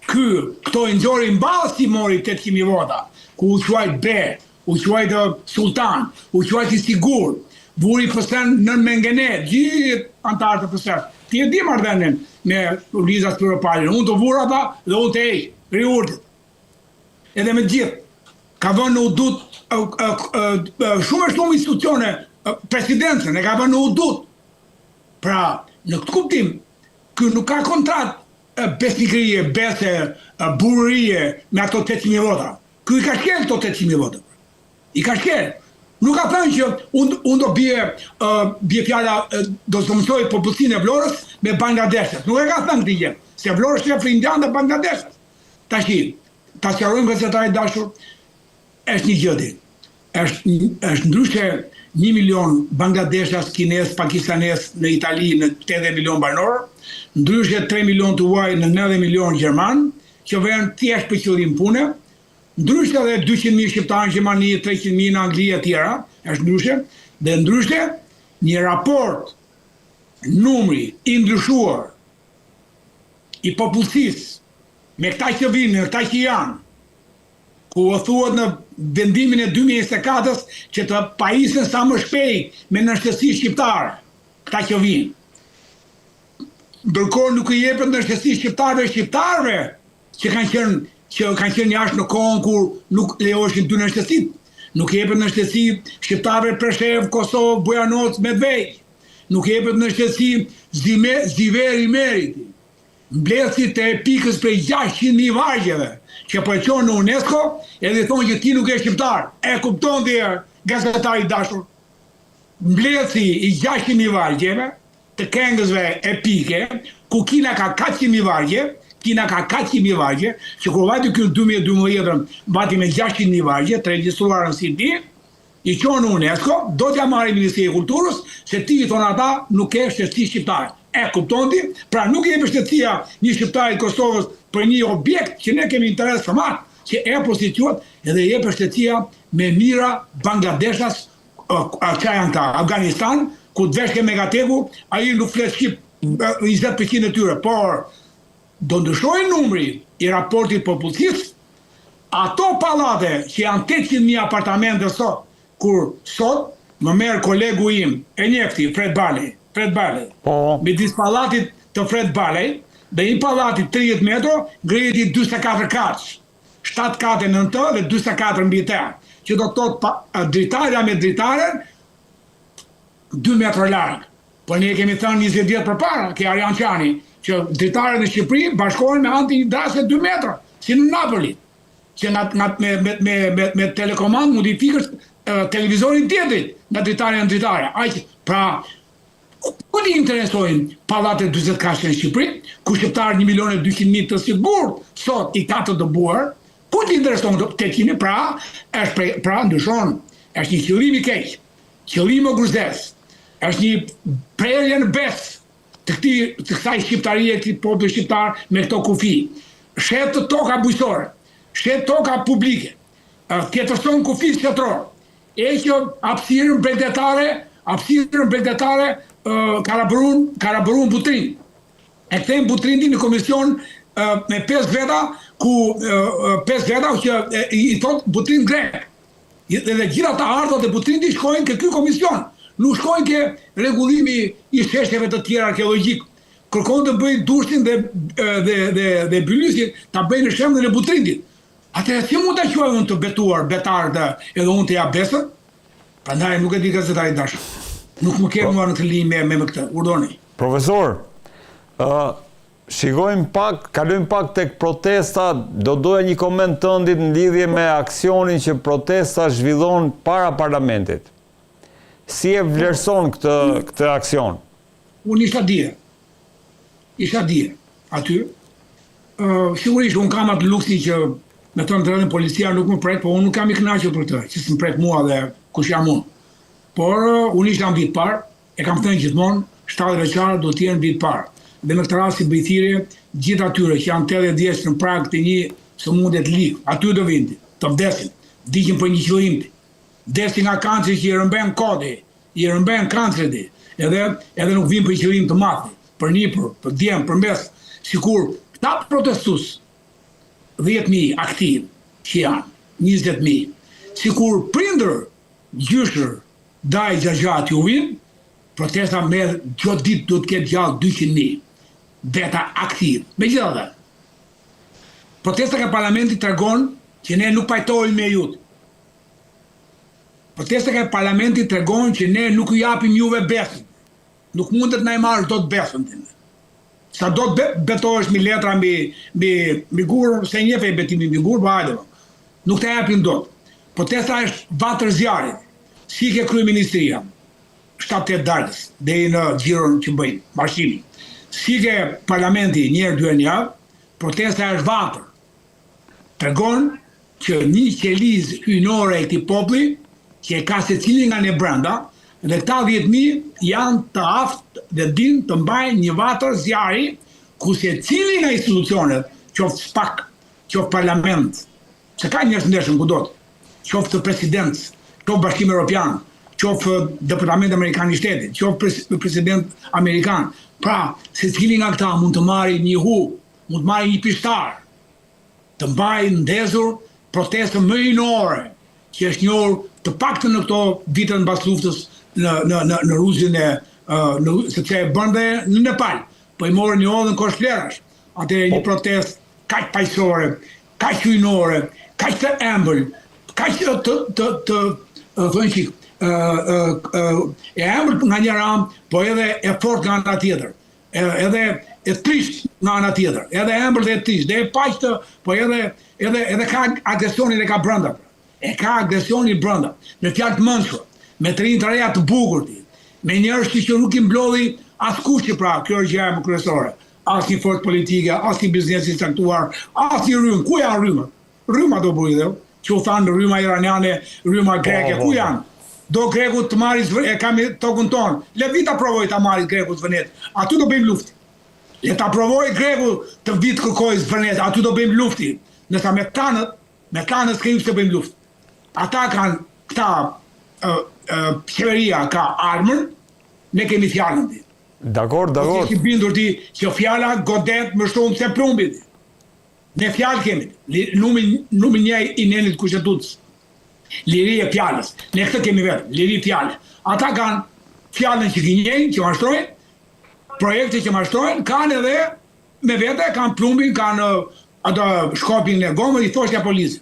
këto i nxori mballë si mori 800.000 vota, ku u quajt Be, u quajt Sultan, u quajt i Sigur, vuri pësen në Mengene, gjithë antarët të pësen. Ti e di marrëdhënien me Liza Spiropalin, unë të vura ata dhe unë të heq, riurtit. Edhe me gjithë, ka vënë në udut shumë institucione, presidencën e ka vënë në udut. Pra, në këtë kuptim, ky nuk ka kontratë besnikërie, bese, burërie me ato 800.000 vota. Ky i ka shkel ato 800.000 vota. I ka shkel. Nuk ka thënë që unë do bie fjala, do të mësoj popullsinë e Vlorës me Bangladeshës. Nuk e ka thënë këtë gjë, se Vlora është shef indian dhe Bangladeshës. Tashi, ta sqarojmë gazetari dashur, është një gjë. Është ndryshe 1 milion Bangladeshas, kines, pakistanes në Itali në 80 milion banor, ndryshe 3 milion të uaj në 90 milion Gjerman, që vjen thjesht për qëllim pune, ndryshe edhe 200.000 shqiptarë në Gjermani, 300.000 në Angli e tjera, është ndryshe, dhe ndryshe një raport numri i ndryshuar i popullsisë me këta që vinë, me këta që janë, ku o thuhet në vendimin e 2024-s që të pajisen sa më shpejt me nënshtësi shqiptare. këta që vinë. Ndërkohë nuk i jepet në shtësi shqiptarëve që kanë qenë jashtë në kohën kur nuk lejoheshin dy në shtësit. Nuk jepet në shtësi shqiptarëve Preshev, Kosovë, Bujanoc, Medvej. Nuk jepet në shtësi Ziveri Meriti. Mbledhësit e pikës prej 600.000 vargjeve që po e qonë në UNESCO, edhe thonë që ti nuk e shqiptar. E kupton dhe gazetari dashur. Mbledhësi i 600.000 vargjeve të këngësve epike, ku Kina ka 400.000 vargje, që kur vajti kjo 2012 vati me 600.000 vargje, të regjistruarën si ti, i qonë në UNESCO, do t'ja marri Ministri e Kulturës, se ti i thonë ata nuk e shtësi shqiptare. E kupton ti? Pra nuk jemi shtetësia një shqiptarit Kosovës për një objekt që ne kemi interes të marë, që e prostituat edhe je për shtetësia me mira Bangladeshas, që janë ta Afganistan, ku të veshke Megateku, a i nuk flet shqip 20% e tyre, por do ndryshojnë numri i raportit popullsisë, ato pallate që janë 800.000 apartamente sot, kur sot më merr kolegu im e njefti Fred Balej, midis pallatit të Fred Balej dhe një pallati 30 metro ngriheti 44 katësh, 7 kate në të dhe 44 mbi të, që do të thotë dritarja me dritaren 2 metra larg. Po ne kemi thënë 20 vjet përpara, ke Arjan Qani, që dritaret në Shqipëri bashkohen me antidrase 2 metra, si në Napoli, që me telekomand modifikës televizorin tjetrit nga dritarja në dritarja. Pra, ku t'i interesojnë pallate 40 katësh në Shqipëri, ku shqiptarë 1.200.000 të sigurt sot i ka të dëbuar, ku t'i interesojnë të 800.000, pra ndryshon, është një qëllim i keq, qëllim o gruzdes, është një prerje në bes të kësaj shqiptarie, këtij populli shqiptar me këto kufi. Shet të toka bujqësore, shet toka publike, tjetërson kufi shtetëror, që hapësirën bregdetare Karaburun Butrin. E kthejmë Butrindin në komision me 5 veta, ku 5 veta që i thot Butrin grek. Dhe gjitha të ardhët e Butrindi shkojnë ke ky komision. Nuk shkojnë ke rregullimi i çështjeve të tjera arkeologjik. Kërkon të bëjnë dushtin dhe bylysin, ta bëjnë në shembull e Butrindit. Atëherë si mund ta quaj unë të betar edhe unë të jap besën? Prandaj nuk e di gazetari dashur. Nuk më ke mua në të linjë me këtë. Urdhoni. Profesor, kalojmë pak tek protesta, do doja një koment tëndit në lidhje me aksionin që protesta zhvillon para parlamentit. Si e vlerëson këtë aksion? Unë isha dje aty. Sigurisht unë kam atë luksi që me të ndërën policia nuk më prek, po unë nuk kam i kënaqur për të, që s'më prek mua dhe kush jam unë. Por unë isham vit parë, e kam thënë gjithmonë, 7 veçarë do t'jenë vit parë. Dhe në këtë rast si bëjthirje, gjithë atyre që janë 80 vjeç në prag të një sëmundje të ligë, aty do vindi, të vdesin, diqin për një qëllimti. Vdesin nga kanceri që i rëmben kodi, i rëmben kanceri, edhe nuk vin për qëllim të madh, për nipër, për djem, për mes, sikur ta protestus 10.000 aktiv që janë, 20.000, sikur prindër, gjyshër, daj gjagjat ju vinë, protesta me gjatë ditë do të ketë gjallë 200.000 veta aktiv. Me gjitha dhe, protesta ka parlamentit tregon që ne nuk pajtojmë me jutë. Protesta ka parlamentit tregon që ne nuk ju japim juve besën. Nuk mundet na e marrë do të besën. Sa do të betohesh me letra mbi gur, se njeh e betimin mbi gur, hajde. Nuk të japin dot. Protesta është vatër zjarrit. Si ke kryeministria, 7-8 darkës, deri në xhiron që bëjnë, marshimi. Si ke parlamenti njërë 2 në javë, protesta është vatër. Tregon që një qelizë hyjnore e këtij populli, që e ka secili nga ne brenda, dhe këta 10.000 janë të aftë dhe din të mbajnë një vatër zjarri, ku secili nga institucionet, qoftë SPAK, qoftë parlament, se ka njerëz ndeshëm kudot, qoftë president, qoftë Bashkimi Evropian, qoftë Departamenti Amerikan i Shtetit, qoftë president Amerikan. Pra, secili nga këta mund të marrë një mund të marrë një pishtar, të mbajë ndezur protestën më hyjnore, që është njohur të paktën në këto vitet mbas luftës në rrugën sepse e bënde në Nepal, po i morën një odhën koshtlerash, atëre një protest kaq paqësore, kaq hyjnore, kaq të ëmbël, kaq të thonë qik, e ëmbël nga një ram, po edhe e fort nga ana tjetër, edhe e trisht nga ana tjetër, edhe ëmbël dhe e trisht, dhe e paqë, po edhe ka agresionin e ka brenda. E ka agresionin brenda, me fjalë të mëndshme, me të rinj të reja të bukur, me njerëz që nuk i mblodhi askush që pra, kjo është gjëja më kryesore. As një forcë politike, as një biznes i caktuar, as një rrymë. Ku janë rrymë? Rryma do bëjë dhe, që u thanë rryma iraniane, rryma greke, ku janë? Do greku të marrë, e kam tokën tonë. Le vita provoj të marrë greku të Venet, aty do bëjmë lufti. Le ta provoj greku të vitë kërkoj të Venet, aty do bëjmë lufti. Nësa me kanët s'kejmë të bëjmë lufti. Ata kanë këta qeveria ka armën, ne kemi fjallën ti. Dakor. Po që bindur ti që fjalla godet më shumë se plumbit. Ne fjallë kemi, numi një i nenit kushetutës. Liri e fjallës. Ne këtë kemi vetë, liri fjallës. Ata kanë fjallën që gjenjejnë, që mashtrojnë, projekte që mashtrojnë, kanë edhe me vete, kanë plumbin, kanë ato shkopin në gomë, i thoshja policë.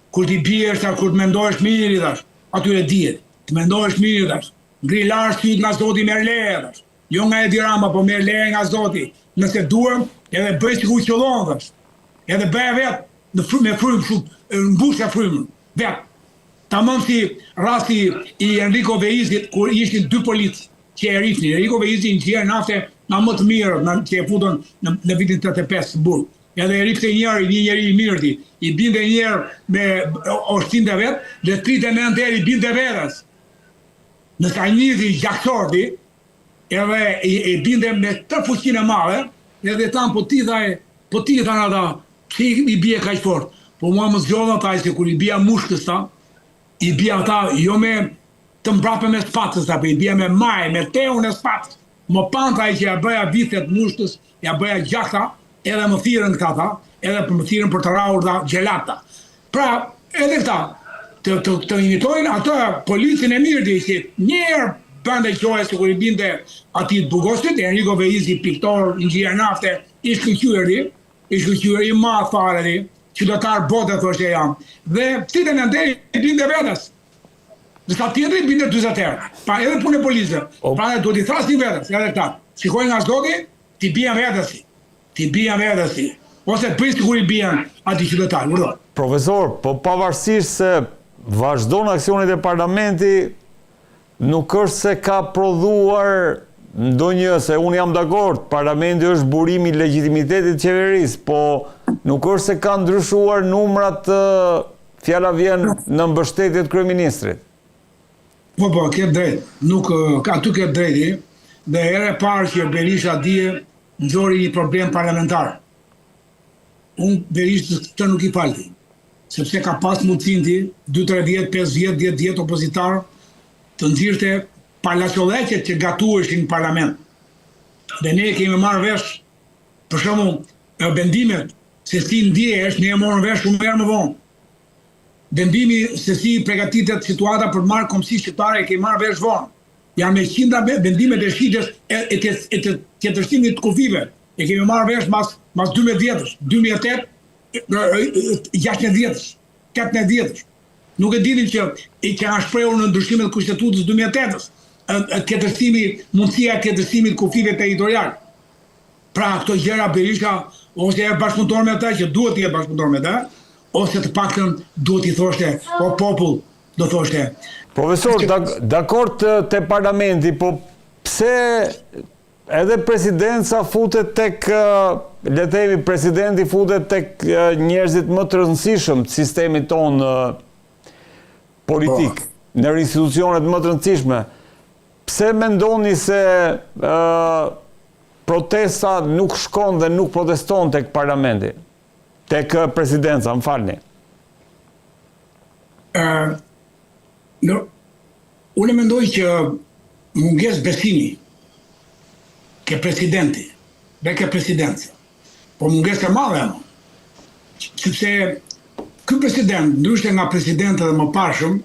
Kur ti biesh, kur të mendohesh mirë, thash, atyre dihet. Të mendohesh mirë, thash. Ngri larë syt nga Zoti merr leje, thash. Jo nga Edi Rama, po merr leje nga Zoti. Nëse duhem, edhe bëj sikur qëllon, thash. Edhe bëj vetë me frymë shumë, mbushja frymën, vetë. Tamam si rasti i Enrico Veizit, kur ishin dy policë që e rrifnin. Enrico Veizi inxhinier nafte nga më të mirë që e futën në vitin 85 në burg. Edhe e rifte një njeri i mirëti, i binde njerë me oshtin të vetë, dhe 39 eri binde vetës. Në ka njëti gjaksorti, edhe i binde me të fuqin e male, edhe tanë po ti thanë ata, që i bje ka i fort. Po mua më zgjodha taj se kur i bja mushkës ta, i bja ta jo me të mbrape me spatës ta, po i bja me maj, me teun e spatës. Më panta i që ja bëja vitet mushkës, ja bëja gjakta, edhe më thirën këta, edhe më thirën për të raur dhe gjelata. Pra, edhe këta, të imitojnë atë policin e mirë, që njerë bënde qoje se kur i binde ati të Bugostit, Enrico Veizi, piktor, inxhinier nafte, i shkëllqyri, ma fare, qytetar bote, thoshte jam. Dhe citën e nderi i binde vetës. Nësa tjetëri binde 20 herë. Pa edhe punë e policë. Pra do t'i thasni vetës, edhe këta. Shikoj nga Zoti, ti bien vetësi. Ti bija vetësi, ose prisë kur i bijan ati qytetarë, vërdo. Profesor, po pavarësisht se vazhdon aksionit e parlamenti, nuk është se ka prodhuar ndonjë, se unë jam dakord, parlamenti është burimi i legitimitetit qeverisë, po nuk është se ka ndryshuar numrat, fjala vjen në mbështetjet kryeministrit. Po, ke drejt, nuk, aty ke drejti, dhe ere parë që Berisha dje, nxori një problem parlamentar. Unë Berisha të nuk i falti, sepse ka pas mundësin ti, 2-3 vjetë, 5 vjetë, 10 vjetë opozitar, të nxirte palaqolleqet që gatueshin në parlament. Dhe ne kemi marrë vesh, për shembull, vendimet se si ndjehesh, ne e morëm vesh shumë herë më vonë. Vendimi se si përgatitet situata për të marrë Kombësi Shqiptare e kemi marrë vesh vonë. Janë me qindra vendimet e shitjes e të qetërstimit të kufive. E kemi marrë vesh mas 12 vjetësh, 2008, 16 vjetësh, 18 vjetësh. Nuk e dinin që kanë shprehur në ndryshimet e kushtetutës 2008-s, mundësia e qetërstimit të kufive territorial. Pra këto gjëra Berisha ose e bashkëpunëtor me ata që duhet të jetë bashkëpunëtor me ata, ose të paktën duhet i thoshte o popull, do thoshte. Profesor, dakord te parlamenti, po pse edhe presidenca futet tek, le të themi, presidenti futet tek njerëzit më të rëndësishëm të sistemit ton politik, në institucionet më të rëndësishme. Pse mendoni se protesta nuk shkon dhe nuk proteston tek parlamenti, tek presidenca, më falni? Unë mendoj që munges besimi ke presidenti dhe ke presidenca, po munges e madhe ama. Sepse ky president, ndryshe nga presidentët dhe më parshëm,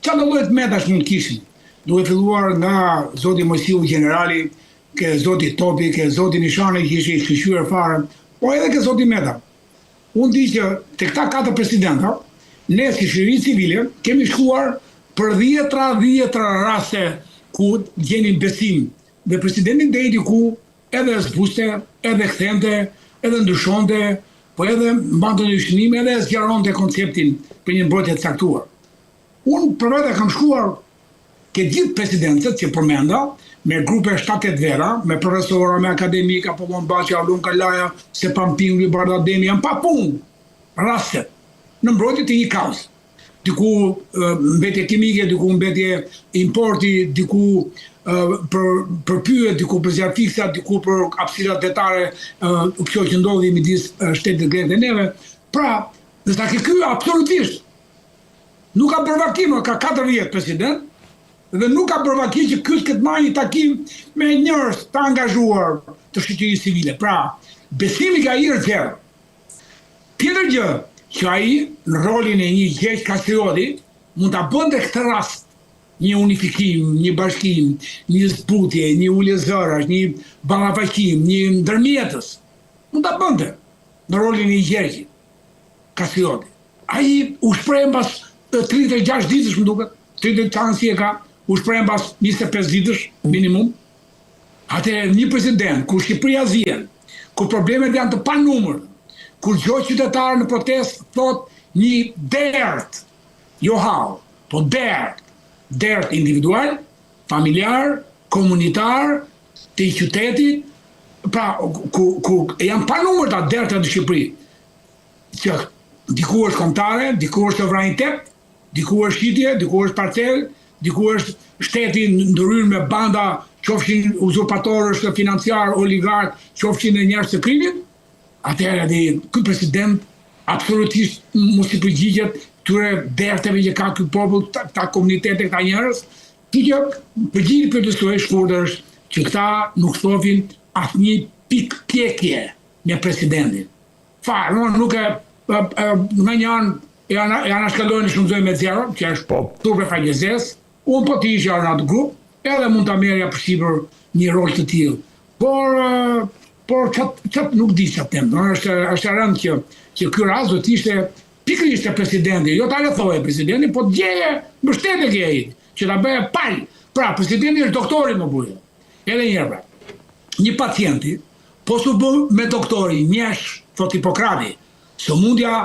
çfarë lloj metash mund kishin? duke filluar nga zoti Mojsiu generali, ke zoti Topi, ke zoti Nishani që ishte i shkëlqyer fare, po edhe ke zoti Meta. Unë di që te këta 4 presidenta, ne si shoqëri civile kemi shkuar për 10 raste ku gjeni besim dhe presidentin deri diku edhe zbuste, edhe kthente, edhe ndryshonte, po edhe mbante dyshnime edhe zgjaronte konceptin për një mbrojtje të caktuar. Unë për vete kam shkuar ke gjithë presidencët që përmenda, me grupe 7-8 vera, me profesora, me akademika, po Mombaqa, Alun Kalaja, Stepan Pingulli, Bardademi, janë pa punë rastet në mbrojtje të një kaos. Diku mbetje kimike, diku mbetje importi, diku për pyet, diku për zjarr fiksa, diku për hapësirat detare, kjo që ndodhi midis shtetit grek dhe neve. Pra, dhe sa ky absolutisht nuk ka përvakim, ka 4 vjet president, dhe nuk ka përvakim që ky këtë marrë një takim me njerëz të angazhuar të shoqërisë civile. Pra, besimi ka hyrë zero. Tjetër gjë, që ai në rolin e një Gjergj Kastrioti mund ta bënte këtë rast një unifikim, një bashkim, një zbutje, një ulje zërash, një ballafaqim, një ndërmjetës. Mund ta bënte në rolin e një Gjergj Kastrioti. Ai u shpreh pas 36 ditësh më duket, 30 çansi e ka, u shpreh pas 25 ditësh minimum. Atëherë një president ku Shqipëria zien, ku problemet janë të panumër, kur çdo qytetar në protestë thot një dert, jo hall, po dert individual, familjar, komunitar, të qytetit, pra ku janë pa numër ta dertat në Shqipëri, që diku është kombëtare, diku është sovranitet, diku është shitje, diku është parcel, diku është shteti ndryrë me banda, qofshin uzurpatorësh financiar, oligark, qofshin e njerëz të krimit. Atëherë ky president absolutisht mos i përgjigjet këtyre derteve që ka ky popull, ta komunitete, këta njerëz, që përgjigjet plotësisht shkurtër që këta nuk shohin asnjë pikë pjekje me presidentin. Fare, nuk e në një anë janë shkallojnë shumëzoj me zero, që është turpe fagjezes, unë po të isha në atë grup, edhe mund të merja përsipër një rol të tillë. Por çat nuk di çat them, është rënd që ky rast do të ishte pikërisht e presidenti, jo ta lehthoje presidentin, po djeje mbështetje ke ai, që ta bëje pal. Pra, presidenti është doktori më buje. Edhe një herë. Një pacienti po su bë me doktori, njesh, thot Hipokrati, sëmundja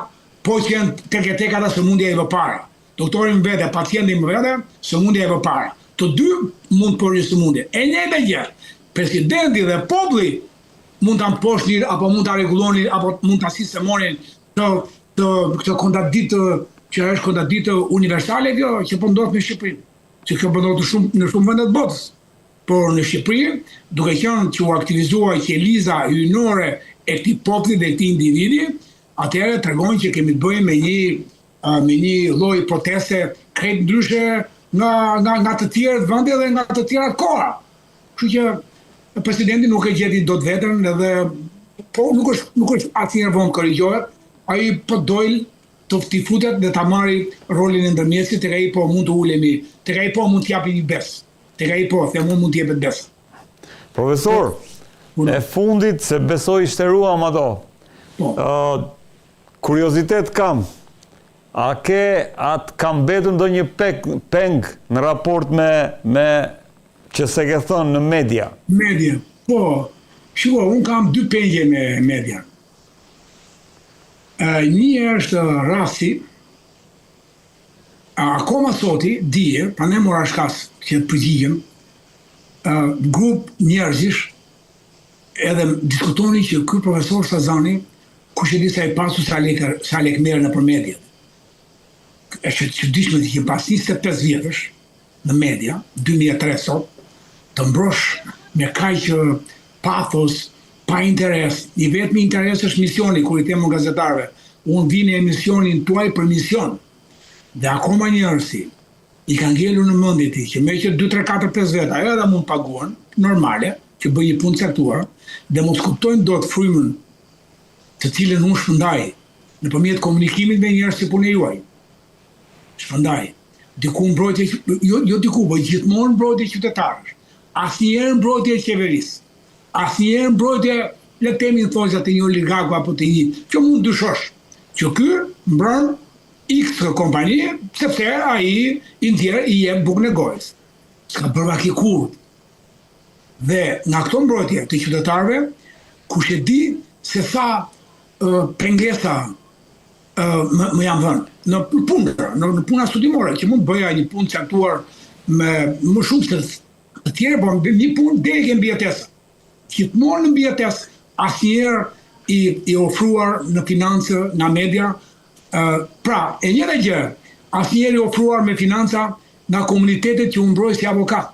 po që janë tek ata sëmundja e vëpara. Doktori më vete, pacienti më vete, sëmundja e vëpara. Të dy mund për një sëmundje. E njëjta gjë, presidenti dhe populli mund ta mposhnin apo mund ta rregullonin apo mund ta sistemonin këtë kontradiktë që është kontradiktë universale kjo që po ndodh në Shqipëri. Që kjo po ndodh në shumë vende të botës. Por në Shqipëri, duke qenë që u aktivizua qeliza hyjnore e këtij populli dhe këtij individi, atëherë tregon që kemi të bëjmë me një lloj proteste krejt ndryshe nga të tjerët vende dhe nga të tjerat koha. Kështu që presidenti nuk e gjeti dot veten edhe po nuk është asnjëherë vonë korrigjohet, ai po dojl të futet dhe ta marrë rolin e ndërmjetësit, tek ai po mund të ulemi, tek ai po mund të japi një bes, tek ai po them mund të jepet bes. Profesor, e fundit se besoj shteruam ato. Kuriozitet kam. A ka mbetur ndonjë peng në raport me që se ke thënë në media? Media, po, shiko, unë kam 2 pengje me media. Një është rasti, akoma soti, dije, pa ne mora shkas që të përgjigjem, grup njerëzish edhe diskutoni që ky profesor Sazani, kush e di sa i pasu sa lek merr nëpër media. Është çuditshme që pas 25 vjetësh në media, 2003 sot, të mbrosh me kaq pathos, pa interes. I vetmi interes është misioni, kur i them gazetarëve. Unë vi në emisionin tuaj për mision. Dhe akoma njerëzi i kanë ngelur në mendje ti që me që 2, 3, 4, 5 vjet ajo edhe mund paguan normale, që bëj një punë caktuar, dhe mos kuptojnë dot frymën të cilën unë shpëndaj nëpërmjet komunikimit me njerëz si punë juaj. Shpëndaj. diku mbrojtje, jo diku, po gjithmonë mbrojtje qytetarësh, asnjëherë mbrojtje e qeverisë, asnjëherë mbrojtje, le të themi në thosja të një oligarku apo të një, që mund dyshosh, që ky mbron X kompani, sepse ai i jep bukën e gojës. S'ka bërë vaki kurrë. Dhe nga këto mbrojtje të qytetarëve, kush e di se sa pengesa më janë dhënë në puna studimore, që mund bëja një punë caktuar me më shumë se të tjerë, por një punë deri ke mbi jetesë. Gjithmonë në mbi jetesë, asnjëherë i ofruar në financë, nga media. Pra, e njëjta gjë, asnjëherë i ofruar me financa nga komunitetet që unë mbroj si avokat.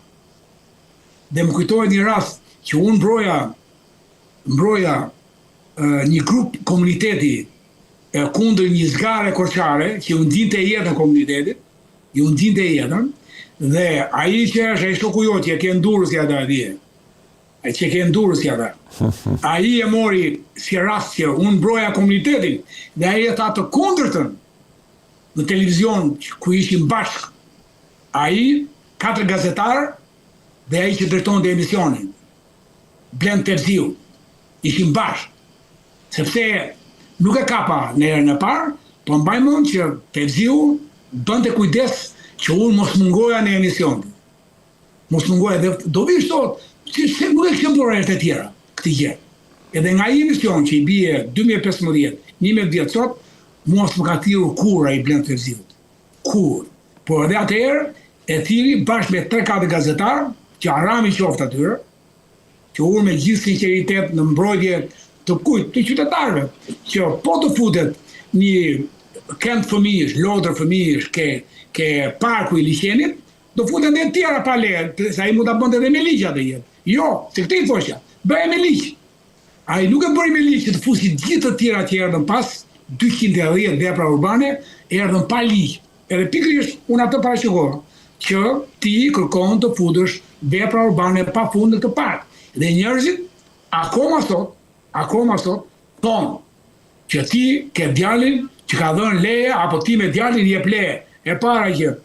Dhe më kujtohet një rast që unë mbroja një grup komuniteti kundër një zgare korçare që u ndinte jetën komunitetit, dhe ai që është ai shoku jot që ke ndurës ja da dje. Ai që ke ndurës ja da. Ai e mori si rast që unë mbroja komunitetin dhe ai e tha të kundërtën në televizion ku ishim bashkë. Ai, 4 gazetarë dhe ai që drejtonte emisionin, Blend Terziu, ishim bashkë. Sepse nuk e kapa në herën e parë, po mbaj mend që Terziu bënte kujdes që unë mos mungoja në emision. Mos mungoja dhe do vish sot, se nuk e kishim bërë herë të tjera këtë gjë. Edhe nga ai emision që i bie 2015, 11 vjet sot, mos më ka thirrur kur ai Blend Terziu. Kur. Por edhe atëherë e thiri bashkë me 3-4 gazetarë, që harami qoftë atyre, që unë me gjithë sinqeritet në mbrojtje të kujt, të qytetarëve, që po të futet një kënd fëmijësh, lodër fëmijësh ke parku i liçenit, do futen dhe tjera pa leje, se ai mund ta bënte edhe me ligj atë jetë. Jo, se këtë i thosha, bëje me ligj. Ai nuk e bëri me ligj që të fusi gjithë të tjera që erdhën pas 210 vepra urbane, erdhën pa ligj. Edhe pikërisht unë atë paraqikova, që ti kërkon të futesh vepra urbane pa fund në këtë park. Dhe njerëzit akoma sot thonë që ti ke djalin që ka dhënë leje, apo ti me djalin jep leje. E para që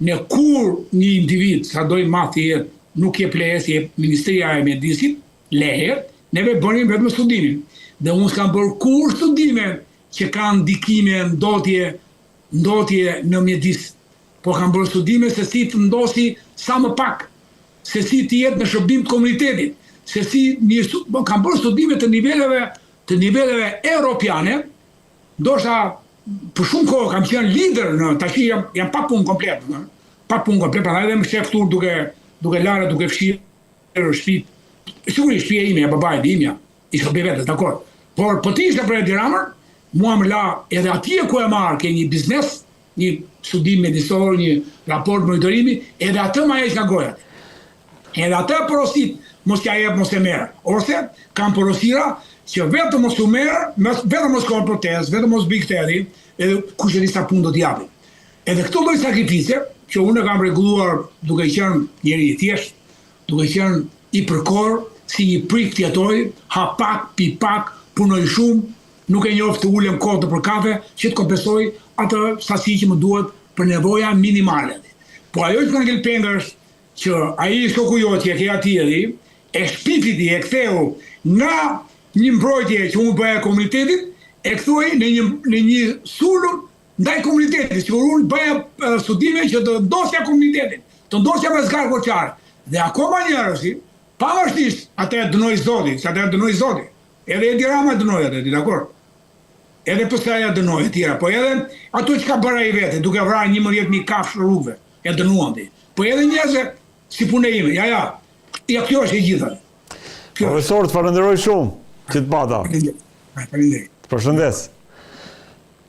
në kur një individ, sa doj madh të jetë, nuk jep leje, si jep Ministria e Mjedisit, leje, neve bënim vetëm studimin. Dhe unë s'kam bërë kur studime që kanë ndikime ndotje në mjedis. Po kam bërë studime se si të ndosi sa më pak, se si të jetë në shërbim të komunitetit, se si kam bërë studime të niveleve europiane, ndoshta për shumë kohë kam qenë lider në tash jam pa punë komplet, prandaj edhe më shef këtu duke larë, duke fshirë shtëpi. Sigurisht shtëpia ime, babait imja, i shërbej vetes, dakor. Por po ti ishte për Edi Ramën, mua më la edhe atje ku e marr ke një biznes, një studim mjedisor, një raport monitorimi, edhe atë ma heq nga goja. Edhe atë porosit mos t'ja jep, mos e merr. Ose kam porosira që vetëm mos u merr, vetëm mos ka protestë, vetëm mos bëj këtë, edhe kush e di sa punë do t'japi. Edhe këto lloj sakrifice që unë kam rregulluar duke qenë njeri i thjeshtë, duke qenë i përkor, si një prik t'jetoj, ha pak, pi pak, punoj shumë, nuk e njoh të ulem kohë për kafe, që të kompensoj atë sasi që më duhet për nevoja minimale. Po ajo që kanë ngel penga është që ai shoku jot që e ke atij, e shpifiti e ktheu nga një mbrojtje që unë bëja komunitetit, e kthoi në një sulm ndaj komunitetit, që unë bëja studime që të ndosja komunitetin, të ndosja me zgarë koçare. Dhe akoma njerëzit, pavarësisht atë dënoi Zoti, edhe Edi Rama dënoi atë, dakor? Edhe PS-ja dënoi e tjera, po edhe ato që ka bërë ai vetë, duke vrarë 11.000 kafshë rrugëve, e dënuan ti. Po edhe njerëzve si punë ime, ja, kjo është e gjitha. Profesor, të falenderoj shumë që të pata. Faleminderit. Të përshëndes.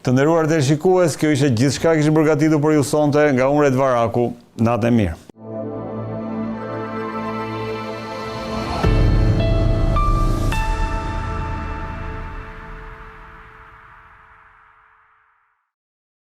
Të nderuar teleshikues, kjo ishte gjithçka që kishim përgatitur për ju sonte nga unë Red Varaku. Natë e mirë.